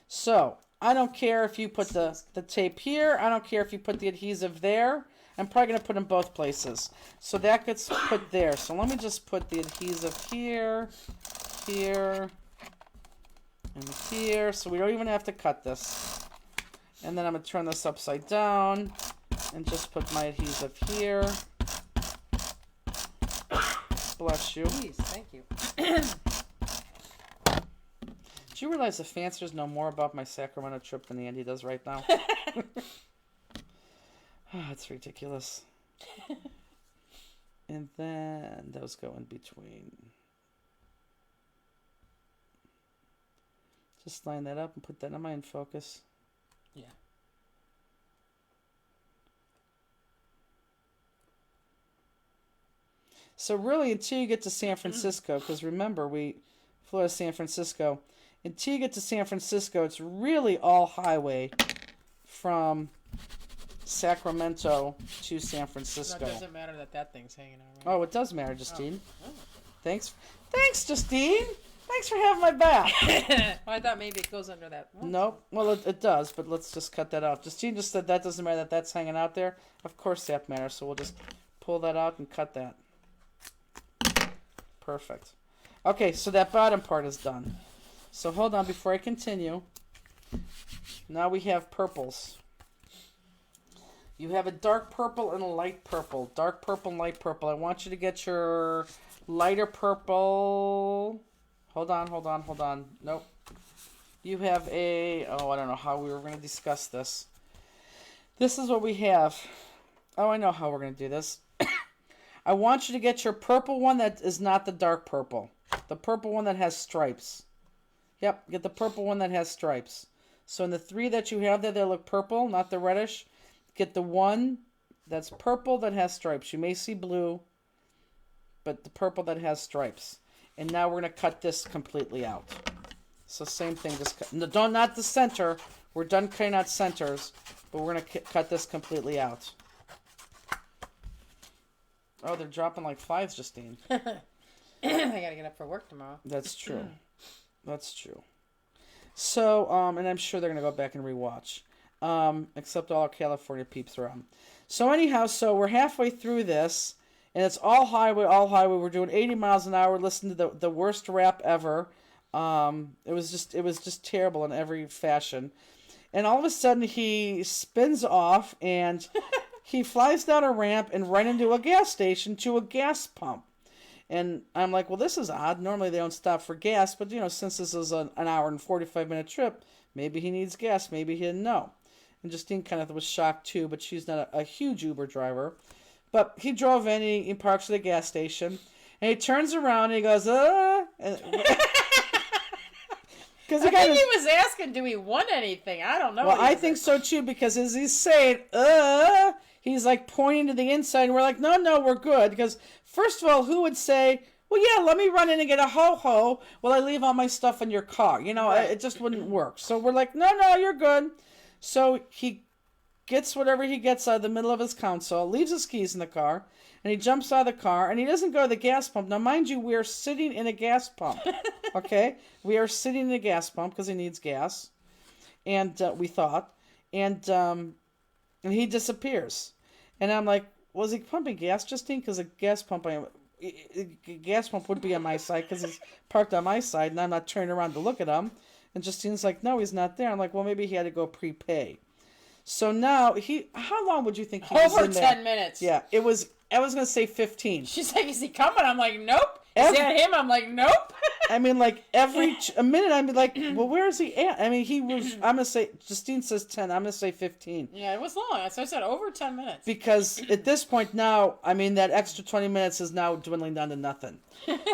So, I don't care if you put the tape here. I don't care if you put the adhesive there. I'm probably going to put them both places. So that gets put there. So let me just put the adhesive here, here, and here. So we don't even have to cut this. And then I'm going to turn this upside down. And just put my adhesive here. Bless you. Please, thank you. Do you realize the fanciers know more about my Sacramento trip than Andy does right now? It's ridiculous. And then those go in between. Just line that up and put that in my in focus. Yeah. So really, until you get to San Francisco, because remember, we flew to San Francisco. Until you get to San Francisco, it's really all highway from Sacramento to San Francisco. No, it doesn't matter that thing's hanging out, right? Oh, it does matter, Justine. Oh. Thanks, Justine. Thanks for having my back. Well, I thought maybe it goes under that. Oh. Nope. Well, it does, but let's just cut that out. Justine just said that doesn't matter that that's hanging out there. Of course that matters, so we'll just pull that out and cut that. Perfect. Okay, so that bottom part is done. So hold on before I continue. Now we have purples. You have a dark purple and a light purple. Dark purple and light purple. I want you to get your lighter purple. Hold on. Nope. You have a... Oh, I don't know how we were going to discuss this. This is what we have. Oh, I know how we're going to do this. I want you to get your purple one that is not the dark purple. The purple one that has stripes. Yep, get the purple one that has stripes. So in the 3 that you have there that look purple, not the reddish, get the one that's purple that has stripes. You may see blue, but the purple that has stripes. And now we're going to cut this completely out. So same thing, just cut, no, don't, not the center. We're done cutting out centers, but we're going to cut this completely out. Oh, they're dropping like flies, Justine. I gotta get up for work tomorrow. That's true. That's true. So, and I'm sure they're going to go back and rewatch. Except all our California peeps are on. So anyhow, so we're halfway through this, and it's all highway. We're doing 80 miles an hour, listening to the worst rap ever. It was just terrible in every fashion. And all of a sudden he spins off and he flies down a ramp and right into a gas station to a gas pump. And I'm like, well, this is odd. Normally they don't stop for gas, but since this is an hour and 45-minute trip, maybe he needs gas. Maybe he didn't know. And Justine kind of was shocked too, but she's not a huge Uber driver. But he drove in, he parks at the gas station, and he turns around and he goes, and I think he was asking, do we want anything? I don't know. Well, I think so too, because as he's saying, he's like pointing to the inside, and we're like, no, we're good. Because first of all, who would say, well, yeah, let me run in and get a ho-ho while I leave all my stuff in your car? Right. It just wouldn't work. So we're like, no, you're good. So he gets whatever he gets out of the middle of his console, leaves his keys in the car, and he jumps out of the car, and he doesn't go to the gas pump. Now, mind you, we are sitting in a gas pump, okay? We are sitting in a gas pump because he needs gas, and we thought, and he disappears. And I'm like, was he pumping gas, Justine? Because a gas pump would be on my side because he's parked on my side, and I'm not turning around to look at him. And Justine's like, no, he's not there. I'm like, well, maybe he had to go prepay. So now, how long would you think he was over in there? 10 minutes. Yeah, I was going to say 15. She's like, is he coming? I'm like, nope. Is that him? I'm like, nope. I mean, like, a minute, I'd be like, well, where is he at? I mean, I'm going to say, Justine says 10, I'm going to say 15. Yeah, it was long. So I said over 10 minutes. Because at this point now, I mean, that extra 20 minutes is now dwindling down to nothing.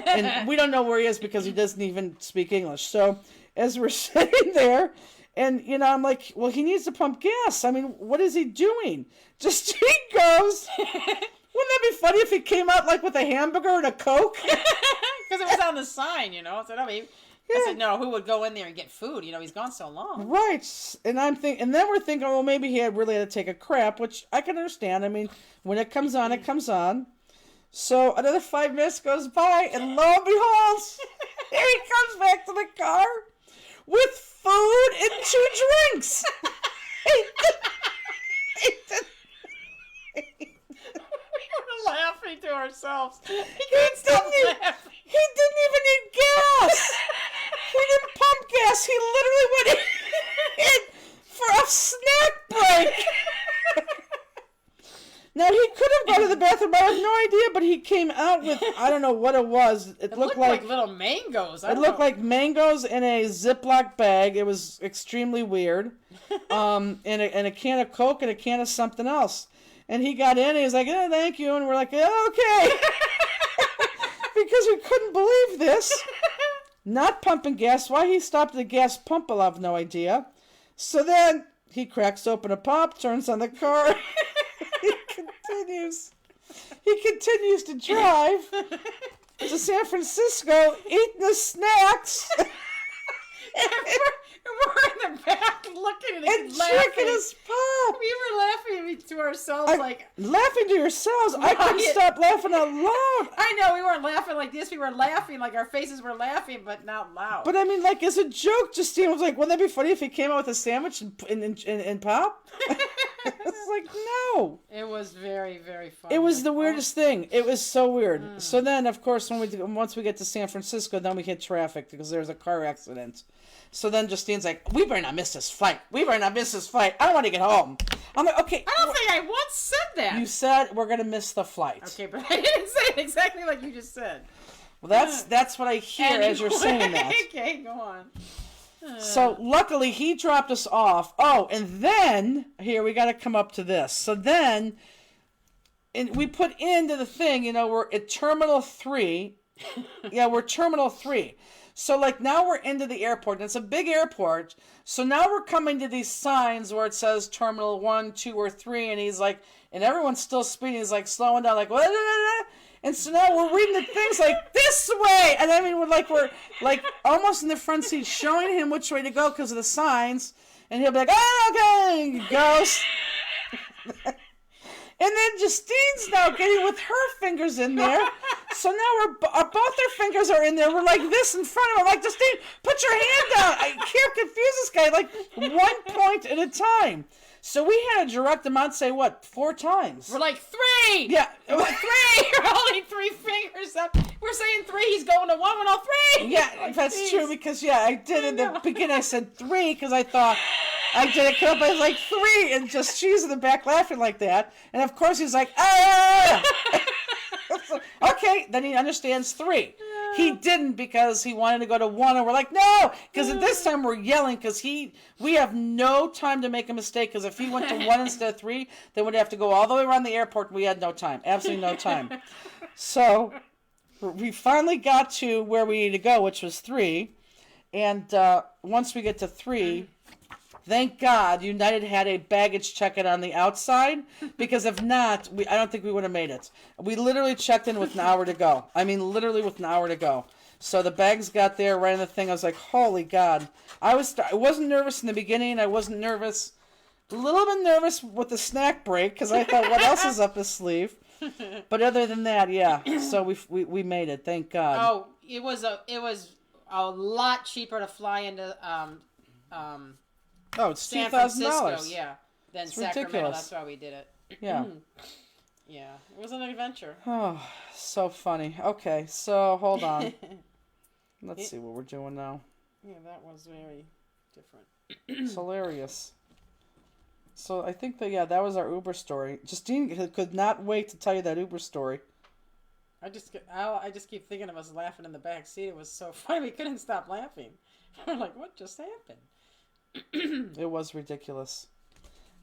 And we don't know where he is because he doesn't even speak English. So as we're sitting there, and, I'm like, well, he needs to pump gas. I mean, what is he doing? Justine goes, wouldn't that be funny if he came out, like, with a hamburger and a Coke? Because it was on the sign, I said, I said, no, who would go in there and get food? He's gone so long. Right. And and then we're thinking, well, maybe he really had to take a crap, which I can understand. I mean, when it comes on, it comes on. So another 5 minutes goes by, and lo and behold, here he comes back to the car with food and 2 drinks. We were laughing to ourselves. He couldn't stop laughing. He didn't even need gas. He didn't pump gas. He literally went in for a snack break. Now, he could have gone to the bathroom. I have no idea, but he came out with, I don't know what it was. It looked like little mangoes. It looked like mangoes in a Ziploc bag. It was extremely weird. And a can of Coke and a can of something else. And he got in and he was like, oh, thank you. And we're like, yeah, okay. Because we couldn't believe this. Not pumping gas. Why he stopped at the gas pump, I'll have no idea. So then he cracks open a pop, turns on the car. He continues to drive to San Francisco, eating the snacks. We're in the back looking at it and checking his pop. We were laughing to ourselves laughing to yourselves? I couldn't stop laughing out loud. I know, we weren't laughing like this. We were laughing like our faces were laughing, but not loud. But I mean, like, as a joke, Justine was like, wouldn't that be funny if he came out with a sandwich and pop? It's like, no. It was very, very funny. It was the weirdest thing. It was so weird. So then, of course, once we get to San Francisco, then we hit traffic because there's a car accident. So then Justine's like, we better not miss this flight. I don't want to get home. I'm like, okay. I don't think I once said that. You said we're going to miss the flight. Okay, but I didn't say it exactly like you just said. Well, that's what I hear as you're saying that. Okay, go on. So luckily he dropped us off. Oh, and then here we got to come up to this. So then, and we put into the thing. We're at Terminal 3. Yeah, we're Terminal 3. So like now we're into the airport, and it's a big airport. So now we're coming to these signs where it says Terminal 1, 2, or 3, and he's like, and everyone's still speeding. He's like slowing down, like what? And so now we're reading the things like this way, and I mean we're like almost in the front seat, showing him which way to go because of the signs, and he'll be like, "Oh, okay," and he goes. And then Justine's now getting with her fingers in there. So now both their fingers are in there. We're like this in front of him. I'm like, Justine, put your hand down. I can't confuse this guy. Like 1 point at a time. So we had to direct him out, say what, 4 times. We're like 3. Yeah. 3. You're holding 3 fingers up. We're saying 3. He's going to 1 with all 3. Yeah, Like, that's geez. true because I did in the beginning. I said 3 because I thought I did it. Come up, I was like 3, and just she's in the back laughing like that. And of course he's like, ah. Okay, then he understands 3. He didn't because he wanted to go to 1, and we're like, no, because at this time we're yelling because we have no time to make a mistake. Because if he went to 1 instead of 3, then we'd have to go all the way around the airport. We had no time, absolutely no time. So we finally got to where we needed to go, which was 3, and once we get to 3. Thank God United had a baggage check-in on the outside, because if not, I don't think we would have made it. We literally checked in with an hour to go. I mean, literally with an hour to go. So the bags got there right in the thing. I was like, holy God. I wasn't nervous in the beginning. I wasn't nervous. A little bit nervous with the snack break, because I thought, what else is up his sleeve? But other than that, yeah. So we made it. Thank God. Oh, it was a lot cheaper to fly into Oh, it's San $2,000. Francisco, yeah, than It's Sacramento. ridiculous. That's why we did it. Yeah. Yeah, it was an adventure. Oh, so funny. Okay, so hold on. Let's see what we're doing now. Yeah, that was very different. It's hilarious. So I think that was our Uber story. Justine could not wait to tell you that Uber story. I just keep thinking of us laughing in the back seat. It was so funny. We couldn't stop laughing. We're like, what just happened? It was ridiculous.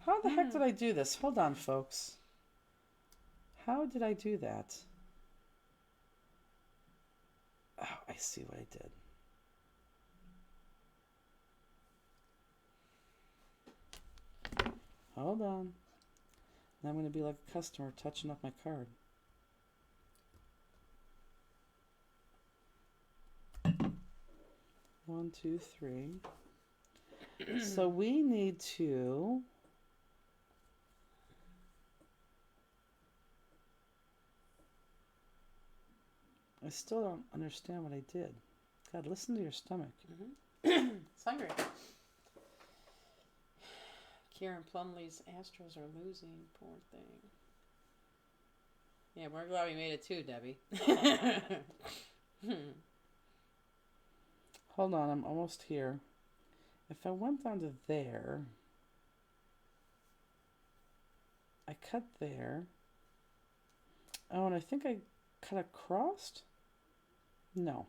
How the heck did I do this? Hold on, folks. How did I do that? Oh, I see what I did. Hold on. Now I'm going to be like a customer touching up my card. One, 2, 3. So we need to... I still don't understand what I did. God, listen to your stomach. It's hungry. Kieran Plumlee's Astros are losing. Poor thing. Yeah, we're glad we made it too, Debbie. Hold on, I'm almost here. If I went down to there, I cut there. Oh, and I think I cut across? No.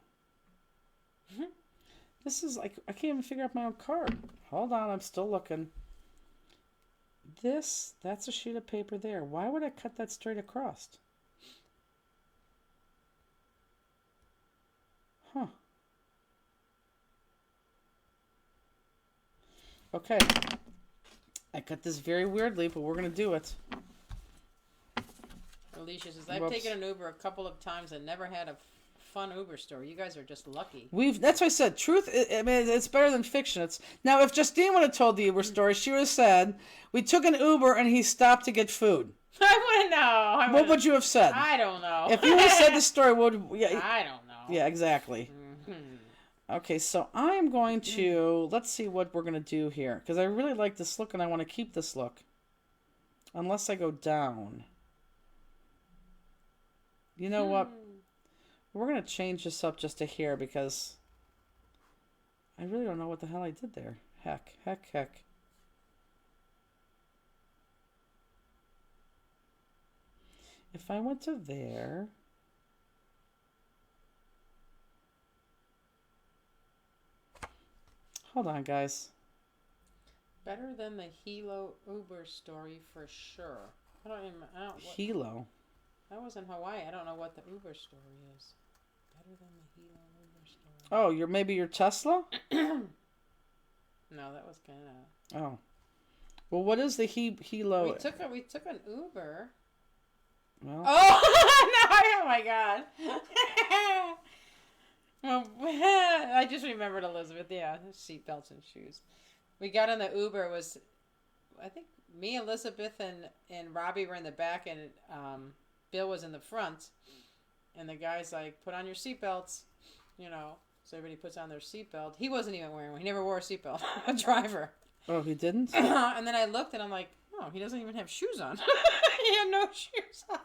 This is like, I can't even figure out my own card. Hold on, I'm still looking. That's a sheet of paper there. Why would I cut that straight across? Huh. Okay. I cut this very weirdly, but we're going to do it. Alicia says, I've Whoops. taken an Uber a couple of times and never had a fun Uber story. You guys are just lucky. That's why I said truth. I mean, it's better than fiction. Now, if Justine would have told the Uber story, she would have said, we took an Uber and he stopped to get food. I wouldn't know. What would you have said? I don't know. If you would have said the story, I don't know. Yeah, exactly. Okay, so I'm going to, let's see what we're going to do here. Because I really like this look and I want to keep this look. Unless I go down. You know what? We're going to change this up just to here because I really don't know what the hell I did there. Heck. If I went to there, Hold on, guys. Better than the Hilo Uber story for sure. I don't even. I don't. What, Hilo. that was in Hawaii. I don't know what the Uber story is. Better than the Hilo Uber story. Oh, maybe your Tesla? No, that was kind of. Oh. Well, what is the Hilo? We took an Uber. Well, Oh no! Oh my god. Well, I just remembered Elizabeth. Yeah, seatbelts and shoes. We got in the Uber. It was, I think me, Elizabeth, and Robbie were in the back, and Bill was in the front. And the guy's like, "Put on your seatbelts," you know. So everybody puts on their seatbelt. He wasn't even wearing one. He never wore a seatbelt. A driver. oh, he didn't? And then I looked, and I'm like, "Oh, he doesn't even have shoes on." He had no shoes on,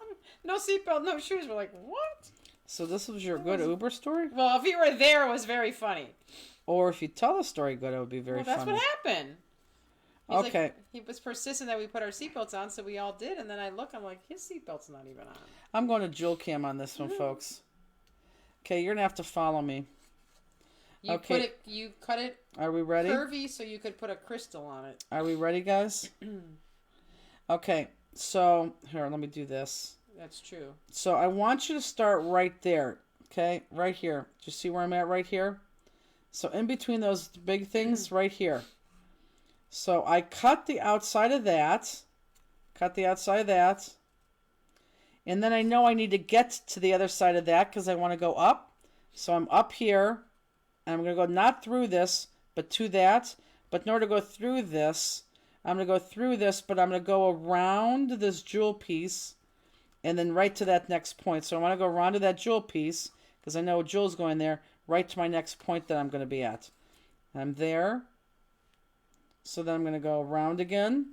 no seatbelt, no shoes. We're like, "What?" So this was your good Uber story? Well, if he were there, it was very funny. Or if you tell the story good, it would be very Well, that's funny. what happened. He's Okay. like, he was persistent that we put our seatbelts on, so we all did. And then I look, I'm like, his seatbelt's not even on. I'm going to Jewel Cam on this one, folks. Okay, you're going to have to follow me. Okay. You cut it Are we ready? curvy so you could put a crystal on it. Are we ready, guys? Okay, so here, let me do this. That's true. So I want you to start right there, okay? Right here. Do you see where I'm at right here? So in between those big things, right here. So I cut the outside of that. And then I know I need to get to the other side of that because I want to go up. So I'm up here. And I'm going to go not through this, but to that. But in order to go through this, I'm going to go through this, but I'm going to go around this jewel piece and then right to that next point. So I want to go around to that jewel piece because I know a jewel's going there, right to my next point that I'm going to be at. I'm there. So then I'm going to go around again.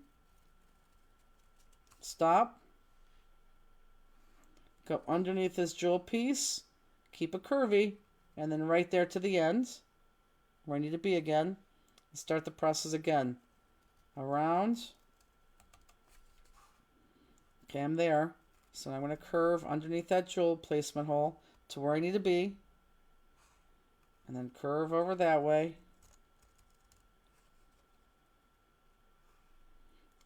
Stop. Go underneath this jewel piece. Keep it curvy. And then right there to the end, where I need to be again. Start the process again. Around. Okay, I'm there. So I'm going to curve underneath that jewel placement hole to where I need to be. And then curve over that way.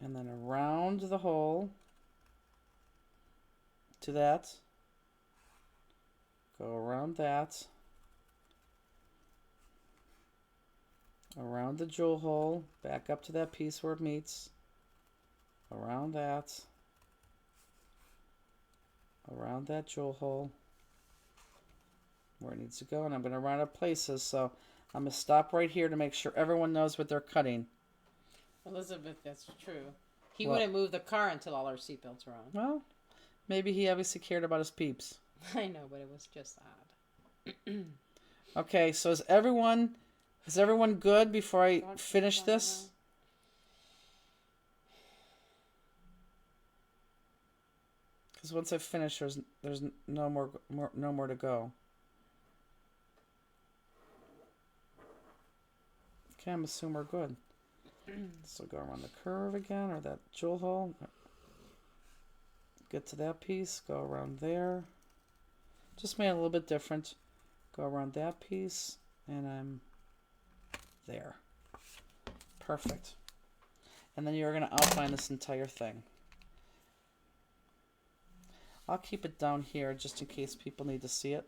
And then around the hole to that. Go around that. Around the jewel hole. Back up to that piece where it meets. Around that. Around that jewel hole. Where it needs to go. And I'm going to run out of places. So I'm going to stop right here to make sure everyone knows what they're cutting. Elizabeth, that's true. He What? wouldn't move the car until all our seatbelts were on. Well, maybe he obviously cared about his peeps. I know, but it was just odd. Okay, so is everyone good before I finish this? Because once I finish, there's no more to go. Okay, I'm assuming we're good. So go around the curve again, or that jewel hole. Get to that piece, go around there. Just made it a little bit different. Go around that piece, and I'm there. Perfect. And then you're going to outline this entire thing. I'll keep it down here just in case people need to see it.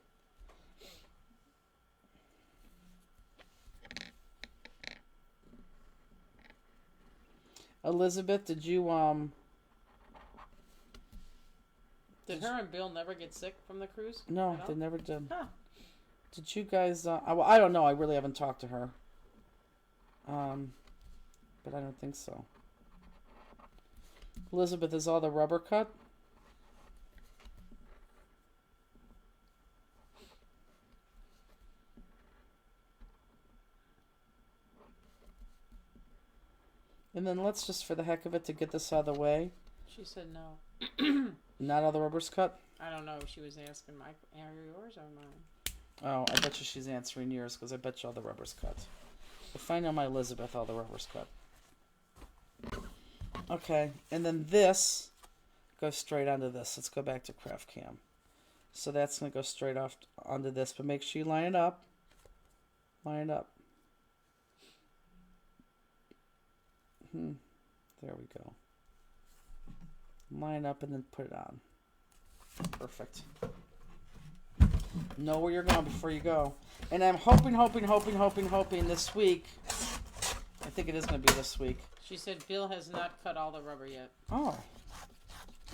Elizabeth, did you Did her and Bill never get sick from the cruise? No, at all? they never did. Huh. Did you guys I don't know, I really haven't talked to her. But I don't think so. Elizabeth, is all the rubber cut? And then let's just, for the heck of it, to get this out of the way. She said no. Not all the rubber's cut? I don't know. She was asking are yours or mine? Oh, I bet you she's answering yours, because I bet you all the rubber's cut. If I know my Elizabeth, all the rubber's cut. Okay, and then this goes straight onto this. Let's go back to Craft Cam. So that's going to go straight off onto this, but make sure you line it up. Line it up. There we go. Line up and then put it on. Perfect. Know where you're going before you go. And I'm hoping this week. I think it is going to be this week. She said Bill has not cut all the rubber yet. Oh,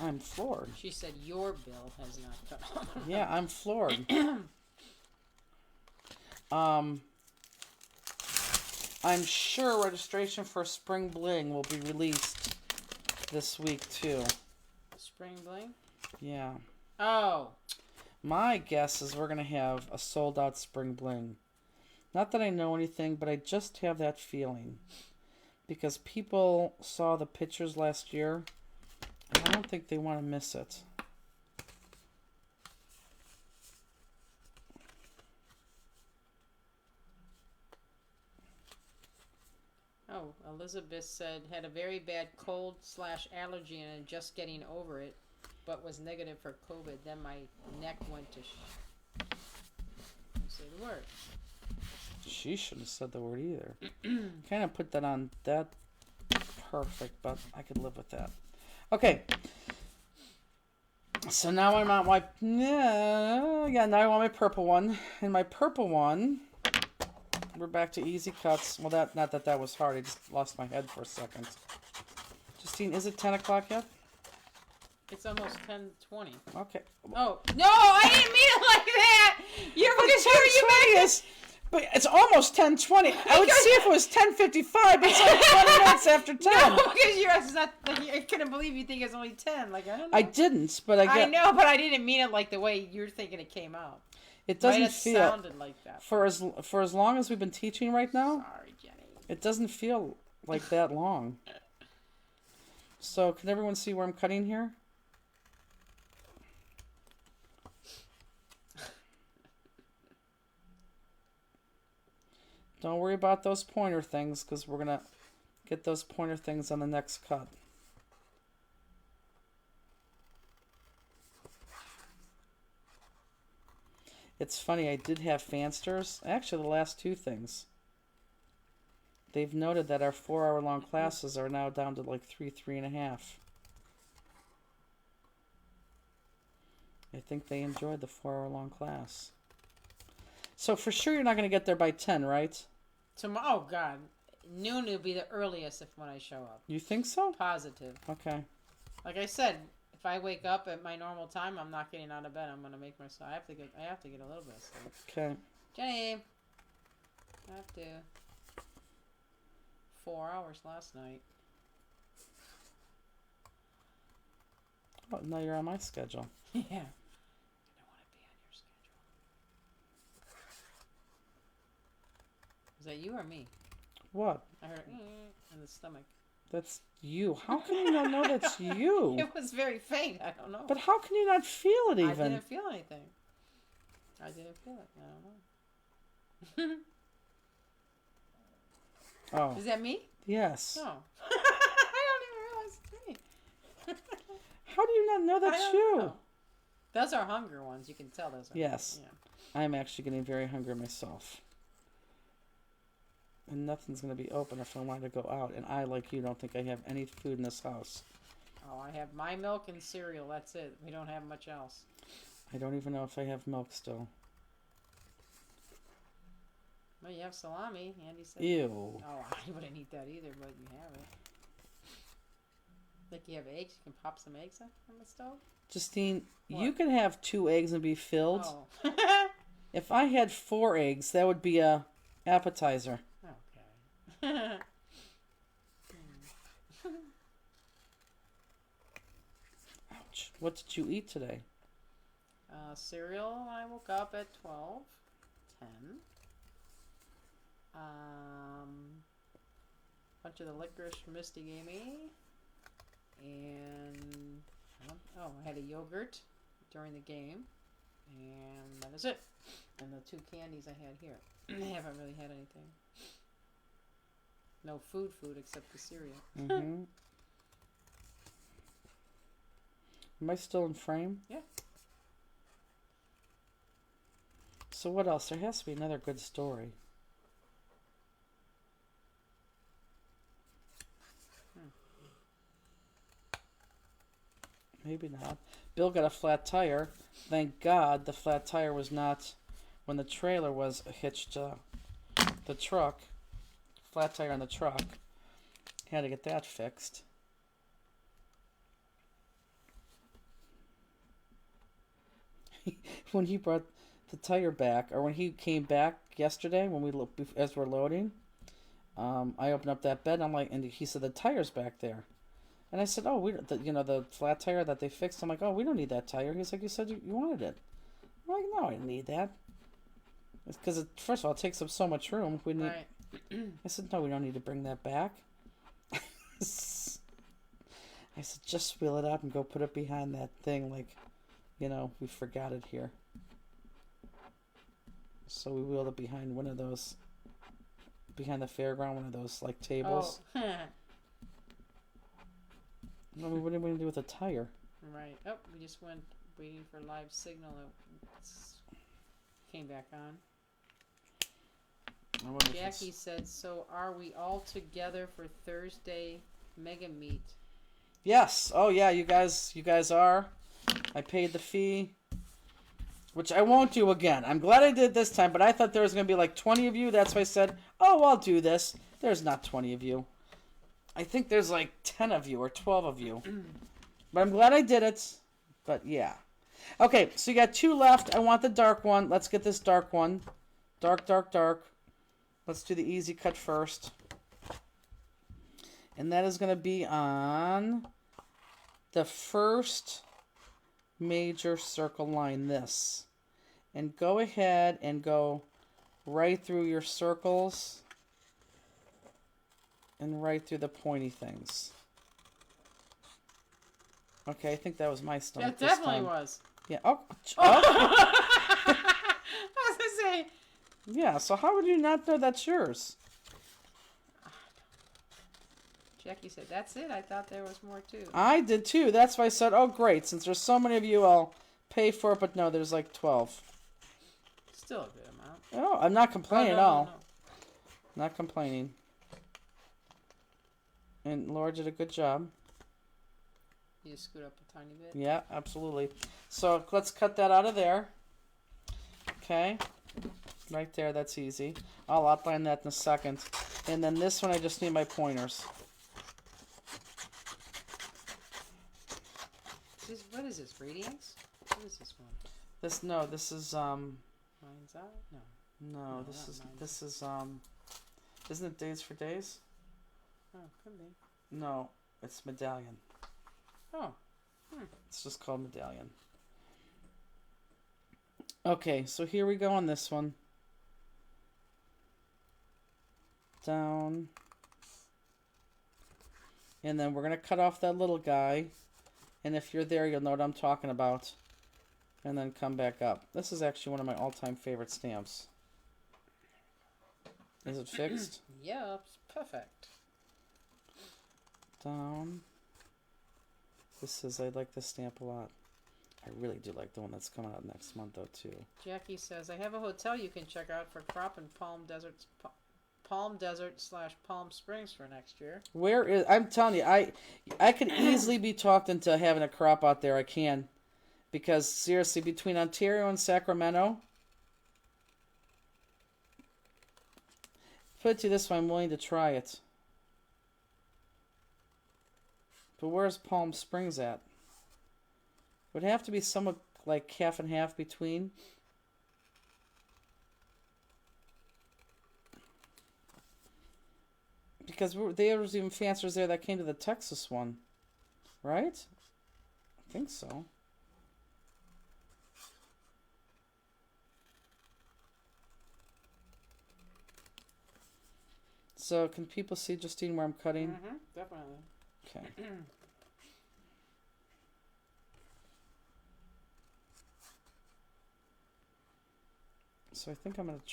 I'm floored. She said your Bill has not cut all the rubber. Yeah, I'm floored. I'm sure registration for Spring Bling will be released this week too. Spring Bling? Yeah. Oh. My guess is we're going to have a sold out Spring Bling. Not that I know anything, but I just have that feeling. Because people saw the pictures last year, and I don't think they want to miss it. Oh, Elizabeth said had a very bad cold/allergy and just getting over it, but was negative for COVID. Then my neck went to say the word. She shouldn't have said the word either. Kind of put that on that perfect, but I could live with that. Okay. So now I'm on my now I want my purple one. And my purple one, we're back to easy cuts. Well, not that was hard. I just lost my head for a second. Justine, is it 10 o'clock yet? It's almost 10:20. Okay. Oh no, I didn't mean it like that. You're because you is, but it's almost 10:20. I would see if it was 10:55, but it's like 20 minutes after 10. No, because it's not. Like, I couldn't believe you think it's only 10. Like I don't know. I didn't, but I know, but I didn't mean it like the way you're thinking it came out. It doesn't Might have feel sounded like that. for as long as we've been teaching right now. Sorry, Jenny. It doesn't feel like that long. So can everyone see where I'm cutting here? Don't worry about those pointer things because we're going to get those pointer things on the next cut. It's funny, I did have fansters. Actually, the last two things. They've noted that our 4-hour-long classes are now down to like 3.5. I think they enjoyed the 4-hour-long class. So for sure you're not going to get there by 10, right? Tomorrow, oh God, noon will be the earliest when I show up. You think so? Positive. Okay. Like I said, if I wake up at my normal time, I'm not getting out of bed. I'm gonna make myself. I have to get a little bit of sleep. Okay. Jenny, I have to. 4 hours last night. Oh, now you're on my schedule. Yeah. I don't want to be on your schedule. Is that you or me? What? I heard in the stomach. That's you. How can you not know that's you? It was very faint. I don't know. But how can you not feel it even? I didn't feel anything. I didn't feel it. I don't know. Oh. Is that me? Yes. No. I don't even realize it's me. How do you not know that's you? Know. Those are hunger ones. You can tell those are. Yes. Yeah. I'm actually getting very hungry myself. And nothing's going to be open if I want to go out. And I, like you, don't think I have any food in this house. Oh, I have my milk and cereal. That's it. We don't have much else. I don't even know if I have milk still. Well, you have salami. Andy said. Ew. Oh, I wouldn't eat that either, but you have it. Like you have eggs. You can pop some eggs on the stove. Justine, you can have 2 eggs and be filled. Oh. If I had 4 eggs, that would be a appetizer. Okay. Ouch. What did you eat today? Cereal. I woke up at 12:10. Bunch of the licorice Misty gave me, and I had a yogurt during the game, and that is it. And the 2 candies I had here. I haven't really had anything. No food except the cereal. Mm-hmm. Am I still in frame? Yeah. So what else? There has to be another good story. Maybe not. Bill got a flat tire. Thank God the flat tire was not when the trailer was hitched the truck. Flat tire on the truck. Had to get that fixed. When he brought the tire back, or when he came back yesterday, when as we're loading, I opened up that bed. And I'm like, and he said the tire's back there, and I said, oh, the flat tire that they fixed. I'm like, oh, we don't need that tire. He's like, you said you wanted it. I'm like, no, I didn't need that. It's because first of all, it takes up so much room. We need. Right. I said, no, we don't need to bring that back. I said, just wheel it out and go put it behind that thing, like, we forgot it here. So we wheeled it behind one of those, behind the fairground, one of those, like, tables. Oh. No, what did we do with the tire? Right. Oh, we just went waiting for live signal. It came back on. Jackie said, so are we all together for Thursday mega meet? Yes. Oh, yeah, you guys are. I paid the fee, which I won't do again. I'm glad I did this time, but I thought there was going to be like 20 of you. That's why I said, oh, I'll do this. There's not 20 of you. I think there's like 10 of you or 12 of you. But I'm glad I did it. But yeah. Okay, so you got 2 left. I want the dark one. Let's get this dark one. Dark, dark, dark. Let's do the easy cut first. And that is going to be on the first major circle line, this. And go ahead and go right through your circles and right through the pointy things. Okay, I think that was my stomach. That definitely was. Yeah. Oh. I was going to say. Yeah, so how would you not know that's yours? Jackie said, that's it. I thought there was more too. I did too. That's why I said, oh, great. Since there's so many of you, I'll pay for it. But no, there's like 12. Still a good amount. Oh, I'm not complaining at all. No. Not complaining. And Laura did a good job. You just scoot up a tiny bit. Yeah, absolutely. So let's cut that out of there. Okay. Right there, that's easy. I'll outline that in a second. And then this one, I just need my pointers. What is this? Radiance? What is this one? This is Mine's out? No. No, No, this is isn't it Days for Days? Oh, could be. No, it's Medallion. Oh. It's just called Medallion. Okay, so here we go on this one. Down. And then we're going to cut off that little guy. And if you're there, you'll know what I'm talking about. And then come back up. This is actually one of my all-time favorite stamps. Is it fixed? Yeah, it's perfect. Down. I like this stamp a lot. I really do like the one that's coming out next month, though, too. Jackie says, I have a hotel you can check out for crop in Palm Desert / Palm Springs for next year. Where is? I'm telling you, I could easily be talked into having a crop out there. I can, because seriously, between Ontario and Sacramento, put it to you this way, I'm willing to try it. But where's Palm Springs at? Would have to be somewhat like half and half between. Because there was even fanciers there that came to the Texas one. Right? I think so. So, can people see, Justine, where I'm cutting? Mm-hmm, definitely. Okay. So I think I'm going to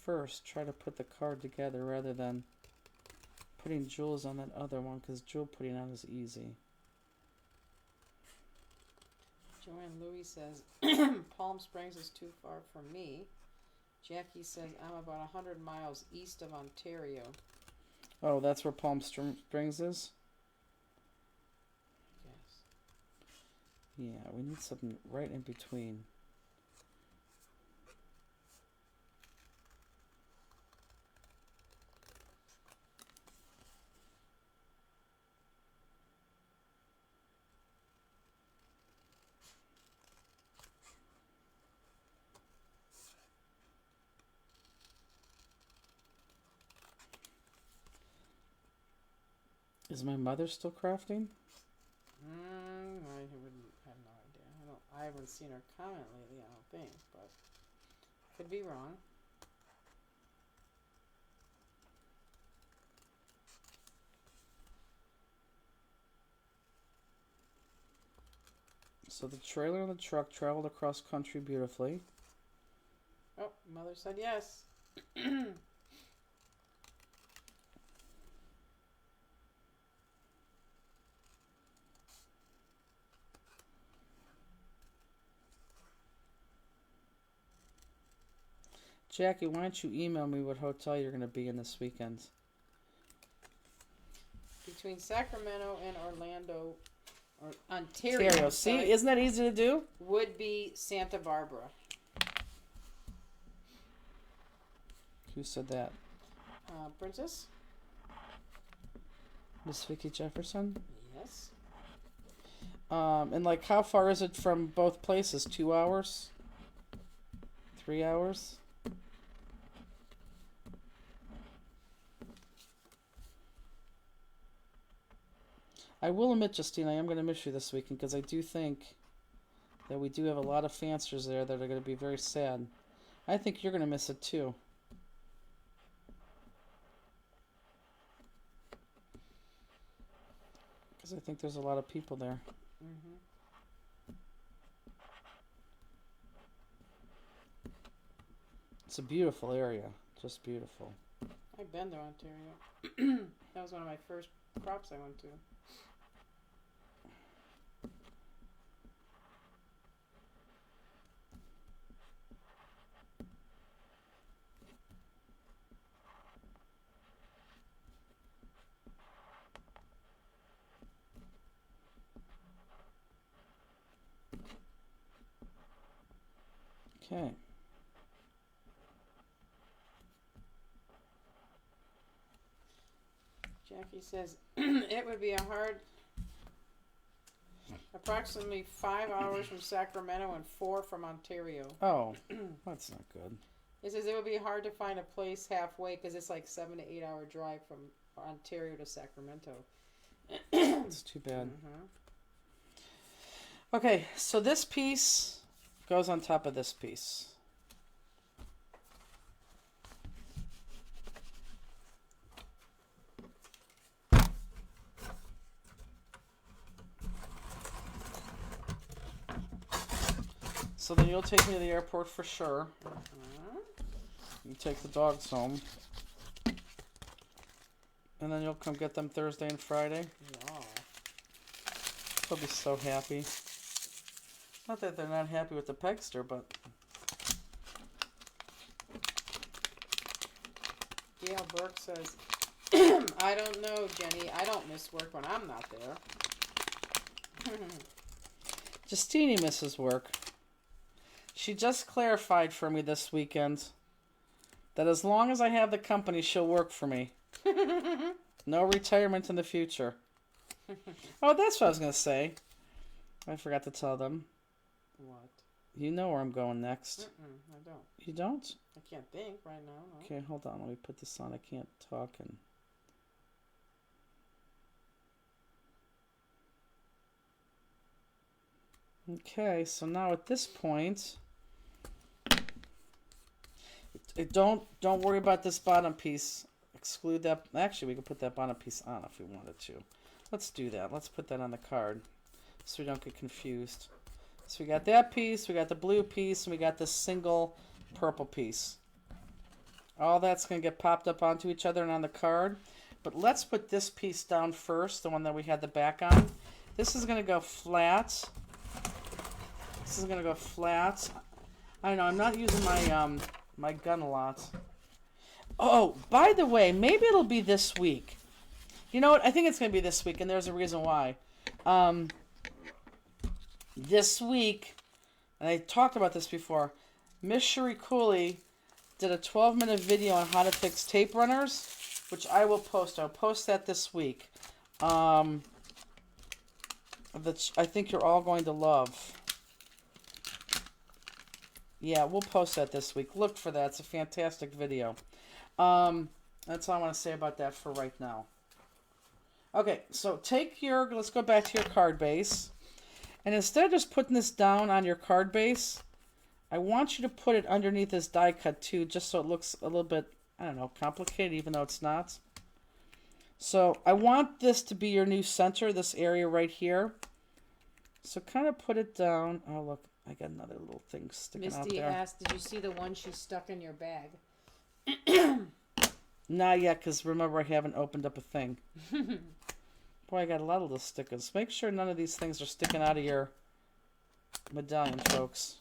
first try to put the card together rather than putting jewels on that other one, because jewel putting on is easy. Joanne Louie says, Palm Springs is too far from me. Jackie says, I'm about 100 miles east of Ontario. Oh, that's where Palm Springs is? Yes. Yeah, we need something right in between. Is my mother still crafting? I wouldn't have no idea. I haven't seen her comment lately. I don't think, but could be wrong. So the trailer and the truck traveled across country beautifully. Oh, mother said yes. Jackie, why don't you email me what hotel you're going to be in this weekend? Between Sacramento and Orlando, or Ontario. Ontario. See, isn't that easy to do? Would be Santa Barbara. Who said that? Princess? Miss Vicky Jefferson? Yes. And like, how far is it from both places? 2 hours? 3 hours? I will admit, Justine, I am going to miss you this weekend because I do think that we do have a lot of fanciers there that are going to be very sad. I think you're going to miss it too. Because I think there's a lot of people there. Mm-hmm. It's a beautiful area. Just beautiful. I've been to Ontario. That was one of my first crops I went to. Okay. Jackie says it would be a hard, approximately 5 hours from Sacramento and 4 from Ontario. Oh, that's not good. It says it would be hard to find a place halfway because it's like 7 to 8 hour drive from Ontario to Sacramento. It's too bad. Mm-hmm. Okay, so this piece goes on top of this piece. So then you'll take me to the airport for sure. You take the dogs home. And then you'll come get them Thursday and Friday. Yeah. They'll be so happy. Not that they're not happy with the Pegster, but... Gail Burke says, I don't know, Jenny. I don't miss work when I'm not there. Justine misses work. She just clarified for me this weekend that as long as I have the company, she'll work for me. No retirement in the future. Oh, that's what I was going to say. I forgot to tell them. What? You know where I'm going next. I don't. You don't? I can't think right now. No. Okay, hold on. Let me put this on. I can't talk and... Okay, so now at this point... Don't worry about this bottom piece. Exclude that. Actually, we could put that bottom piece on if we wanted to. Let's do that. Let's put that on the card so we don't get confused. So we got that piece, we got the blue piece, and we got this single purple piece. All that's going to get popped up onto each other and on the card. But let's put this piece down first, the one that we had the back on. This is going to go flat. This is going to go flat. I don't know, I'm not using my my gun a lot. Oh, by the way, maybe it'll be this week. You know what? I think it's going to be this week, and there's a reason why. this week, and I talked about this before, Miss Cherie Cooley did a 12-minute video on how to fix tape runners, which I will post. I'll post that this week. That I think you're all going to love. Yeah, we'll post that this week. Look for that. It's a fantastic video. That's all I want to say about that for right now. Okay, so let's go back to your card base. And instead of just putting this down on your card base, I want you to put it underneath this die cut too, just so it looks a little bit, I don't know, complicated, even though it's not. So I want this to be your new center, this area right here. So kind of put it down. Oh, look, I got another little thing sticking out Misty there. asked, did you see the one she stuck in your bag? Not yet, because remember, I haven't opened up a thing. Boy, I got a lot of those stickers. Make sure none of these things are sticking out of your medallion, folks.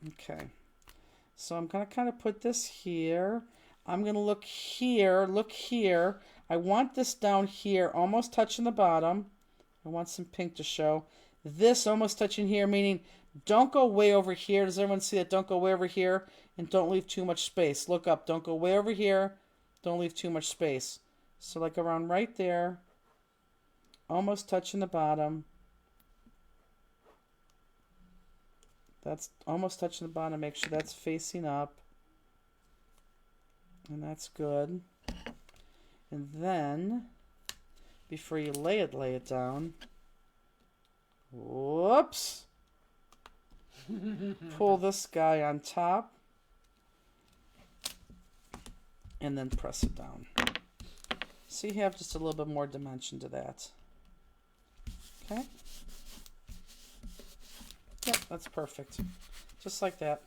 Okay. So I'm going to kind of put this here. I'm going to look here. Look here. I want this down here, almost touching the bottom. I want some pink to show. This almost touching here, meaning don't go way over here. Does everyone see that? Don't go way over here, and don't leave too much space. Look up. Don't go way over here. Don't leave too much space. So like around right there, almost touching the bottom. That's almost touching the bottom. Make sure that's facing up. And that's good. And then, before you lay it down. Whoops. Pull this guy on top. And then press it down. So you have just a little bit more dimension to that. Okay. Yep, that's perfect. Just like that.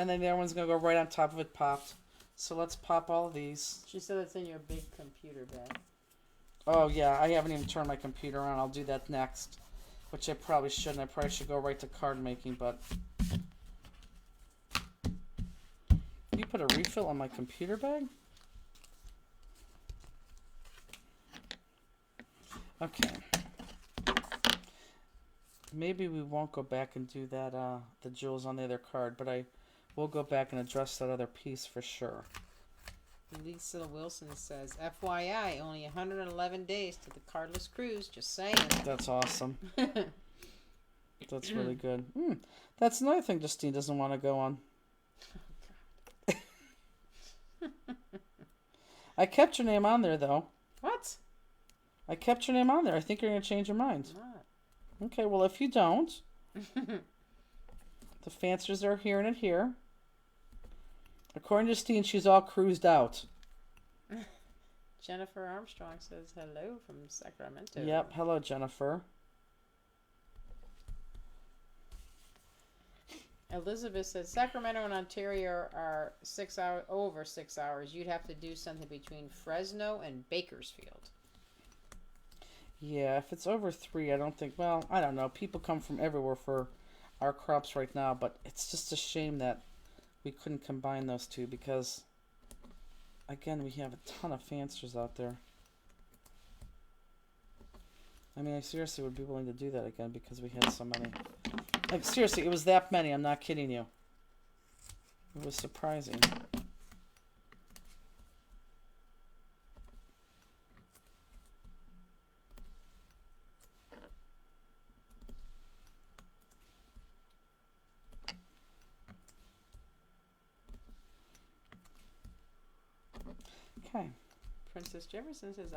And then the other one's going to go right on top of it popped. So let's pop all of these. She said it's in your big computer bag. Oh, yeah. I haven't even turned my computer on. I'll do that next. Which I probably shouldn't. I probably should go right to card making, but... You put a refill on my computer bag? Okay. Maybe we won't go back and do that, the jewels on the other card, but I will go back and address that other piece for sure. Lisa Wilson says, FYI, only 111 days to the cardless cruise. Just saying. That's awesome. That's really good. That's another thing Justine doesn't want to go on. I kept your name on there, though. What? I kept your name on there. I think you're going to change your mind. I'm not. Okay, well, if you don't, the fanciers are hearing it here. According to Justine, she's all cruised out. Jennifer Armstrong says hello from Sacramento. Yep. Hello, Jennifer. Elizabeth says Sacramento and Ontario are over 6 hours. You'd have to do something between Fresno and Bakersfield. Yeah, if it's over 3, I don't think... Well, I don't know. People come from everywhere for our crops right now, but it's just a shame that we couldn't combine those two because, again, we have a ton of fanciers out there. I mean, I seriously would be willing to do that again because we had so many. Like, seriously, it was that many. I'm not kidding you. It was surprising. Okay. Princess Jefferson says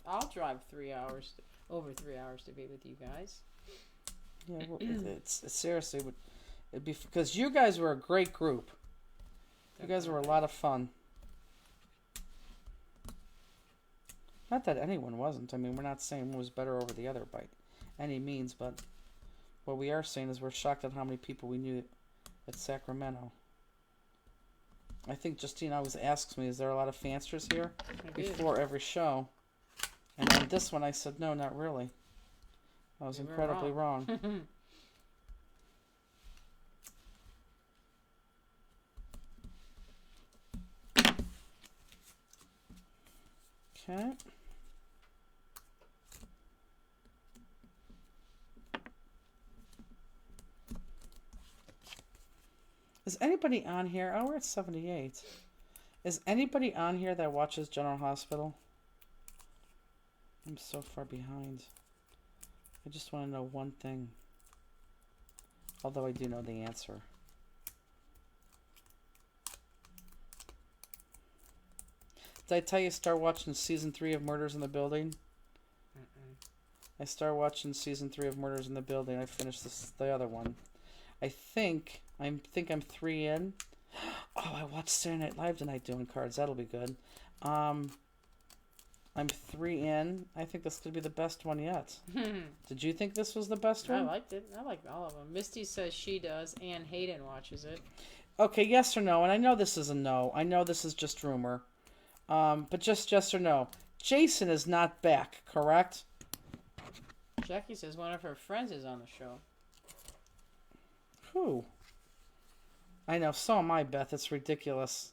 I'll drive 3 hours, over 3 hours to be with you guys. Yeah, well, it's seriously it'd be because you guys were a great group. You guys were a lot of fun. Not that anyone wasn't. I mean, we're not saying one was better over the other by any means, but what we are saying is we're shocked at how many people we knew at Sacramento. I think Justine always asks me, is there a lot of fanciers here? Before every show. And on this one I said, no, not really. I was incredibly wrong. Okay. Is anybody on here? Oh, we're at 78. Is anybody on here that watches General Hospital? I'm so far behind. I just want to know one thing. Although I do know the answer. Did I tell you start watching season 3 of Murders in the Building? I started watching season 3 of Murders in the Building. I finished the other one. I think I'm 3 in. Oh, I watched Saturday Night Live tonight doing cards. That'll be good. I'm 3 in. I think this could be the best one yet. Did you think this was the best I one? liked it. I liked all of them. Misty says she does. Ann Hayden watches it. Okay, yes or no? And I know this is a no. I know this is just rumor. But just yes or no. Jason is not back, correct? Jackie says one of her friends is on the show. Who? I know. So am I, Beth. It's ridiculous.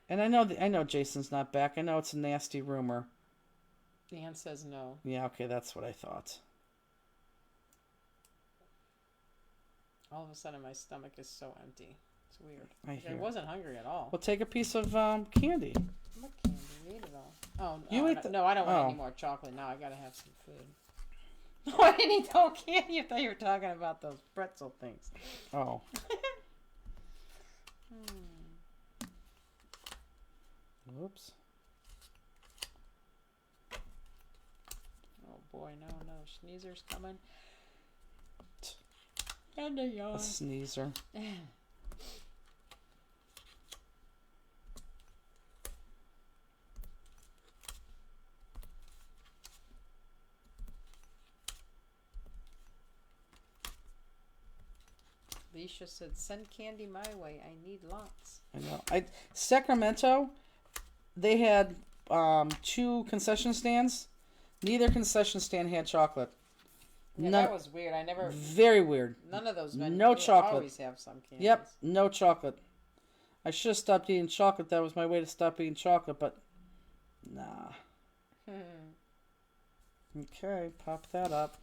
And I know Jason's not back. I know it's a nasty rumor. Ann says no. Yeah, okay, that's what I thought. All of a sudden, my stomach is so empty. It's weird. I I hear. wasn't hungry at all. Well, take a piece of candy. What candy? You ate it all. Oh, You ate no, I don't want oh. any more chocolate now. I gotta have some food. No, I didn't eat no candy. I thought you were talking about those pretzel things. Oh. Whoops. Oh boy, no, Sneezer's coming. And a yawn. A sneezer. Leisha said, "Send candy my way. I need lots." I know. Sacramento, they had 2 concession stands. Neither concession stand had chocolate. Yeah, None, that was weird. I never. very weird. None of those men. No they chocolate. Always have some candies. Yep, no chocolate. I should have stopped eating chocolate. That was my way to stop eating chocolate, but nah. Okay, pop that up.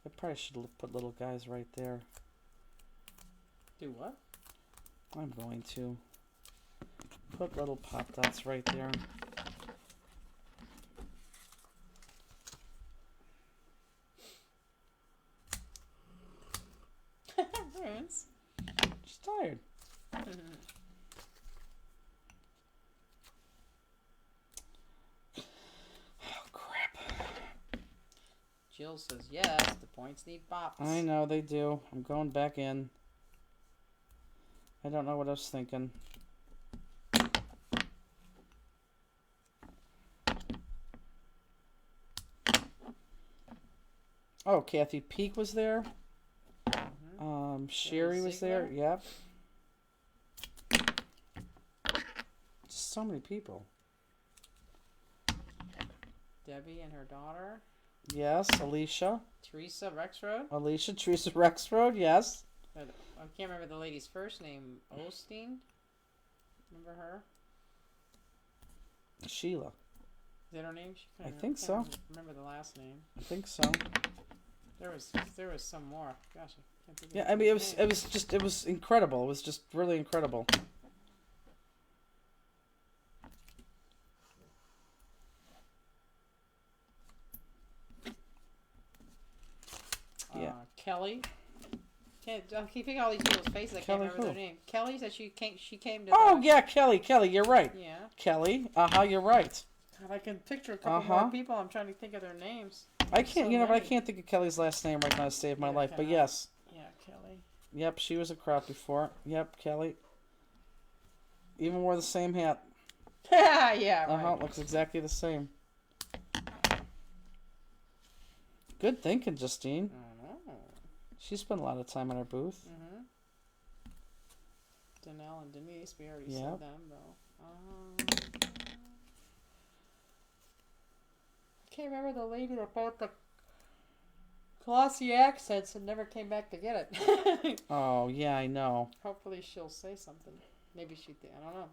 I probably should have put little guys right there. Do what? I'm going to put little pop dots right there. Prince. She's tired. Oh, crap. Jill says yes. The points need bops. I know they do. I'm going back in. I don't know what I was thinking. Oh, Kathy Peak was there. Sherry was there. Yep. Just so many people. Debbie and her daughter. Yes, Alicia. Teresa Rexroad. Alicia, Teresa Rexroad, yes. I can't remember the lady's first name. Osteen. Remember her? Sheila. Is that her name? I think so. Remember the last name? I think so. There was some more. Gosh, I can't think of Yeah, the I mean name. it was incredible. It was just really incredible. Yeah. Kelly. I keep thinking all these people's faces. I Kelly can't remember who? their name. Kelly said she came to. Oh the, yeah, Kelly, you're right. Yeah. Kelly, you're right. God, I can picture a couple more people. I'm trying to think of their names. I can't, So but I many. can't think of Kelly's last name right now to save my Yeah, life. But Kelly. yes, Yeah, Kelly. yep, she was a crowd before. Yep, Kelly. Even wore the same hat. Yeah, right. Looks exactly the same. Good thinking, Justine. I know. She spent a lot of time in our booth. Mm-hmm. Danelle and Denise, we already Yep. said them though. Can't remember the lady that bought the glossy accents and never came back to get it. Oh yeah, I know. Hopefully she'll say something. Maybe I don't know.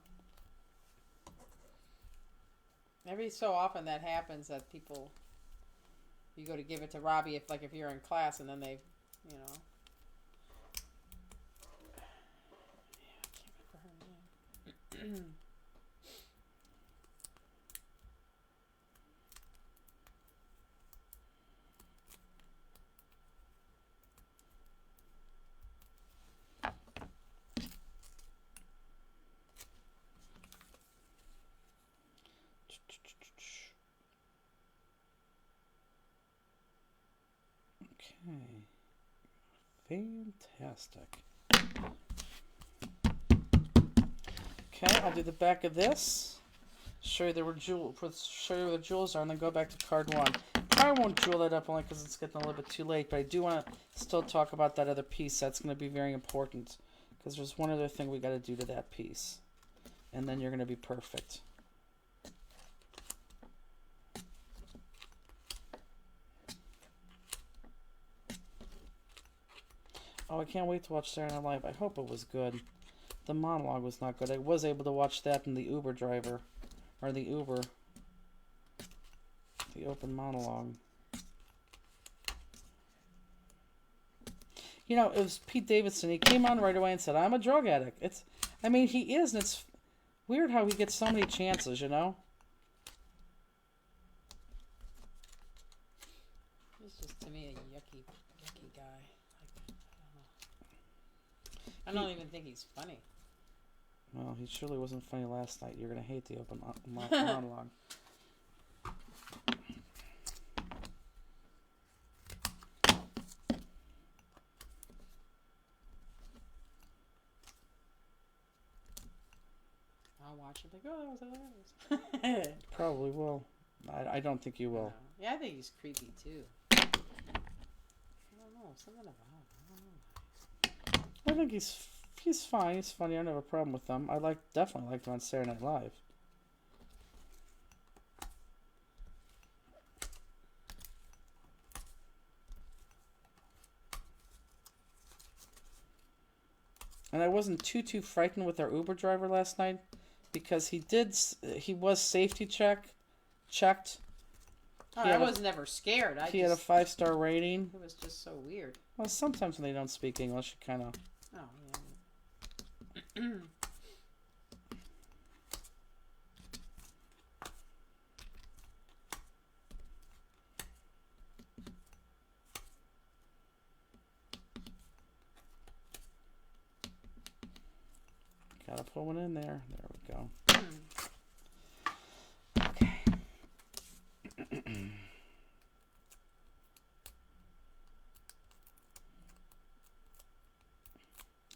Every so often that happens that people, you go to give it to Robbie if you're in class and then they you know. Yeah, I can't remember her name. Okay. Fantastic. Okay, I'll do the back of this. Show you show you where the jewels are, and then go back to card one. Probably won't jewel that up only because it's getting a little bit too late, but I do want to still talk about that other piece. That's going to be very important because there's one other thing we got to do to that piece, and then you're going to be perfect. Oh, I can't wait to watch Saturday Night Live. I hope it was good. The monologue was not good. I was able to watch that in the Uber driver, or the Uber, the open monologue. You know, it was Pete Davidson. He came on right away and said, "I'm a drug addict." I mean, he is, and it's weird how he gets so many chances, you know? He's just, to me, a yucky guy. I don't even think he's funny. Well, he surely wasn't funny last night. You're going to hate the open monologue. I'll watch it like, oh, that was hilarious. Probably will. I don't think you will. Yeah, I think he's creepy too. I don't know, something about him. I don't know. I think he's fine. He's funny. I don't have a problem with him. Definitely liked him on Saturday Night Live. And I wasn't too frightened with our Uber driver last night because he was safety checked. I was never scared. He had a 5-star rating. It was just so weird. Well, sometimes when they don't speak English, you kind of... Oh, yeah. Gotta put one in there. There we go. Okay.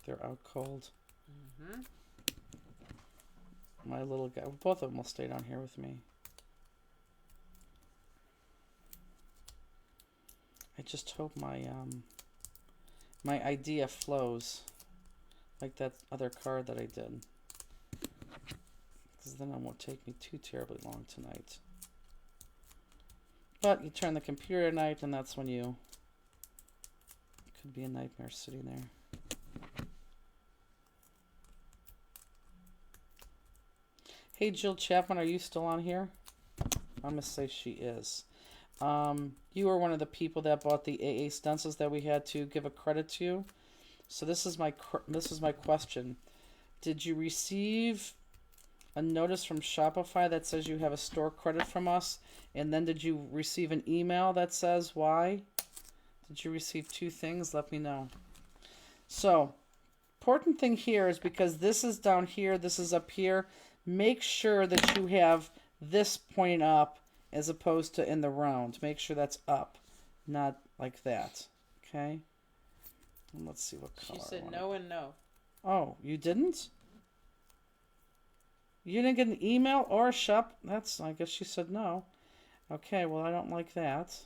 They're out cold. Mm-hmm. My little guy. Both of them will stay down here with me. I just hope my idea flows like that other card that I did. Because then it won't take me too terribly long tonight. But you turn the computer at night, and that's when it could be a nightmare sitting there. Hey, Jill Chapman, are you still on here? I'm going to say she is. You were one of the people that bought the AA stencils that we had to give a credit to. So this is my question. Did you receive a notice from Shopify that says you have a store credit from us? And then did you receive an email that says why? Did you receive two things? Let me know. So, important thing here is because this is down here, this is up here. Make sure that you have this pointing up as opposed to in the round. Make sure that's up, not like that. Okay? And let's see what color. She said no and no. Oh, you didn't? You didn't get an email or a shop? I guess she said no. Okay, well, I don't like that.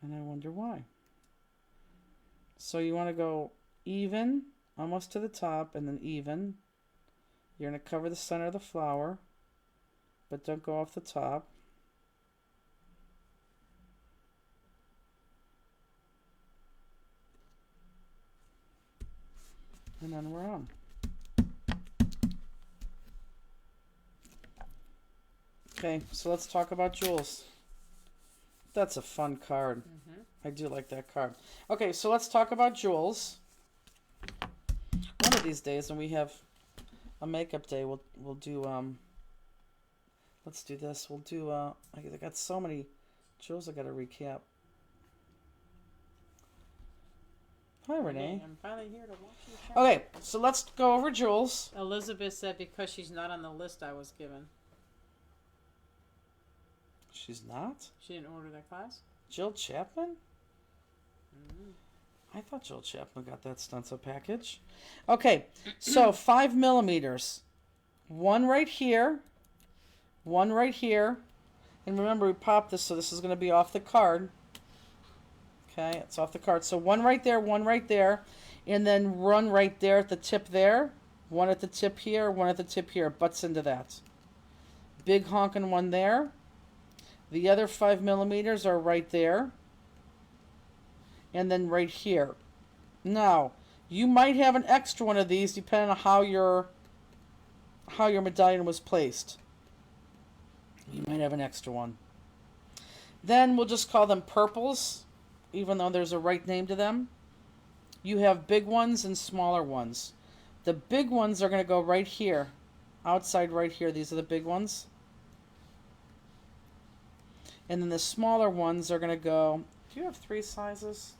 And I wonder why. So you want to go even, almost to the top, and then even. You're going to cover the center of the flower, but don't go off the top. And then we're on. Okay, so let's talk about jewels. That's a fun card. Mm-hmm. I do like that card. Okay, so let's talk about jewels. One of these days when we have a makeup day, we'll do let's do this. We'll do I got so many jewels I gotta recap. Hi Renee. I'm finally here to watch you. Okay, so let's go over jewels. Elizabeth said because she's not on the list I was given. She's not? She didn't order that class? Jill Chapman? Mm. I thought Jill Chapman got that stencil package. Okay, so 5 millimeters. One right here. One right here. And remember, we popped this, so this is going to be off the card. Okay, it's off the card. So one right there, and then one right there at the tip there. One at the tip here, one at the tip here. Butts into that. Big honking one there. The other 5 millimeters are right there. And then right here. Now, you might have an extra one of these depending on how your medallion was placed. You might have an extra one. Then we'll just call them purples, even though there's a right name to them. You have big ones and smaller ones. The big ones are going to go right here. Outside right here, these are the big ones. And then the smaller ones are going to go... Do you have 3 sizes?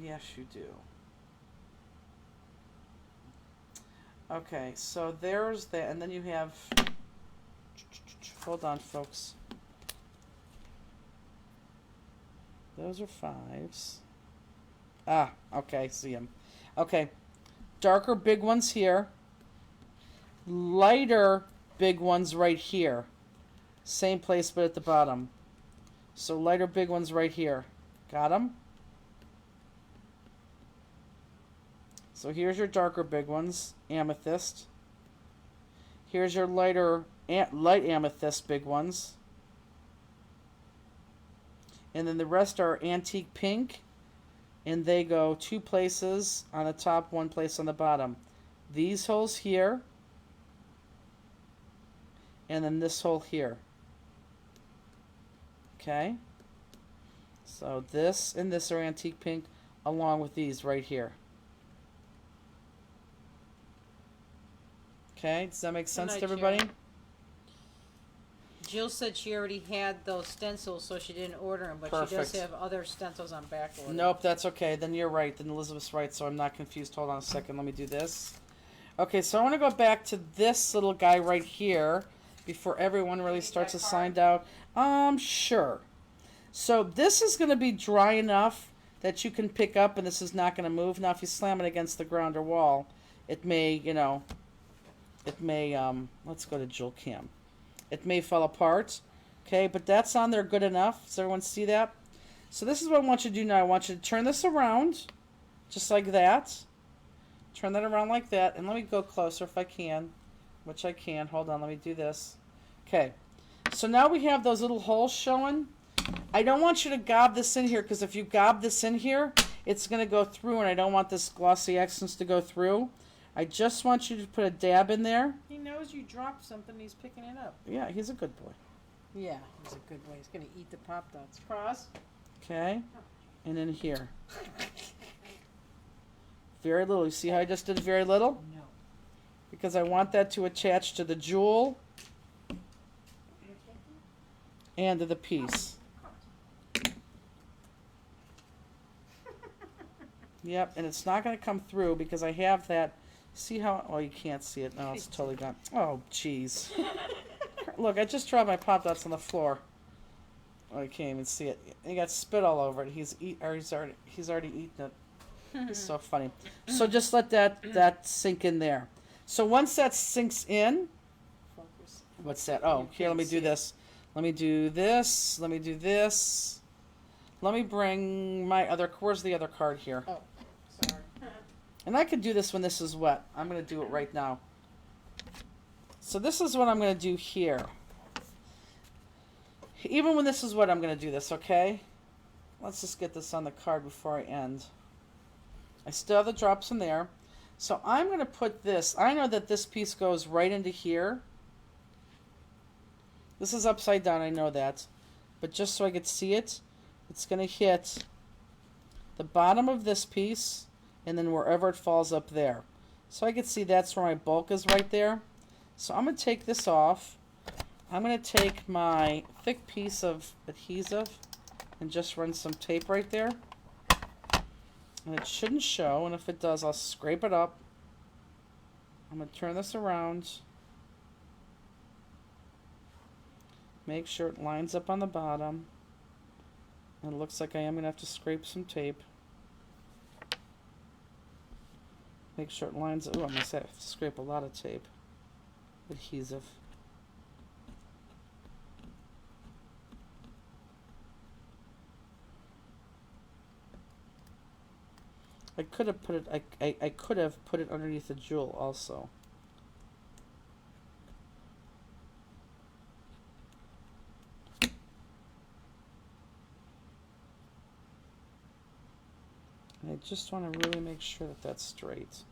Yes, you do. Okay, so there's that. And then you have... Hold on, folks. Those are 5s. Ah, okay, see them. Okay, darker big ones here. Lighter big ones right here. Same place, but at the bottom. So lighter big ones right here. Got them? So here's your darker big ones, amethyst. Here's your light amethyst big ones. And then the rest are antique pink. And they go 2 places on the top, 1 place on the bottom. These holes here. And then this hole here. Okay? So this and this are antique pink along with these right here. Okay, does that make sense night, to everybody? Sharon. Jill said she already had those stencils, so she didn't order them, but she does Perfect. have other stencils on back order. Nope, that's okay. Then you're right. Then Elizabeth's right, so I'm not confused. Hold on a second. Let me do this. Okay, so I want to go back to this little guy right here before everyone really starts to sign out. Sure. So this is going to be dry enough that you can pick up, and this is not going to move. Now, if you slam it against the ground or wall, it may, let's go to Jill Cam. It may fall apart, okay, but that's on there good enough. Does everyone see that? So this is what I want you to do now. I want you to turn this around, just like that. Turn that around like that, and let me go closer if I can, which I can. Hold on, let me do this. Okay, so now we have those little holes showing. I don't want you to gob this in here, because if you gob this in here, it's going to go through, and I don't want this glossy accents to go through. I just want you to put a dab in there. He knows you dropped something, he's picking it up. Yeah, he's a good boy. Yeah, he's a good boy. He's going to eat the Pop-Tarts. Cross. Okay, and in here. Very little. You see how I just did very little? No. Because I want that to attach to the jewel and to the piece. Yep, and it's not going to come through because I have that. See how... Oh, you can't see it. No, it's totally gone. Oh, jeez. Look, I just dropped my Pop-Tarts on the floor. Oh, you can't even see it. He got spit all over it. He's already eaten it. It's so funny. So just let that sink in there. So once that sinks in... Focus. What's that? Oh, here, let me do this. Let me do this. Let me do this. Let me bring my other... Where's the other card here? Oh, sorry. And I could do this when this is wet. I'm going to do it right now. So this is what I'm going to do here. Even when this is wet, I'm going to do this, okay? Let's just get this on the card before I end. I still have the drops in there. So I'm going to put this. I know that this piece goes right into here. This is upside down, I know that. But just so I could see it, it's going to hit the bottom of this piece and then wherever it falls up there. So I could see that's where my bulk is right there. So I'm going to take this off. I'm going to take my thick piece of adhesive and just run some tape right there. And it shouldn't show, and if it does, I'll scrape it up. I'm going to turn this around. Make sure it lines up on the bottom. And it looks like I am going to have to scrape some tape. Make sure it lines up. Oh, I'm going to have to scrape a lot of tape. Adhesive. I could have put it. I could have put it underneath the jewel also. And I just want to really make sure that that's straight.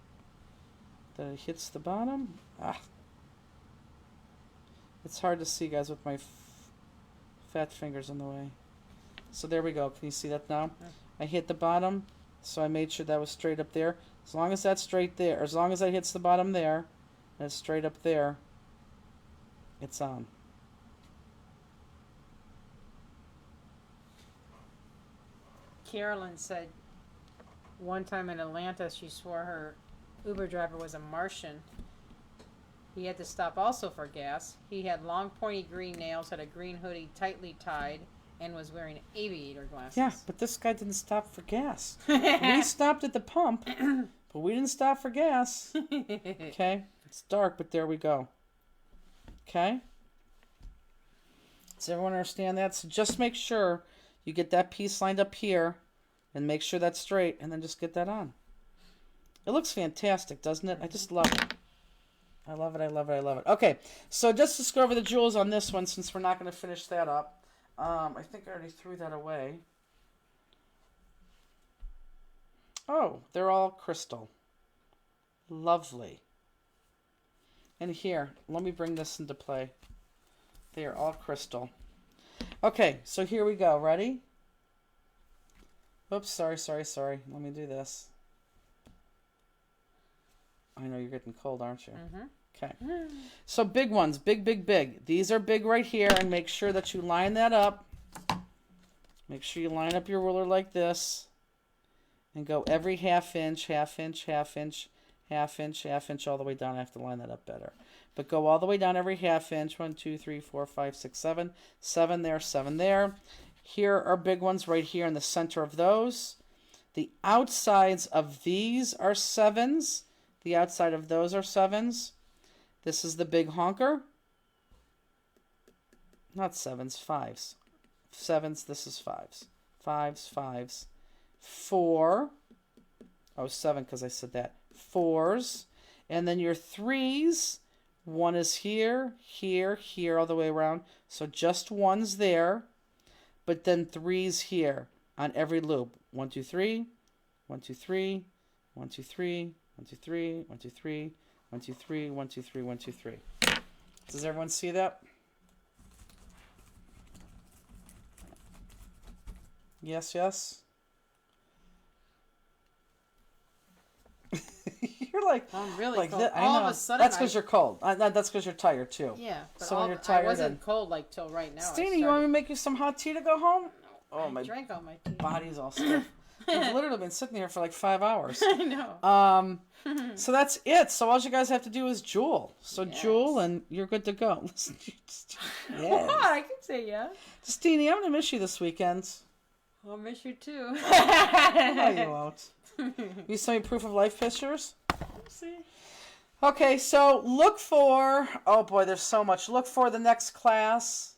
That it hits the bottom. Ah, it's hard to see, guys, with my fat fingers in the way. So there we go. Can you see that now? I hit the bottom. So I made sure that was straight up there. As long as that's straight there, as long as that hits the bottom there, and it's straight up there, it's on. Carolyn said one time in Atlanta she swore her Uber driver was a Martian. He had to stop also for gas. He had long pointy green nails, had a green hoodie tightly tied, and was wearing aviator glasses. Yeah, but this guy didn't stop for gas. We stopped at the pump, but we didn't stop for gas. Okay? It's dark, but there we go. Okay? Does everyone understand that? So just make sure you get that piece lined up here and make sure that's straight and then just get that on. It looks fantastic, doesn't it? I just love it. I love it, I love it, I love it. Okay, so just discover the jewels on this one since we're not going to finish that up. I think I already threw that away. Oh, they're all crystal. Lovely. And here, let me bring this into play. They are all crystal. Okay, so here we go. Ready? Oops, sorry. Let me do this. I know you're getting cold, aren't you? Mm-hmm. Okay. So big ones, big. These are big right here, and make sure that you line that up. Make sure you line up your ruler like this, and go every half inch, all the way down. I have to line that up better. But go all the way down every half inch. 1, 2, 3, 4, 5, 6, 7. 7 there, 7 there. Here are big ones right here in the center of those. The outsides of these are 7s. The outside of those are 7s. This is the big honker. Not 7s, 5s. 7s, this is 5s. 5s. 4. Oh, 7 because I said that. 4s. And then your 3s. 1 is here, all the way around. So just 1's there. But then 3's here on every loop. 1, 2, 3. 1, 2, 3. 1, 2, 3. 1, 2, 3. 1, 2, 3. 1, 2, 3, 1, 2, 3, 1, 2, 3. Does everyone see that? Yes. You're like, I'm really like cold. that. I All know. of a sudden, That's because you're cold. That's because you're tired too. Yeah, but So when you're tired, I wasn't and... cold like till right now. Steenie, you want me to make you some hot tea to go home? Oh, my I drank all my tea. body's all stiff. I've literally been sitting here for like 5 hours. I know. So that's it. So all you guys have to do is jewel. So Yes. jewel, and you're good to go. Listen, yes. I can say yeah. Steenie, I'm gonna miss you this weekend. I'll miss you too. No, you won't. You send me proof of life pictures? See? Okay, so look for, oh boy, there's so much. Look for the next class,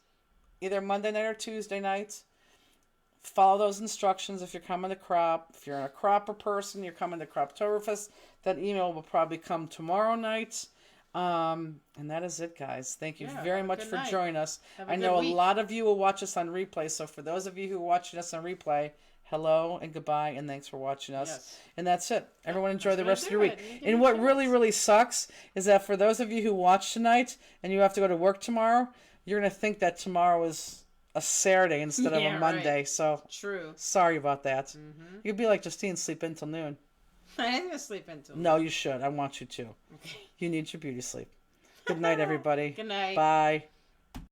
either Monday night or Tuesday night. Follow those instructions if you're coming to crop. If you're a cropper person, you're coming to Croptoberfest, that email will probably come tomorrow night. And that is it, guys. Thank you very much for joining us. I know a lot of you will watch us on replay, so for those of you who are watching us on replay, hello and goodbye, and thanks for watching us. Yes. And that's it. Everyone enjoy the rest of your week. And what really, really sucks is that for those of you who watch tonight and you have to go to work tomorrow, you're gonna think that tomorrow is a Saturday instead of Yeah, a right. Monday. So True. sorry about that. Mm-hmm. You'd be like Justine, sleep in till noon. I ain't gonna sleep until. No, you should. I want you to. Okay. You need your beauty sleep. Good night, everybody. Good night. Bye.